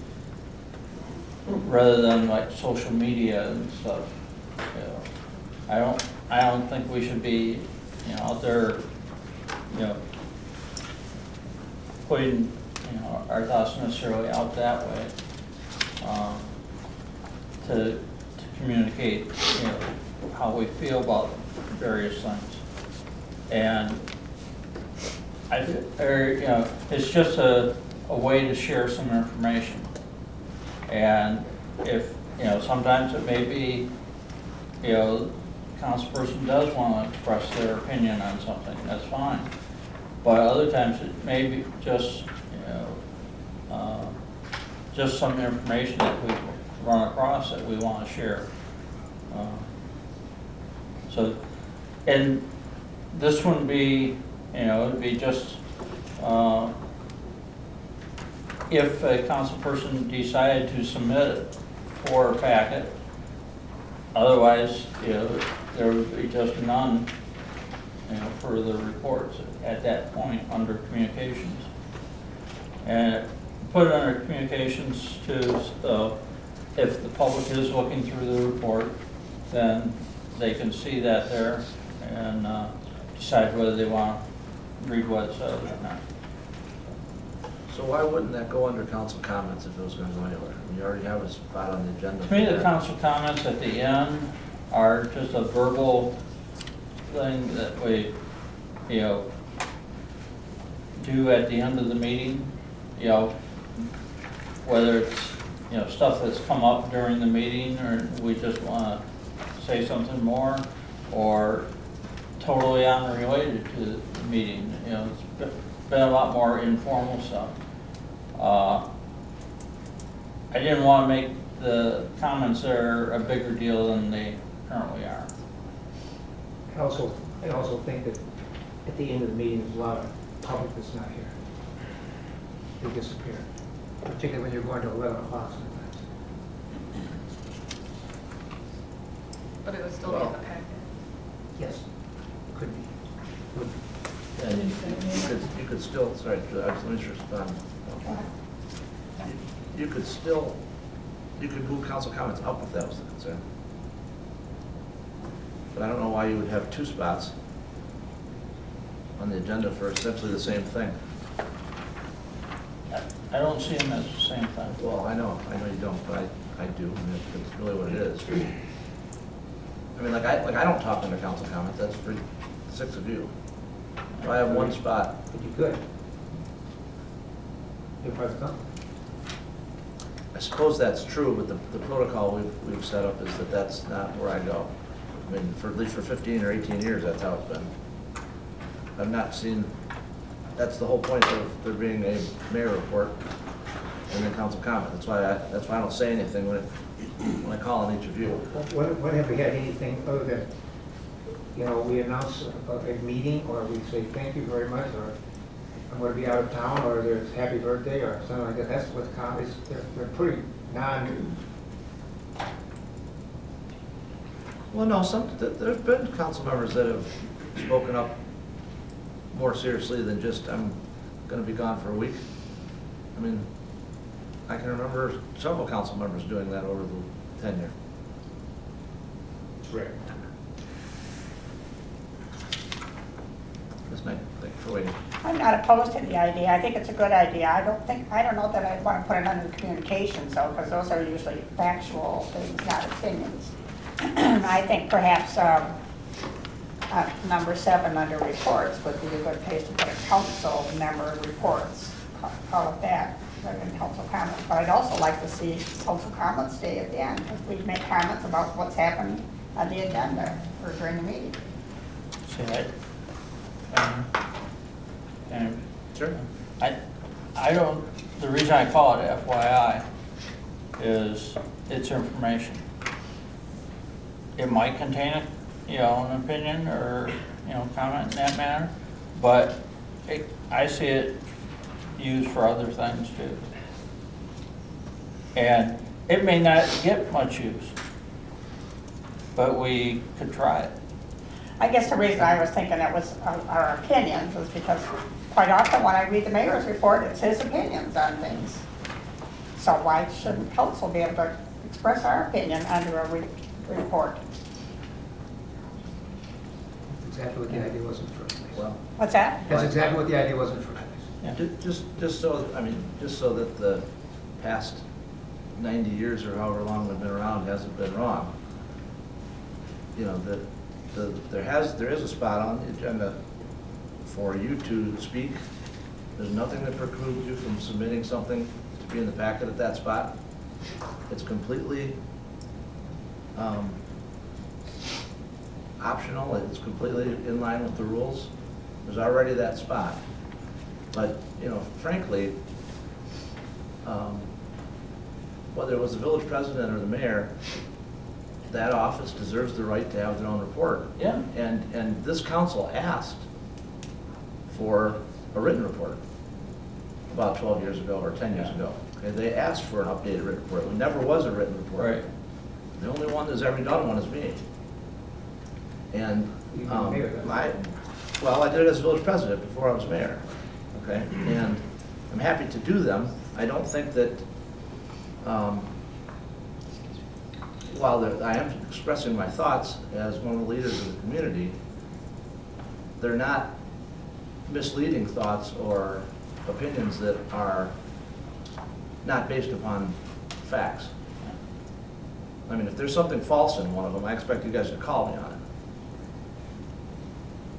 rather than like social media and stuff. You know, I don't think we should be, you know, out there, you know, putting, you know, our thoughts necessarily out that way, to communicate, you know, how we feel about various things. And you know, it's just a way to share some information. And if, you know, sometimes it may be, you know, the councilperson does want to express their opinion on something, that's fine. But other times it may be just, you know, just some information that we run across that we want to share. So, and this wouldn't be, you know, it'd be just, if a council person decided to submit it for a packet. Otherwise, you know, there would be just none, you know, for the reports at that point under communications. And put it under communications to, if the public is looking through the report, then they can see that there and decide whether they want to read what it says or not. So why wouldn't that go under council comments if it was gonna go anywhere? I mean, you already have a spot on the agenda. To me, for the that. council comments at the end are just a verbal thing that we, you know, do at the end of the meeting, you know, whether it's, you know, stuff that's come up during the meeting or we just want to say something more, or totally unrelated to the meeting. You know, it's been a lot more informal stuff. I didn't want to make the comments there a bigger deal than they currently are. I also think that at the end of the meeting, there's a lot of public that's not here. They disappear, particularly when you're going to 11 o'clock sometimes. But it would still be in the packet. Yes, could be. Would be. And you could still, sorry, let me just respond. You could still, you could move council comments up if that was the concern. But I don't know why you would have two spots on the agenda for essentially the same thing. I don't see them as the same thing. Well, I know you don't, but I do, and it's really what it is. I mean, like I don't talk under council comments, that's for 6 of you. So I have one spot. But you could. You're part of the company. I suppose that's true, but the protocol we've set up is that that's not where I go. I mean, for at least for 15 or 18 years, that's how it's been. I've not seen, that's the whole point of there being a mayor report and then council comment. That's why I don't say anything when I call on each of you. When have we had anything other than, you know, we announce a meeting, or we say thank you very much, or I'm going to be out of town, or there's happy birthday, or something like that? That's what comments, they're pretty Well, no, there's been council members that have spoken up more seriously than just, I'm going to be gone for a week. I mean, I can remember several council members doing that over the tenure. It's rare. Ms. Knight, thank you for waiting. I'm not opposed to the idea. I think it's a good idea. I don't know that I'd want to put it under communications though, because those are usually factual things, not opinions. I think perhaps number 7 under reports would be a good place to put a council member reports. Call it that, rather than council comments. But I'd also like to see council comments stay at the end, because we make comments about what's happened on the agenda or during the meeting. See, and Sure. I don't, the reason I call it FYI is it's information. It might contain an opinion or, comment in that manner, but I see it used for other things too. And it may not get much use, but we could try it. I guess the reason I was thinking it was our opinions was because quite often when I read the mayor's report, it's his opinions on things. So why shouldn't council be able to express our opinion under a report? That's exactly what the idea was in the first place. Well, What's that? That's exactly what the idea was in the first place. just so that the past 90 years or however long we've been around hasn't been wrong. There is a spot on the agenda for you to speak. There's nothing that precludes you from submitting something to be in the packet at that spot. It's completely optional. It's completely in line with the rules. There's already that spot. But, frankly, whether it was the village president or the mayor, that office deserves the right to have their own report. Yeah. And this council asked for a written report about 12 years ago or 10 years ago. Okay, they asked for an updated written report. There never was a written report. Right. The only one that's ever done one is me. And I did it as village president before I was mayor. Okay, and I'm happy to do them. I don't think that, while I am expressing my thoughts as one of the leaders of the community, they're not misleading thoughts or opinions that are not based upon facts. I mean, if there's something false in one of them, I expect you guys to call me on it.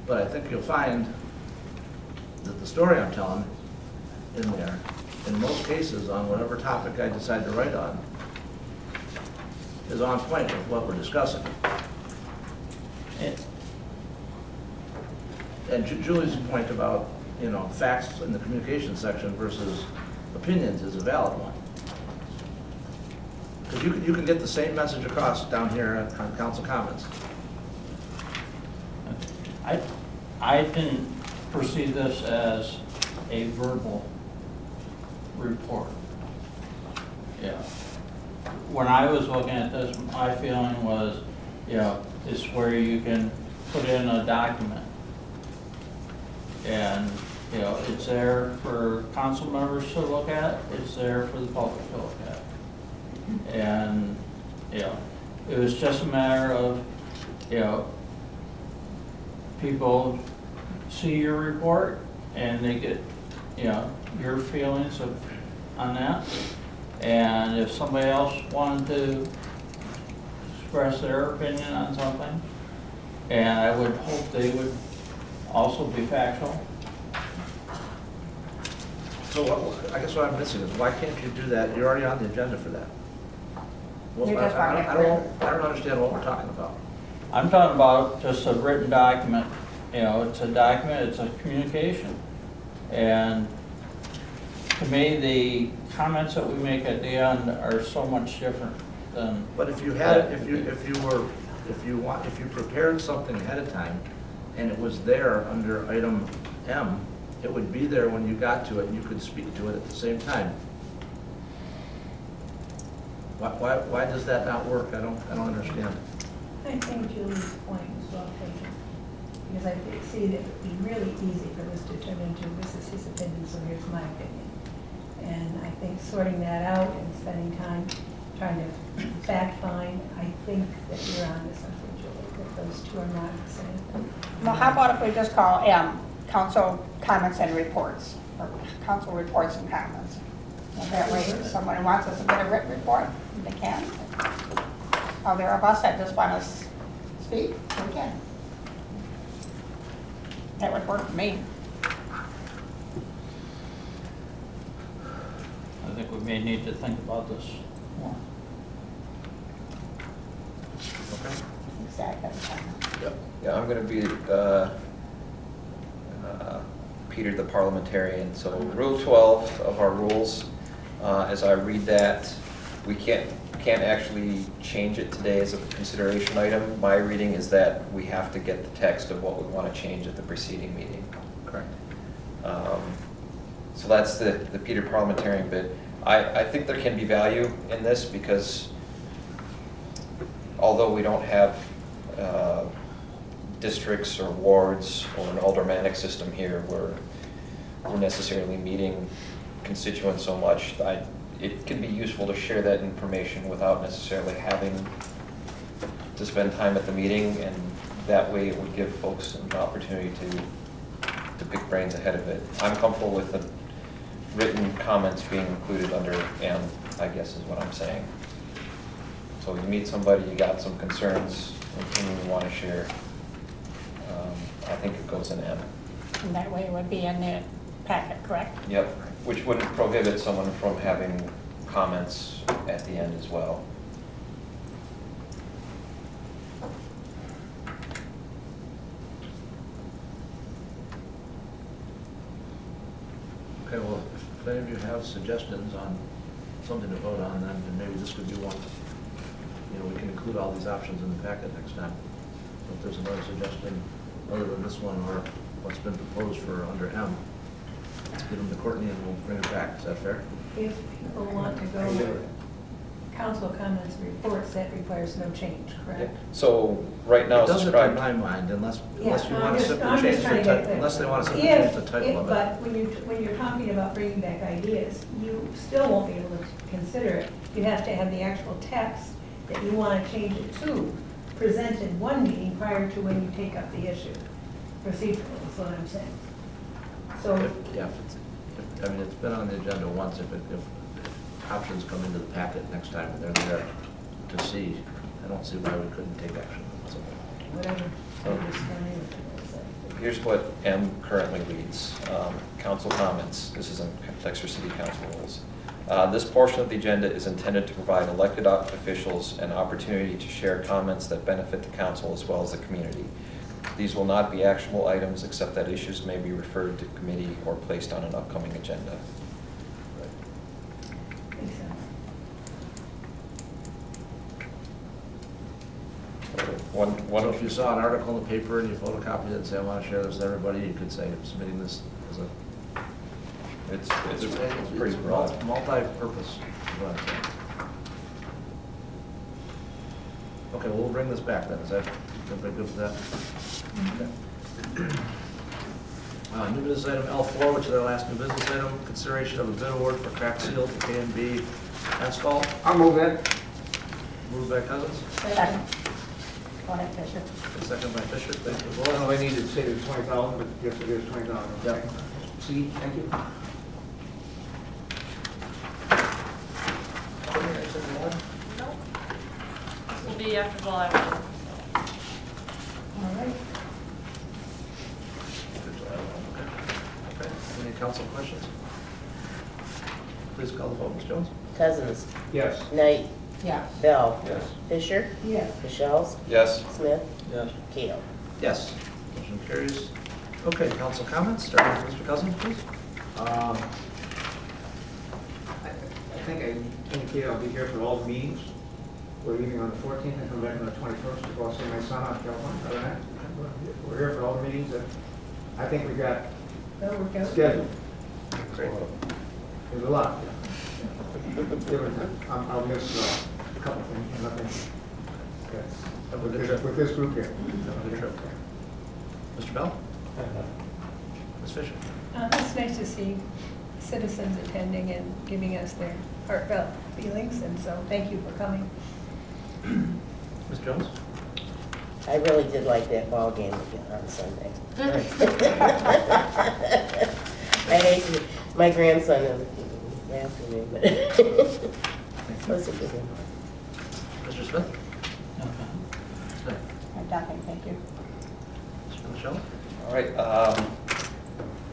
But I think you'll find that the story I'm telling in there, in most cases on whatever topic I decide to write on, is on point with what we're discussing. And Julie's point about, you know, facts in the communication section versus opinions is a valid one. Because you can get the same message across down here on council comments. I didn't perceive this as a verbal report. Yeah. When I was looking at this, my feeling was, you know, it's where you can put in a document. And, you know, it's there for council members to look at, it's there for the public to look at. And, you know, it was just a matter of, you know, people see your report and they get, you know, your feelings on that. And if somebody else wanted to express their opinion on something, and I would hope they would also be factual. So I guess what I'm missing is, why can't you do that? You're already on the agenda for that. Well, You just want it I don't understand what we're talking about. I'm talking about just a written document. You know, it's a document, it's a communication. And to me, the comments that we make at the end are so much different than. But if you had, if you prepared something ahead of time and it was there under item M, it would be there when you got to it and you could speak to it at the same time. Why does that not work? I don't understand. I think Julie's point was well taken, because I see that it would be really easy for this to turn into, this is his opinion, so here's my opinion. And I think sorting that out and spending time trying to fact find, I think that you're on to something, Julie, that those two are not the same thing. Well, how about if we just call M, council comments and reports, or council reports and comments? And that way, if someone wants us to get a written report, they can. Other of us that just want to speak, we can. That would work for me. I think we may need to think about this more. Okay. Exactly. Yeah, I'm going to be Peter the parliamentarian. So Rule 12 of our rules, as I read that, we can't actually change it today as a consideration item. My reading is that we have to get the text of what we want to change at the preceding meeting. Correct. So that's the Peter parliamentarian bit. I think there can be value in this because although we don't have districts or wards or an aldermanic system here where we're necessarily meeting constituents so much, it can be useful to share that information without necessarily having to spend time at the meeting, and that way it would give folks an opportunity to pick brains ahead of it. I'm comfortable with the written comments being included under M, I guess is what I'm saying. So you meet somebody, you got some concerns, an opinion you want to share, I think it goes in M. And that way it would be in the packet, correct? Yep, which wouldn't prohibit someone from having comments at the end as well. Okay, well, if any of you have suggestions on something to vote on, then maybe this could be one. You know, we can include all these options in the packet next time. So if there's another suggestion other than this one or what's been proposed for under M, let's get them to Courtney and we'll bring it back. Is that fair? If people want to go with council comments and reports, that requires no change, correct? So right now It it's doesn't in described. my mind unless you Yeah, want I'm to just- simply I'm change just the trying to get title, clear. unless they want to simply change the title of it. But when you're talking about bringing back ideas, you still won't be able to consider it. You have to have the actual text that you want to change it to, presented one meeting prior to when you take up the issue. Procedurally, is what I'm saying. So, Yeah, I mean, it's been on the agenda once. If options come into the packet next time and they're there to see, I don't see why we couldn't take action. So, whatever, I'm just telling you what to say. Here's what M currently reads. Council comments, this is in Dexter City Council rules. This portion of the agenda is intended to provide elected officials an opportunity to share comments that benefit the council as well as the community. These will not be actionable items except that issues may be referred to committee or placed on an upcoming agenda. Makes sense. So if you saw an article in the paper and you photocopied it and say, I want to share this with everybody, you could say, I'm submitting this as a. It's pretty broad. Multi-purpose. is what I'm saying. Okay, well, we'll bring this back then. Is that, everybody good with that? Okay. New business item L4, which is our last new business item, consideration of a bid award for crack seal to K&B asphalt. I'll move that. Moved by Cousins, Second. Go ahead, Fisher. second by Fisher. Thank you. Well, I don't know if I need to say it's 20,000, but yes, it is 20,000. Yep. See, thank you. This will be after July 1. All right. Okay. Any council questions? Please call the vote, Ms. Jones. Cousins, Yes. Knight, Yeah. Bell, Yes. Fisher, Yes. Michelle's, Yes. Smith, Yes. Keel. Yes. Motion carries. Okay, council comments, starting with Mr. Cousins, please. I think I indicated I'll be here for all the meetings. We're leaving on the 14th and come back on the 21st to go see my son on California. Other than that, we're here for all the meetings that I think we got That'll work out. scheduled. Great. There's a lot. I'll miss a couple things, nothing. Have a good trip. With this group here. Have a good trip. Mr. Bell? Ms. Fisher? It's nice to see citizens attending and giving us their heartfelt feelings, and so thank you for coming. Ms. Jones? I really did like that ball game on Sunday. I hate to, my grandson is after me, but it was a good one. Mr. Smith? Smith? Nothing, thank you. Mr. Michelle? All right,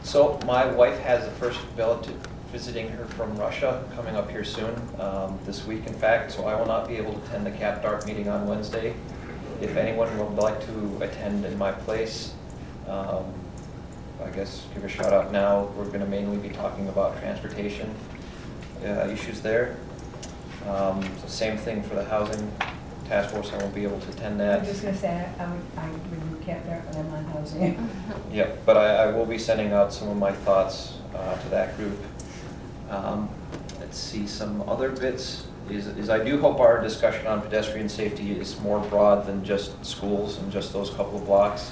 so my wife has a first relative visiting her from Russia coming up here soon, this week in fact, so I will not be able to attend the Cap Dart meeting on Wednesday. If anyone would like to attend in my place, I guess give a shout out now. We're going to mainly be talking about transportation issues there. So same thing for the housing task force, I won't be able to attend that. I'm just gonna say, I would cap there, but I'm on housing. Yep, but I will be sending out some of my thoughts to that group. Let's see, some other bits is I do hope our discussion on pedestrian safety is more broad than just schools and just those couple of blocks.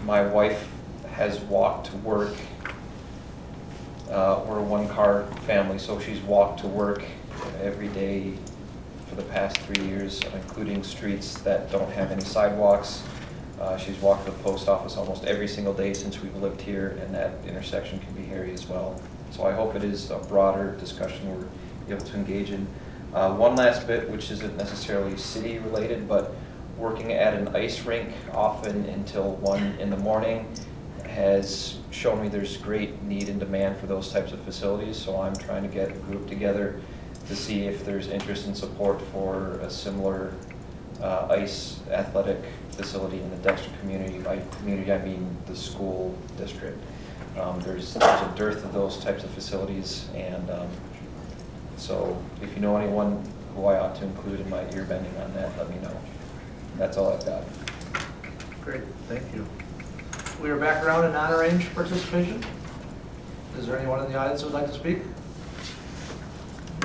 My wife has walked to work. We're a one-car family, so she's walked to work every day for the past 3 years, including streets that don't have any sidewalks. She's walked to the post office almost every single day since we've lived here, and that intersection can be hairy as well. So I hope it is a broader discussion we're able to engage in. One last bit, which isn't necessarily city-related, but working at an ice rink often until 1 in the morning has shown me there's great need and demand for those types of facilities, so I'm trying to get a group together to see if there's interest and support for a similar ice athletic facility in the Dexter community. By community, I mean the school district. There's a dearth of those types of facilities, and so if you know anyone who I ought to include in my ear bending on that, let me know. That's all I've got. Great, thank you. We are back around in non-arranged participation. Is there anyone in the audience who would like to speak?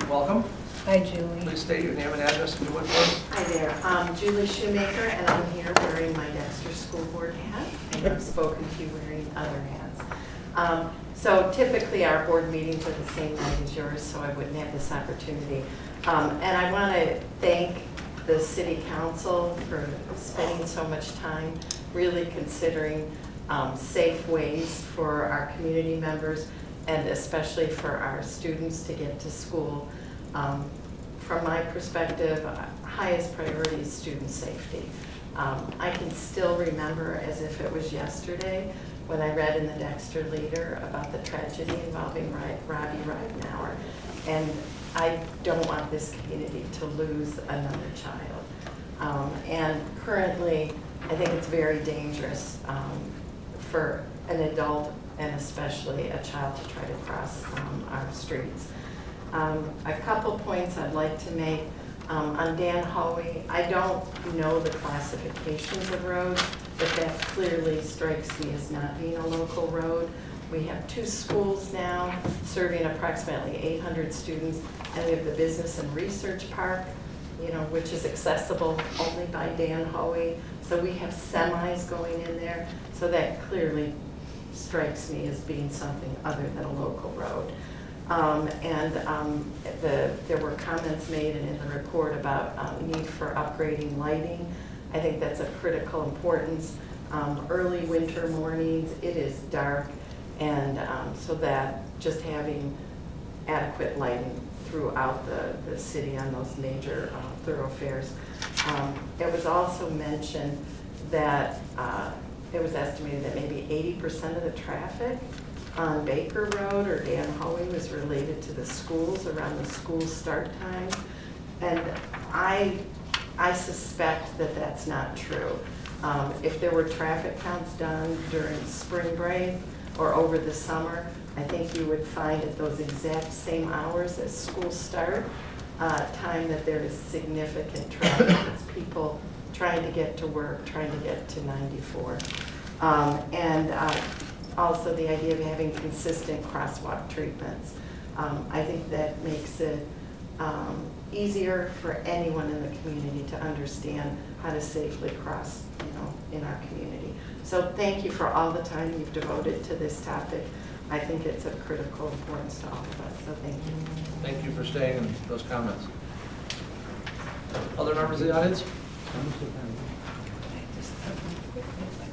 Welcome. Hi, Julie. Please state your name and address if you would, please. Hi there, I'm Julie Shoemaker, and I'm here wearing my Dexter School Board hat, and I've spoken to you wearing other hats. So typically, our board meetings are the same night as yours, so I wouldn't have this opportunity. And I want to thank the City Council for spending so much time really considering safe ways for our community members and especially for our students to get to school. From my perspective, highest priority is student safety. I can still remember as if it was yesterday when I read in the Dexter Leader about the tragedy involving Robbie Ridenauer. And I don't want this community to lose another child. And currently, I think it's very dangerous for an adult and especially a child to try to cross our streets. A couple points I'd like to make. On Dan Hoey, I don't know the classifications of roads, but that clearly strikes me as not being a local road. We have 2 schools now serving approximately 800 students, and we have the Business and Research Park, which is accessible only by Dan Hoey. So we have semis going in there, so that clearly strikes me as being something other than a local road. There were comments made in the report about need for upgrading lighting. I think that's of critical importance. Early winter mornings, it is dark, and so that just having adequate lighting throughout the city on those major thoroughfares. It was also mentioned that it was estimated that maybe 80% of the traffic on Baker Road or Dan Hoey was related to the schools around the school start time. And I suspect that that's not true. If there were traffic counts done during spring break or over the summer, I think you would find at those exact same hours as school start time that there is significant traffic. It's people trying to get to work, trying to get to 94. Also the idea of having consistent crosswalk treatments. I think that makes it easier for anyone in the community to understand how to safely cross, in our community. So thank you for all the time you've devoted to this topic. I think it's of critical importance to all of us, so thank you. Thank you for staying in those comments. Other members of the audience?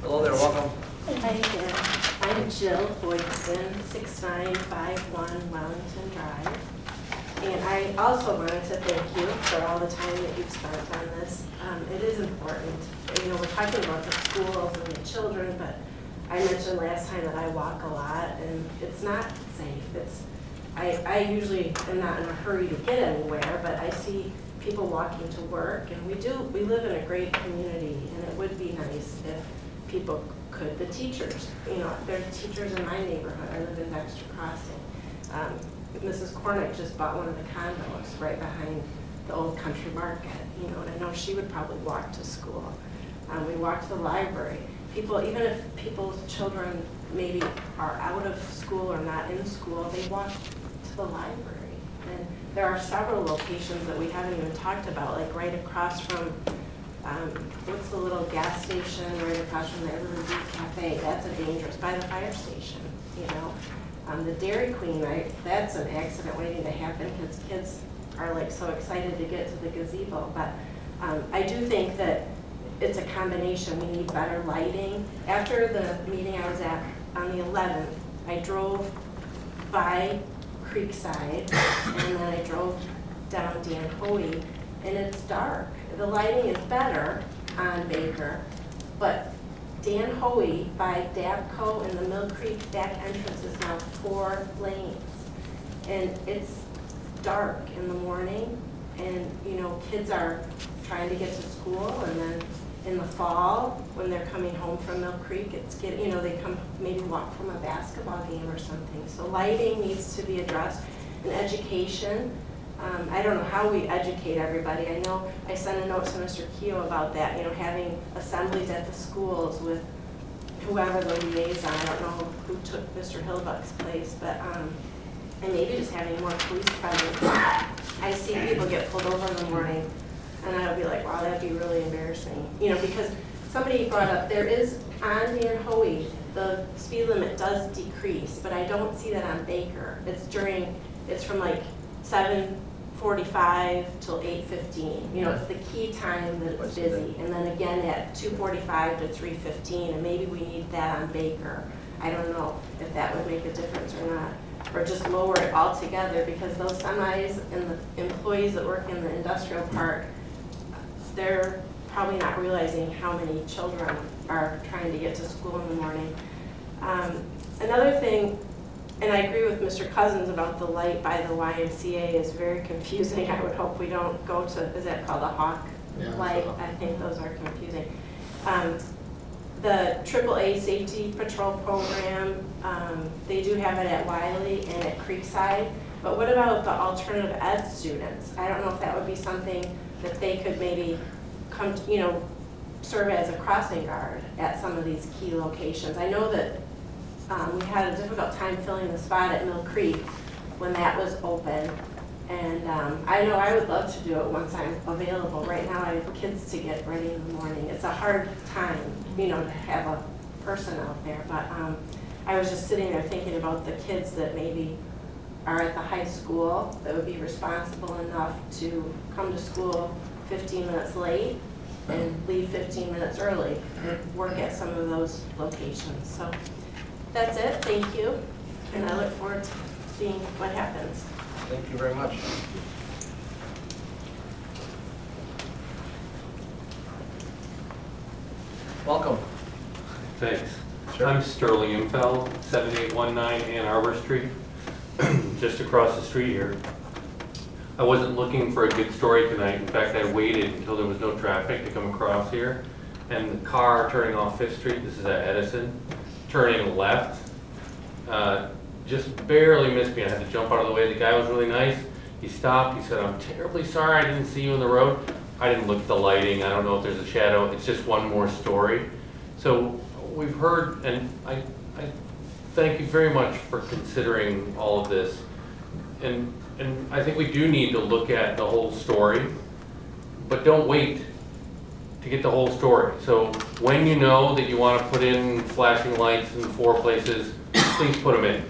Hello there, welcome. Hi again. I'm Jill Boydson, 6951 Wellington Drive. And I also wanted to thank you for all the time that you've spent on this. It is important. We're talking about the schools and the children, but I mentioned last time that I walk a lot, and it's not safe. I usually am not in a hurry to get anywhere, but I see people walking to work, and we live in a great community, and it would be nice if people could, the teachers, there's teachers in my neighborhood. I live in Dexter Crossing. Mrs. Cornick just bought one of the condos right behind the old country market, and I know she would probably walk to school. We walk to the library. People, even if people's children maybe are out of school or not in school, they walk to the library. And there are several locations that we haven't even talked about, like right across from what's the little gas station right across from the Evergreen Cafe? That's a dangerous, by the fire station, The Dairy Queen, that's an accident waiting to happen because kids are like so excited to get to the gazebo. But I do think that it's a combination. We need better lighting. After the meeting I was at on the 11th, I drove by Creekside and then I drove down Dan Hoey, and it's dark. The lighting is better on Baker, but Dan Hoey by Dabco and the Mill Creek back entrance is now 4 lanes. And it's dark in the morning, and kids are trying to get to school, and then in the fall, when they're coming home from Mill Creek, they come maybe walk from a basketball game or something. So lighting needs to be addressed, and education. I don't know how we educate everybody. I know I sent a note to Mr. Keogh about that, having assemblies at the schools with whoever the liaison. I don't know who took Mr. Hillbuck's place, but and maybe just having more police presence. I see people get pulled over in the morning, and I would be like, wow, that'd be really embarrassing. Because somebody brought up, there is on Dan Hoey, the speed limit does decrease, but I don't see that on Baker. It's from like 7:45 till 8:15. It's the key time that it's busy. And then again at 2:45 to 3:15, and maybe we need that on Baker. I don't know if that would make a difference or not. Or just lower it altogether, because those semis and the employees that work in the industrial park, they're probably not realizing how many children are trying to get to school in the morning. Another thing, and I agree with Mr. Cousins about the light by the YMCA is very confusing. I would hope we don't go to, is that called a hawk light? I think those are confusing. The AAA Safety Patrol Program, they do have it at Wiley and at Creekside, but what about the alternative ed students? I don't know if that would be something that they could maybe come, serve as a crossing guard at some of these key locations. I know that we had a difficult time filling the spot at Mill Creek when that was open. And I know I would love to do it once I'm available. Right now I have kids to get ready in the morning. It's a hard time, to have a person out there. But I was just sitting there thinking about the kids that maybe are at the high school that would be responsible enough to come to school 15 minutes late and leave 15 minutes early and work at some of those locations. So that's it. Thank you. And I look forward to seeing what happens. Thank you very much. Welcome. Thanks. Sure. I'm Sterling Imfeld, 7819 Ann Arbor Street, just across the street here. I wasn't looking for a good story tonight. In fact, I waited until there was no traffic to come across here. And the car turning off 5th Street, this is at Edison, turning left, just barely missed me. I had to jump out of the way. The guy was really nice. He stopped. He said, "I'm terribly sorry I didn't see you in the road." I didn't look at the lighting. I don't know if there's a shadow. It's just one more story. So we've heard, and I thank you very much for considering all of this. And I think we do need to look at the whole story, but don't wait to get the whole story. So when you know that you want to put in flashing lights in 4 places, please put them in.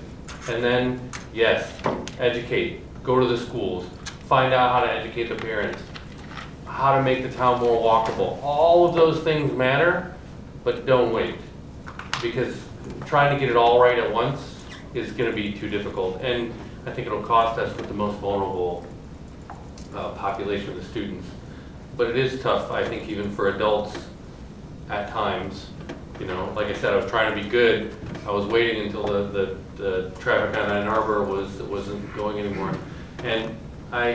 And then, yes, educate, go to the schools, find out how to educate the parents, how to make the town more walkable. All of those things matter, but don't wait. Because trying to get it all right at once is going to be too difficult. And I think it'll cost us with the most vulnerable population of the students. But it is tough, I think, even for adults at times. Like I said, I was trying to be good. I was waiting until the traffic on Ann Arbor wasn't going anymore. And I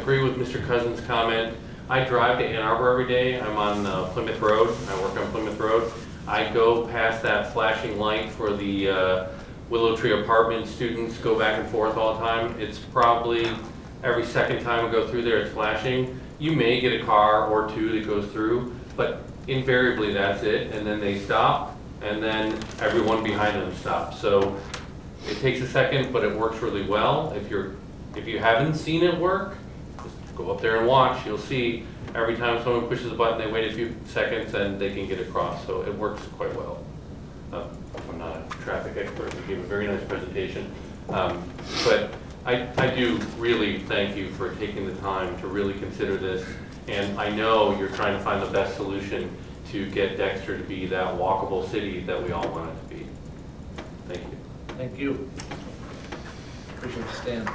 agree with Mr. Cousins' comment. I drive to Ann Arbor every day. I'm on Plymouth Road. I work on Plymouth Road. I go past that flashing light for the Willow Tree Apartment students go back and forth all the time. It's probably every second time I go through there, it's flashing. You may get a car or two that goes through, but invariably that's it. And then they stop, and then everyone behind them stops. So it takes a second, but it works really well. If you haven't seen it work, just go up there and watch. You'll see every time someone pushes a button, they wait a few seconds and they can get across. So it works quite well. I'm not a traffic expert. We gave a very nice presentation. But I do really thank you for taking the time to really consider this. And I know you're trying to find the best solution to get Dexter to be that walkable city that we all want it to be. Thank you. Thank you. Appreciate you staying. I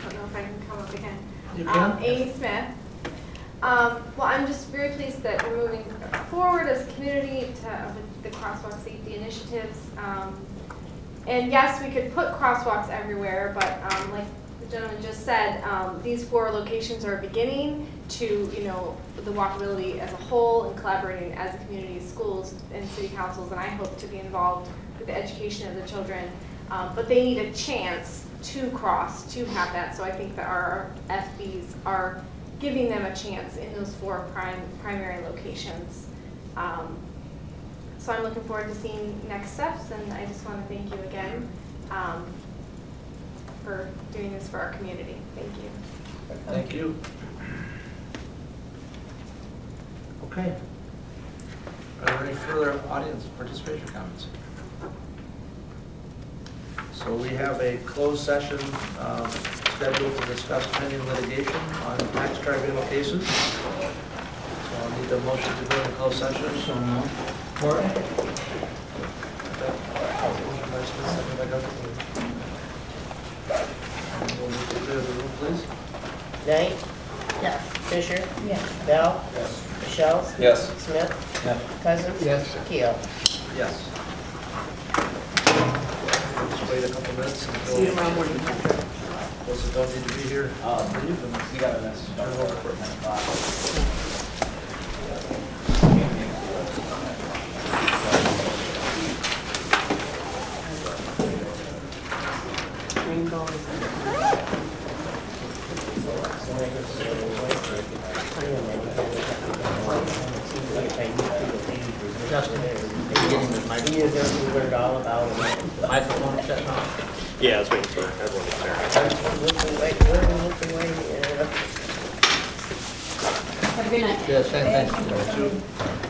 don't know if I can come up again. You can. Amy Smith. Well, I'm just very pleased that we're moving forward as a community with the crosswalk safety initiatives. And yes, we could put crosswalks everywhere, but like the gentleman just said, these 4 locations are beginning to, the walkability as a whole and collaborating as a community, schools and city councils, and I hope to be involved with the education of the children. But they need a chance to cross, to have that. So I think that our FBs are giving them a chance in those 4 primary locations. So I'm looking forward to seeing next steps, and I just want to thank you again for doing this for our community. Thank you. Thank you. Okay. Are there any further audience participation comments? So we have a closed session scheduled to discuss pending litigation on tax tribunal cases. So I'll need a motion to go into closed session. So moved. Motion by Smith, second by Dr. We'll need to clear the room, please. Knight? Yes. Fisher? Yes. Bell? Yes. Michelle? Yes. Smith? Yes. Cousins? Yes. Keel? Yes. Just wait a couple minutes until. See you tomorrow morning. Those that don't need to be here. We got a message Turn it over for 10 o'clock. Justin, He is there, we learned all about it. microphone set now. Yeah, I was waiting for everyone to turn. Have a good night. Yes, thank you.